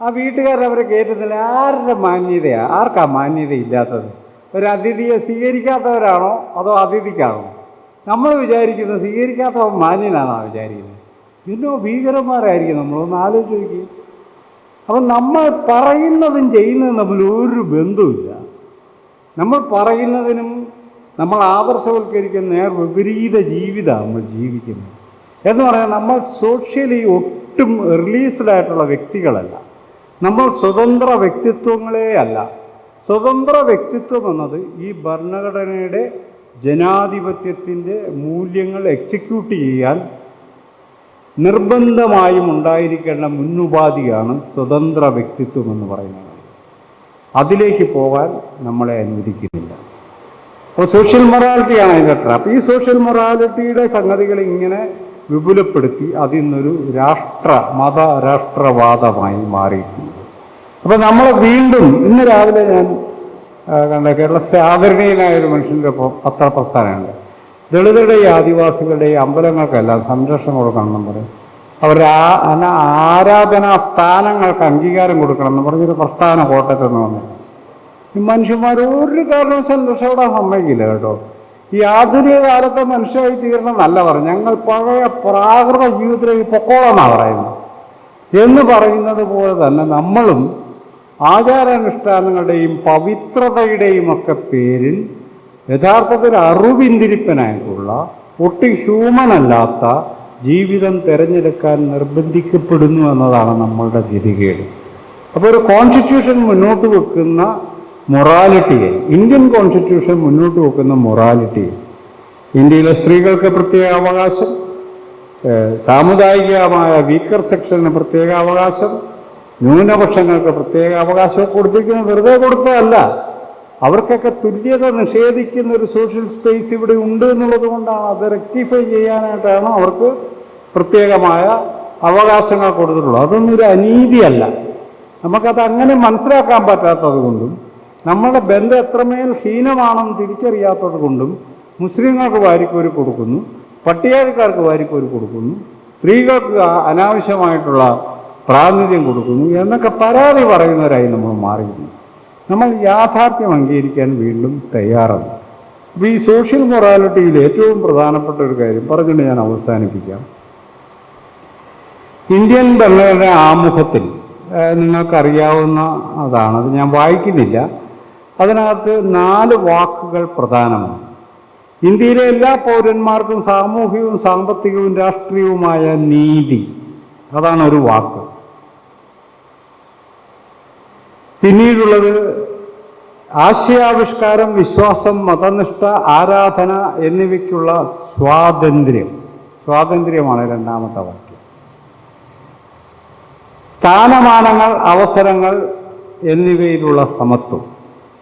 ആ വീട്ടുകാരവരെ കയറ്റുന്നില്ല. ആരുടെ മാന്യതയാണ്? ആർക്കാ മാന്യത ഇല്ലാത്തത്? ഒരു അതിഥിയെ സ്വീകരിക്കാത്തവരാണോ അതോ അതിഥിക്കാണോ? നമ്മൾ വിചാരിക്കുന്നത് സ്വീകരിക്കാത്ത മാന്യനാണെന്നാണ് വിചാരിക്കുന്നത്. പിന്നെ ഭീകരന്മാരായിരിക്കും നമ്മളൊന്ന് ആലോചിച്ച് നോക്കി. അപ്പം നമ്മൾ പറയുന്നതും ചെയ്യുന്നതും തമ്മിൽ ഒരു ബന്ധവുമില്ല. നമ്മൾ പറയുന്നതിനും നമ്മൾ ആദർശവൽക്കരിക്കുന്ന നേർ വിപരീത ജീവിതമാണ് നമ്മൾ ജീവിക്കുന്നത്. എന്ന് പറഞ്ഞാൽ നമ്മൾ സോഷ്യലി ഒട്ടും റിലീസ്ഡായിട്ടുള്ള വ്യക്തികളല്ല. നമ്മൾ സ്വതന്ത്ര വ്യക്തിത്വങ്ങളേ അല്ല. സ്വതന്ത്ര വ്യക്തിത്വം എന്നത് ഈ ഭരണഘടനയുടെ ജനാധിപത്യത്തിൻ്റെ മൂല്യങ്ങൾ എക്സിക്യൂട്ട് ചെയ്യാൻ നിർബന്ധമായും ഉണ്ടായിരിക്കേണ്ട മുന്നുപാധിയാണ് സ്വതന്ത്ര വ്യക്തിത്വം എന്ന് പറയുന്നത്. അതിലേക്ക് പോകാൻ നമ്മളെ അനുവദിക്കുന്നില്ല. അപ്പോൾ സോഷ്യൽ മൊറാലിറ്റിയാണ് അതിൻ്റെ ട്രാപ്പ്. ഈ സോഷ്യൽ മൊറാലിറ്റിയുടെ സംഗതികൾ ഇങ്ങനെ വിപുലപ്പെടുത്തി അതിന്നൊരു മത രാഷ്ട്രവാദമായി മാറിയിട്ടുണ്ട്. അപ്പോൾ നമ്മൾ വീണ്ടും ഇന്ന് രാവിലെ ഞാൻ കണ്ട കേരളത്തിലെ ആദരണീയനായ ഒരു മനുഷ്യൻ്റെ പത്രപ്രസ്ഥാനമുണ്ട്. ദളിതരുടെയും ആദിവാസികളുടെയും അമ്പലങ്ങൾക്കെല്ലാം സംരക്ഷണം കൊടുക്കണമെന്നും പറയും. അവരുടെ ആരാധനാ സ്ഥാനങ്ങൾക്ക് അംഗീകാരം കൊടുക്കണമെന്ന് പറഞ്ഞൊരു പ്രസ്ഥാന കോട്ടയത്തെന്ന് വന്നു. ഈ മനുഷ്യന്മാർ ഒരു കാരണവശാലും രക്ഷപ്പെടാൻ സമ്മതിക്കില്ല കേട്ടോ. ഈ ആധുനിക കാലത്തെ മനുഷ്യരായി തീരണം എന്നല്ല പറഞ്ഞു. ഞങ്ങൾ പഴയ പ്രാകൃത ജീവിതത്തിലേക്ക് പൊക്കോളെന്നാണ് പറയുന്നത്. എന്ന് പറയുന്നത് പോലെ തന്നെ നമ്മളും ആചാരാനുഷ്ഠാനങ്ങളുടെയും പവിത്രതയുടെയും ഒക്കെ പേരിൽ യഥാർത്ഥത്തിൽ അറിവിന്തിരിപ്പനായിട്ടുള്ള ഒട്ടും ഹ്യൂമനല്ലാത്ത ജീവിതം തിരഞ്ഞെടുക്കാൻ നിർബന്ധിക്കപ്പെടുന്നു എന്നതാണ് നമ്മളുടെ ഗതികേട്. അപ്പോൾ ഒരു കോൺസ്റ്റിറ്റ്യൂഷൻ മുന്നോട്ട് വെക്കുന്ന മൊറാലിറ്റിയെ, ഇന്ത്യൻ കോൺസ്റ്റിറ്റ്യൂഷൻ മുന്നോട്ട് വെക്കുന്ന മൊറാലിറ്റിയെ, ഇന്ത്യയിലെ സ്ത്രീകൾക്ക് പ്രത്യേക അവകാശം, സാമുദായികമായ വീക്കർ സെക്ഷന് പ്രത്യേക അവകാശം, ന്യൂനപക്ഷങ്ങൾക്ക് പ്രത്യേക അവകാശം കൊടുത്തിരിക്കുന്നത് വെറുതെ കൊടുത്തതല്ല. അവർക്കൊക്കെ തുല്യത നിഷേധിക്കുന്ന ഒരു സോഷ്യൽ സ്പേസ് ഇവിടെ ഉണ്ട് എന്നുള്ളത് കൊണ്ടാണ്. അത് റെക്ടിഫൈ ചെയ്യാനായിട്ടാണ് അവർക്ക് പ്രത്യേകമായ അവകാശങ്ങൾ കൊടുത്തിട്ടുള്ളത്. അതൊന്നും ഒരു അനീതിയല്ല. നമുക്കത് അങ്ങനെ മനസ്സിലാക്കാൻ പറ്റാത്തത് കൊണ്ടും നമ്മുടെ ബന്ധം എത്രമേൽ ഹീനമാണെന്ന് തിരിച്ചറിയാത്തത് കൊണ്ടും മുസ്ലിങ്ങൾക്ക് വാരിക്കോരി കൊടുക്കുന്നു, പട്ടികജാതിക്കാർക്ക് വാരിക്കോരി കൊടുക്കുന്നു, സ്ത്രീകൾക്ക് അനാവശ്യമായിട്ടുള്ള പ്രാതിനിധ്യം കൊടുക്കുന്നു എന്നൊക്കെ പരാതി പറയുന്നവരായി നമ്മൾ മാറിയിരുന്നു. നമ്മൾ യാഥാർത്ഥ്യം അംഗീകരിക്കാൻ വീണ്ടും തയ്യാറാണ്. അപ്പോൾ ഈ സോഷ്യൽ മൊറാലിറ്റിയിൽ ഏറ്റവും പ്രധാനപ്പെട്ട ഒരു കാര്യം പറഞ്ഞുകൊണ്ട് ഞാൻ അവസാനിപ്പിക്കാം. ഇന്ത്യൻ ഭരണഘടന ആമുഖത്തിൽ നിങ്ങൾക്കറിയാവുന്ന അതാണ്, അത് ഞാൻ വായിക്കുന്നില്ല. അതിനകത്ത് 4 വാക്കുകൾ പ്രധാനമാണ്. ഇന്ത്യയിലെ എല്ലാ പൗരന്മാർക്കും സാമൂഹികവും സാമ്പത്തികവും രാഷ്ട്രീയവുമായ നീതി, അതാണ് ഒരു വാക്ക്. പിന്നീടുള്ളത് ആശയാവിഷ്കാരം, വിശ്വാസം, മതനിഷ്ഠ, ആരാധന എന്നിവയ്ക്കുള്ള സ്വാതന്ത്ര്യമാണ് രണ്ടാമത്തെ വാക്യം. സ്ഥാനമാനങ്ങൾ, അവസരങ്ങൾ എന്നിവയിലുള്ള സമത്വം.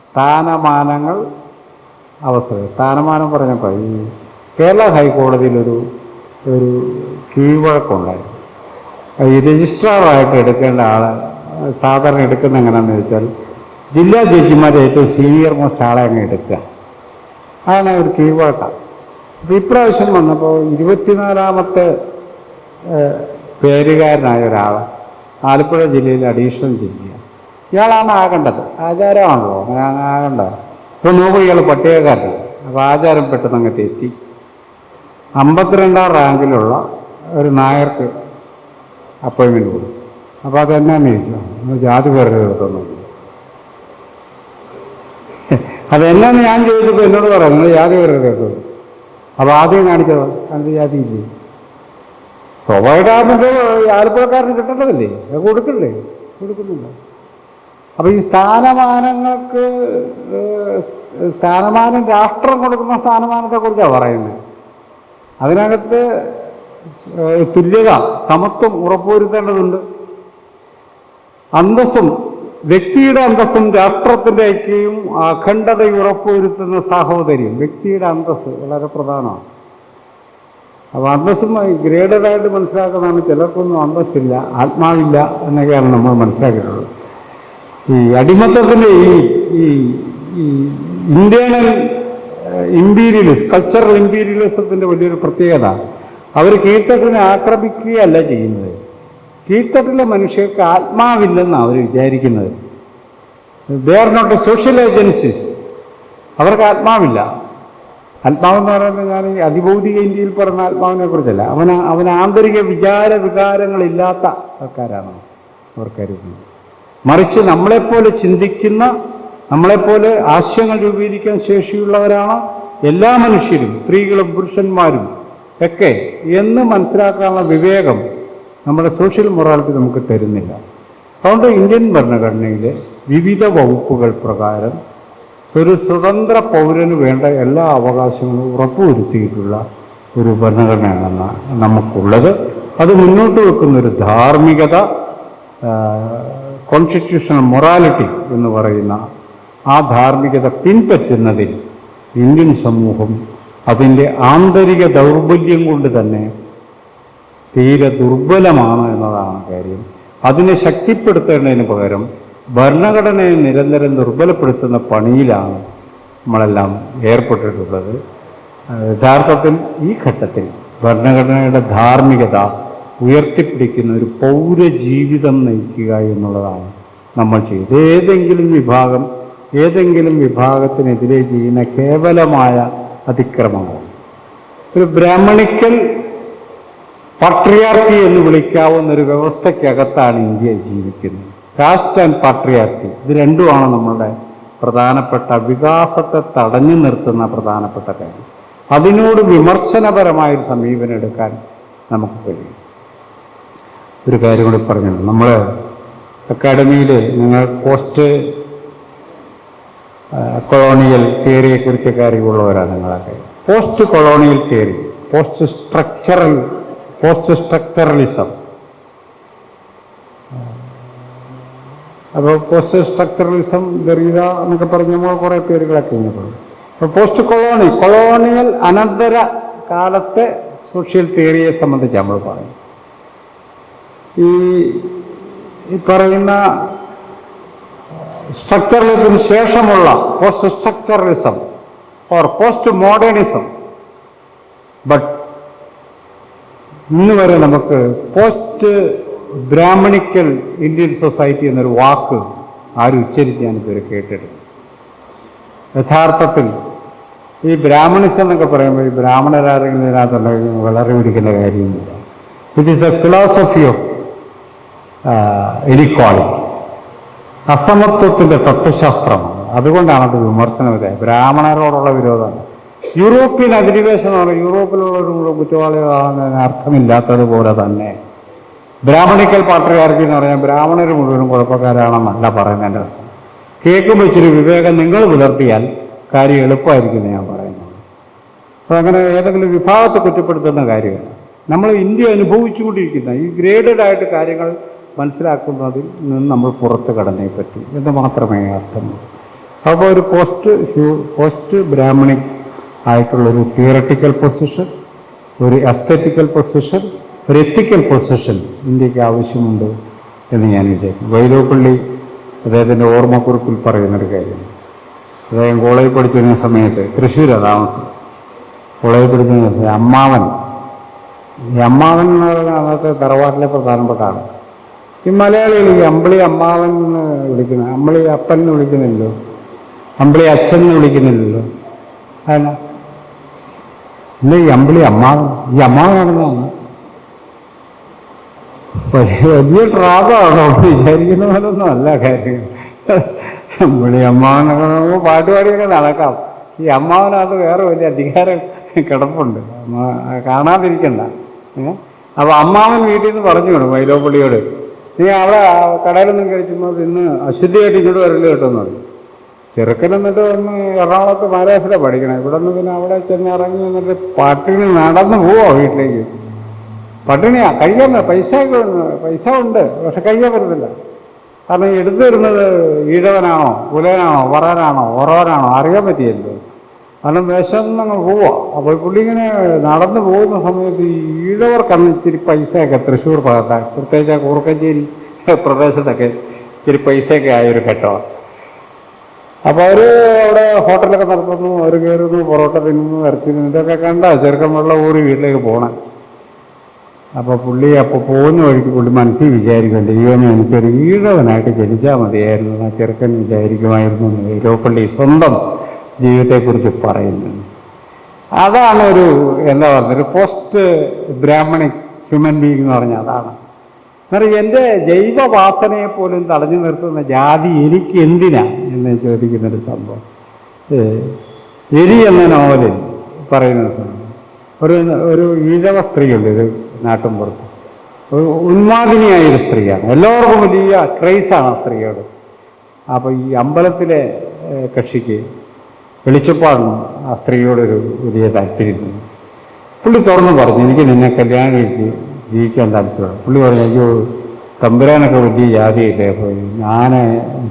സ്ഥാനമാനങ്ങൾ, അവസരം. സ്ഥാനമാനം പറഞ്ഞപ്പോൾ ഈ കേരള ഹൈക്കോടതിയിലൊരു കീഴ്വഴക്കമുണ്ടായിരുന്നു. ഈ രജിസ്ട്രാറായിട്ട് എടുക്കേണ്ട ആൾ സാധാരണ എടുക്കുന്ന എങ്ങനെയാണെന്ന് വെച്ചാൽ ജില്ലാ ജഡ്ജിമാരെ ഏറ്റവും സീനിയർ മോസ്റ്റ് ആളെ അങ്ങ് എടുക്കുക. അതാണ് ഒരു കീഴ്വഴക്കം. അപ്പോൾ ഇപ്രാവശ്യം വന്നപ്പോൾ 24ാമത്തെ പേരുകാരനായ ഒരാൾ ആലപ്പുഴ ജില്ലയിലെ അഡീഷണൽ ജഡ്ജിയാണ്. ഇയാളാണ് ആകേണ്ടത്. ആചാരമാണല്ലോ അങ്ങനെ ആകേണ്ടത്. ഇപ്പോൾ നോക്കുക, ഇയാൾ പട്ടികക്കാരനാണ്. അപ്പോൾ ആചാരം പെട്ടെന്ന് അങ്ങ് തെറ്റി 52ാം റാങ്കിലുള്ള ഒരു നായർക്ക് അപ്പോയിൻമെൻറ്റ് കൊടുക്കും. അപ്പോൾ അതെന്നാന്ന് ചോദിച്ചു, ജാതി പേരുടെ എടുത്തൊന്നും. അതെന്നാന്ന് ഞാൻ ചോദിച്ചപ്പോൾ എന്നോട് പറയുന്നത് ജാതി പേരുടെ എടുത്തത്. അപ്പോൾ ആദ്യം കാണിച്ചതോ അത് ജാതിയില്ലേ? സ്വാഭാവികമായിട്ട് ആലപ്പുഴക്കാരന് കിട്ടേണ്ടതല്ലേ? അത് കൊടുക്കുന്നില്ല. അപ്പോൾ ഈ സ്ഥാനമാനങ്ങൾക്ക് സ്ഥാനമാനം രാഷ്ട്രം കൊടുക്കുന്ന സ്ഥാനമാനത്തെക്കുറിച്ചാണ് പറയുന്നത്. അതിനകത്ത് തുല്യത, സമത്വം ഉറപ്പുവരുത്തേണ്ടതുണ്ട്. അന്തസ്സും, വ്യക്തിയുടെ അന്തസ്സും രാഷ്ട്രത്തിൻ്റെ ഐക്യവും അഖണ്ഡതയും ഉറപ്പുവരുത്തുന്ന സാഹോദര്യം. വ്യക്തിയുടെ അന്തസ്സ് വളരെ പ്രധാനമാണ്. അപ്പോൾ അന്തസ്സും ഗ്രേഡഡായിട്ട് മനസ്സിലാക്കുന്നതാണ്. ചിലർക്കൊന്നും അന്തസ്സില്ല, ആത്മാവില്ല എന്നൊക്കെയാണ് നമ്മൾ മനസ്സിലാക്കിയിട്ടുള്ളത്. ഈ അടിമത്തത്തിൻ്റെ ഈ ഇന്ത്യൻ കൾച്ചറൽ ഇമ്പീരിയലിസത്തിൻ്റെ വലിയൊരു പ്രത്യേകത, അവർ കീഴ്ത്തട്ടിനെ ആക്രമിക്കുകയല്ല ചെയ്യുന്നത്. കീഴ്ത്തട്ടിലെ മനുഷ്യർക്ക് ആത്മാവില്ലെന്നാണ് അവർ വിചാരിക്കുന്നത്. They are not a social agencies. അവർക്ക് ആത്മാവില്ല. ആത്മാവെന്ന് പറയുന്നത് ഞാൻ ഈ അതിഭൗതിക ഇന്ത്യയിൽ പറഞ്ഞ ആത്മാവിനെ കുറിച്ചല്ല. അവന് ആന്തരിക വികാരങ്ങളില്ലാത്ത ആൾക്കാരാണ് അവർ കരുതുന്നത്. മറിച്ച് നമ്മളെപ്പോലെ ചിന്തിക്കുന്ന, നമ്മളെപ്പോലെ ആശയങ്ങൾ രൂപീകരിക്കാൻ ശേഷിയുള്ളവരാണ് എല്ലാ മനുഷ്യരും, സ്ത്രീകളും പുരുഷന്മാരും ഒക്കെ എന്ന് മനസ്സിലാക്കാനുള്ള വിവേകം നമ്മുടെ സോഷ്യൽ മൊറാലിറ്റി നമുക്ക് തരുന്നില്ല. അതുകൊണ്ട് ഇന്ത്യൻ ഭരണഘടനയിലെ വിവിധ വകുപ്പുകൾ പ്രകാരം ഒരു സ്വതന്ത്ര പൗരന് വേണ്ട എല്ലാ അവകാശങ്ങളും ഉറപ്പുവരുത്തിയിട്ടുള്ള ഒരു ഭരണഘടനയാണ് നമുക്കുള്ളത്. അത് മുന്നോട്ട് വെക്കുന്ന ഒരു ധാർമ്മികത, കോൺസ്റ്റിറ്റ്യൂഷണൽ മൊറാലിറ്റി എന്ന് പറയുന്ന ആ ധാർമ്മികത പിൻപറ്റുന്നതിൽ ഇന്ത്യൻ സമൂഹം അതിൻ്റെ ആന്തരിക ദൗർബല്യം കൊണ്ട് തന്നെ തീരെ ദുർബലമാണ് എന്നതാണ് കാര്യം. അതിനെ ശക്തിപ്പെടുത്തേണ്ടതിന് പകരം ഭരണഘടനയെ നിരന്തരം ദുർബലപ്പെടുത്തുന്ന പണിയിലാണ് നമ്മളെല്ലാം ഏർപ്പെട്ടിട്ടുള്ളത്. യഥാർത്ഥത്തിൽ ഈ ഘട്ടത്തിൽ ഭരണഘടനയുടെ ധാർമ്മികത ഉയർത്തിപ്പിടിക്കുന്ന ഒരു പൗരജീവിതം നയിക്കുക എന്നുള്ളതാണ് നമ്മൾ ചെയ്തത്. ഏതെങ്കിലും വിഭാഗത്തിനെതിരെ ചെയ്യുന്ന കേവലമായ അതിക്രമങ്ങൾ, ഒരു ബ്രാഹ്മണിക്കൽ പാട്രിയാർക്കി എന്ന് വിളിക്കാവുന്ന ഒരു വ്യവസ്ഥയ്ക്കകത്താണ് ഇന്ത്യ ജീവിക്കുന്നത്. കാസ്റ്റ് ആൻഡ് പാട്രിയാർക്കി, ഇത് രണ്ടുമാണ് നമ്മളുടെ പ്രധാനപ്പെട്ട വികാസത്തെ തടഞ്ഞു നിർത്തുന്ന പ്രധാനപ്പെട്ട കാര്യം. അതിനോട് വിമർശനപരമായൊരു സമീപനം എടുക്കാൻ നമുക്ക് കഴിയും. ഒരു കാര്യം കൂടി പറഞ്ഞു, നമ്മൾ അക്കാഡമിയിൽ നിങ്ങൾ പോസ്റ്റ് കൊളോണിയൽ തിയറിയെക്കുറിച്ചൊക്കെ അറിവുള്ളവരാണ് നിങ്ങളൊക്കെ. Post colonial theory, post structuralism. അപ്പോൾ പോസ്റ്റ് സ്ട്രക്ചറലിസം, ദർഗ എന്നൊക്കെ പറഞ്ഞ് നമ്മൾ കുറേ പേരുകളൊക്കെ ഇങ്ങനെ പറയും. അപ്പോൾ പോസ്റ്റ് കൊളോണിയൽ അനന്തര കാലത്തെ സോഷ്യൽ തിയറിയെ സംബന്ധിച്ച് നമ്മൾ പറയും. ഈ പറയുന്ന സ്ട്രക്ചറലിസത്തിന് ശേഷമുള്ള post structuralism or post modernism. But ഇന്ന് വരെ നമുക്ക് പോസ്റ്റ് ബ്രാഹ്മണിക്കൽ ഇന്ത്യൻ സൊസൈറ്റി എന്നൊരു വാക്ക് ആരും ഉച്ചരിക്കാൻ ഇതുവരെ കേട്ടിട്ടില്ല. യഥാർത്ഥത്തിൽ ഈ ബ്രാഹ്മണിസം എന്നൊക്കെ പറയുമ്പോൾ ഈ ബ്രാഹ്മണരാരെങ്കിലും ഇതിനകത്തുണ്ടെങ്കിൽ വളരെ പിടിക്കേണ്ട കാര്യമൊന്നുമില്ല. It is a philosophy of inequality, അസമത്വത്തിൻ്റെ തത്വശാസ്ത്രമാണ്. അതുകൊണ്ടാണ് അത് വിമർശനവിധേയം. ബ്രാഹ്മണരോടുള്ള വിരോധമാണ്. യൂറോപ്യൻ അധിനിവേശം എന്ന് പറഞ്ഞാൽ യൂറോപ്പിലുള്ളവരും കൂടെ കുറ്റവാളികളാണെന്നതിന് അർത്ഥമില്ലാത്തതുപോലെ തന്നെ ബ്രാഹ്മണിക്കൽ പാട്രിയാർക്കി എന്ന് പറഞ്ഞാൽ ബ്രാഹ്മണർ മുഴുവനും കുഴപ്പക്കാരാണെന്നല്ല പറയുന്നതിൻ്റെ അർത്ഥം. കേൾക്കുമ്പോൾ ഇച്ചിരി വിവേകം നിങ്ങൾ പുലർത്തിയാൽ കാര്യം എളുപ്പമായിരിക്കും ഞാൻ പറയുന്നത്. അപ്പോൾ അങ്ങനെ ഏതെങ്കിലും വിഭാഗത്തെ കുറ്റപ്പെടുത്തുന്ന കാര്യമല്ല. നമ്മൾ ഇന്ത്യ അനുഭവിച്ചുകൊണ്ടിരിക്കുന്ന ഈ ഗ്രേഡഡ് ആയിട്ട് കാര്യങ്ങൾ മനസ്സിലാക്കുന്നതിൽ നിന്ന് നമ്മൾ പുറത്ത് കടന്നേ പറ്റി എന്ന് മാത്രമേ അർത്ഥമുള്ളൂ. അപ്പോൾ ഒരു പോസ്റ്റ് ബ്രാഹ്മണിക് ആയിട്ടുള്ളൊരു തിയററ്റിക്കൽ പൊസിഷൻ, ഒരു എസ്തെറ്റിക്കൽ പൊസിഷൻ, ഒരു എത്തിക്കൽ പൊസിഷൻ ഇന്ത്യക്ക് ആവശ്യമുണ്ട് എന്ന് ഞാൻ വിചാരിക്കും. വൈലോപ്പള്ളി അദ്ദേഹത്തിൻ്റെ ഓർമ്മക്കുറിപ്പിൽ പറയുന്നൊരു കാര്യമാണ്. അദ്ദേഹം കോളേജിൽ പഠിച്ചിരുന്ന സമയത്ത് തൃശ്ശൂരാണ് താമസം. കോളേജിൽ പഠിച്ചിരുന്ന സമയത്ത് ഈ അമ്മാവൻ എന്ന് പറയുന്ന അന്നത്തെ തറവാട്ടിലെ പ്രധാനപ്പെട്ട ആളാണ്. ഈ മലയാളികൾ ഈ അമ്പിളി അമ്മാവൻ എന്ന് വിളിക്കുന്നത്, അമ്പിളി അപ്പൻ എന്ന് വിളിക്കുന്നില്ലല്ലോ, അമ്പിളി അച്ഛൻ എന്ന് വിളിക്കുന്നില്ലല്ലോ. അതെന്നാ ഇല്ല, ഈ അമ്പിളി അമ്മാവൻ, ഈ അമ്മാവനാണെന്നാണ് വലിയ ട്രാപാണോ വിചാരിക്കുന്ന പോലൊന്നും അല്ല കാര്യം. അമ്പിളി അമ്മാവനൊക്കെ നമുക്ക് പാട്ടുപാടിയൊക്കെ നടക്കാം. ഈ അമ്മാവനകത്ത് വേറെ വലിയ അധികാരം കിടപ്പുണ്ട്, കാണാതിരിക്കണ്ട. അപ്പോൾ അമ്മാവൻ വീട്ടിൽ നിന്ന് പറഞ്ഞു വിടും വൈലോപ്പള്ളിയോട്, നീ അവിടെ കടയിലൊന്നും കഴിച്ചുമ്പോൾ ഇന്ന് അശുദ്ധിയായിട്ട് ഇങ്ങോട്ട് വരല് കേട്ടോന്ന് പറയും. ചെറുക്കൻ എന്നിട്ട് ഒന്ന് എറണാകുളത്ത് മഹാരാഷ്ട്രയിലാണ് പഠിക്കണം. ഇവിടെ നിന്ന് പിന്നെ അവിടെ ചെന്ന് ഇറങ്ങി എന്നിട്ട് പട്ടിണി നടന്നു പോവോ വീട്ടിലേക്ക്. പട്ടിണിയാ, കഴിക്കാൻ പൈസ ഉണ്ട്, പക്ഷെ കഴിക്കാൻ പറ്റത്തില്ല. കാരണം എടുത്തു വരുന്നത് ഈഴവനാണോ പുലനാണോ വറാനാണോ ഓറോനാണോ അറിയാൻ പറ്റിയല്ലോ. കാരണം വിശന്നങ്ങ് പോവാ. അപ്പോൾ പുള്ളി ഇങ്ങനെ നടന്നു പോകുന്ന സമയത്ത് ഈ ഈഴവർക്കന്ന് ഇച്ചിരി പൈസയൊക്കെ തൃശ്ശൂർ ഭാഗത്താണ്, പ്രത്യേകിച്ച് കൂർക്കഞ്ചേരി പ്രദേശത്തൊക്കെ ഇച്ചിരി പൈസയൊക്കെ ആയൊരു ഘട്ടമാണ്. അപ്പോൾ അവർ അവിടെ ഹോട്ടലൊക്കെ നടത്തുന്നു, അവർ കയറുന്നു, പൊറോട്ട തിന്നുന്നു, ഇറച്ചി തിന്നു, ഇതൊക്കെ കണ്ടാ ചെറുക്കൻ വെള്ളം ഊറി വീട്ടിലേക്ക് പോകണം. അപ്പോൾ പുള്ളി പോകുന്ന വഴിക്ക് പുള്ളി മനസ്സിൽ വിചാരിക്കും, ദൈവമേ എനിക്കൊരു ഈഴവനായിട്ട് ജനിച്ചാൽ മതിയായിരുന്നു ആ ചെറുക്കൻ വിചാരിക്കുമായിരുന്നു എന്ന് വൈലോപ്പള്ളി സ്വന്തം ജീവിതത്തെക്കുറിച്ച് പറയുന്നു. അതാണ് ഒരു എന്താ പറയുക ഒരു പോസ്റ്റ് ബ്രാഹ്മണിക് ഹ്യൂമൻ ബീങ് എന്ന് പറഞ്ഞാൽ അതാണ്. കാരണം എൻ്റെ ജൈവവാസനയെ പോലും തടഞ്ഞു നിർത്തുന്ന ജാതി എനിക്ക് എന്തിനാ എന്ന് ചോദിക്കുന്നൊരു സംഭവം. എരി എന്ന നോവലിൽ പറയുന്ന സംഭവം ഒരു ഒരു ഈഴവ സ്ത്രീയുണ്ട് ഒരു നാട്ടിൻപുറത്ത്. ഒരു ഉന്മാദിനിയായൊരു സ്ത്രീയാണ്. എല്ലാവർക്കും വലിയ ക്രൈസാണ് ആ സ്ത്രീയോട്. അപ്പോൾ ഈ അമ്പലത്തിലെ കക്ഷിക്ക് വെളിച്ചപ്പാടിന് ആ സ്ത്രീയോടൊരു വലിയ താല്പര്യം. പുള്ളി തുറന്നു പറഞ്ഞു, എനിക്ക് നിന്നെ കല്യാണം കഴിച്ച് ജീവിക്കാൻ താല്പര്യമാണ്. പുള്ളി പറഞ്ഞു, അയ്യോ തമ്പുരാനൊക്കെ വലിയ ജാതിയില്ലേ, ഞാൻ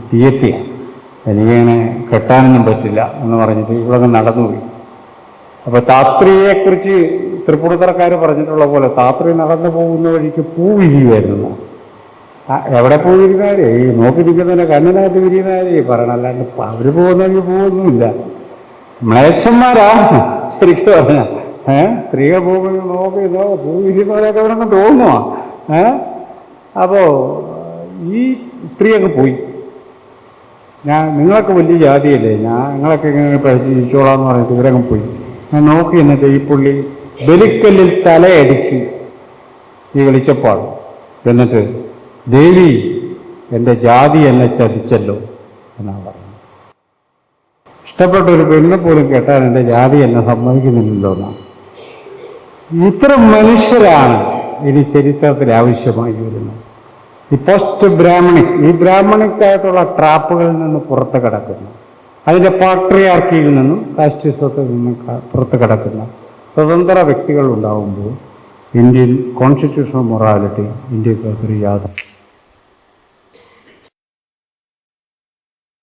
തീയത്തിയാണ്, എനിക്കങ്ങനെ കെട്ടാനൊന്നും പറ്റില്ല എന്ന് പറഞ്ഞിട്ട് ഇവളങ്ങ് നടന്നുപോയി. അപ്പോൾ താത്രിയെക്കുറിച്ച് തൃപ്പൂണിത്തറക്കാർ പറഞ്ഞിട്ടുള്ള പോലെ താത്രി നടന്നു പോകുന്ന വഴിക്ക് പൂ വിരിയുമായിരുന്നു. എവിടെ പൂ വിരിയുന്നവരെ ഈ നോക്കി നിൽക്കുന്നതിനെ കണ്ണിനകത്ത് വിരിയുന്നവരെ പറയണം, അല്ലാണ്ട് അവർ പോകുന്നെങ്കിൽ പോകുന്നുമില്ല. മ്ലേച്ഛന്മാരാ ശരിക്കും പറഞ്ഞ. സ്ത്രീകൾ പോകുമ്പോൾ നോക്കി പൂ വിരിയുന്നവരൊക്കെ അവിടെ നിന്ന് തോന്നുവാ. അപ്പോൾ ഈ സ്ത്രീയൊക്കെ പോയി. നിങ്ങളൊക്കെ വലിയ ജാതിയല്ലേ, ഞങ്ങളൊക്കെ ഇങ്ങനെ പഠിച്ചിരിച്ചോളാന്ന് പറഞ്ഞിട്ട് ഇവരങ്ങ് പോയി. ഞാൻ നോക്കി എന്നിട്ട് ഈ പുള്ളി ബലിക്കല്ലിൽ തലയടിച്ച് ഈ വെളിച്ചപ്പാട്. എന്നിട്ട് ദേവി എൻ്റെ ജാതി എന്നെ ചതിച്ചല്ലോ എന്നാണ് പറഞ്ഞത്. ഇഷ്ടപ്പെട്ട ഒരു പെണ്ണെ പോലും കേട്ടാൽ എൻ്റെ ജാതി എന്നെ സമ്മതിക്കുന്നില്ലല്ലോ എന്നാണ്. ഇത്തരം മനുഷ്യരാണ് ഇനി ചരിത്രത്തിൽ ആവശ്യമായി വരുന്നത്. ഈ പോസ്റ്റ് ബ്രാഹ്മണിക്, ഈ ബ്രാഹ്മണിക്കായിട്ടുള്ള ട്രാപ്പുകളിൽ നിന്ന് പുറത്ത് കിടക്കുന്ന, അതിൻ്റെ പാട്രിയാർക്കിയിൽ നിന്നും കാസ്റ്റിസത്തിൽ നിന്നും പുറത്ത് കിടക്കുന്ന സ്വതന്ത്ര വ്യക്തികൾ ഉണ്ടാകുമ്പോൾ ഇന്ത്യൻ കോൺസ്റ്റിറ്റ്യൂഷണൽ മൊറാലിറ്റി ഇന്ത്യക്ക് ഒരു യാതൊരു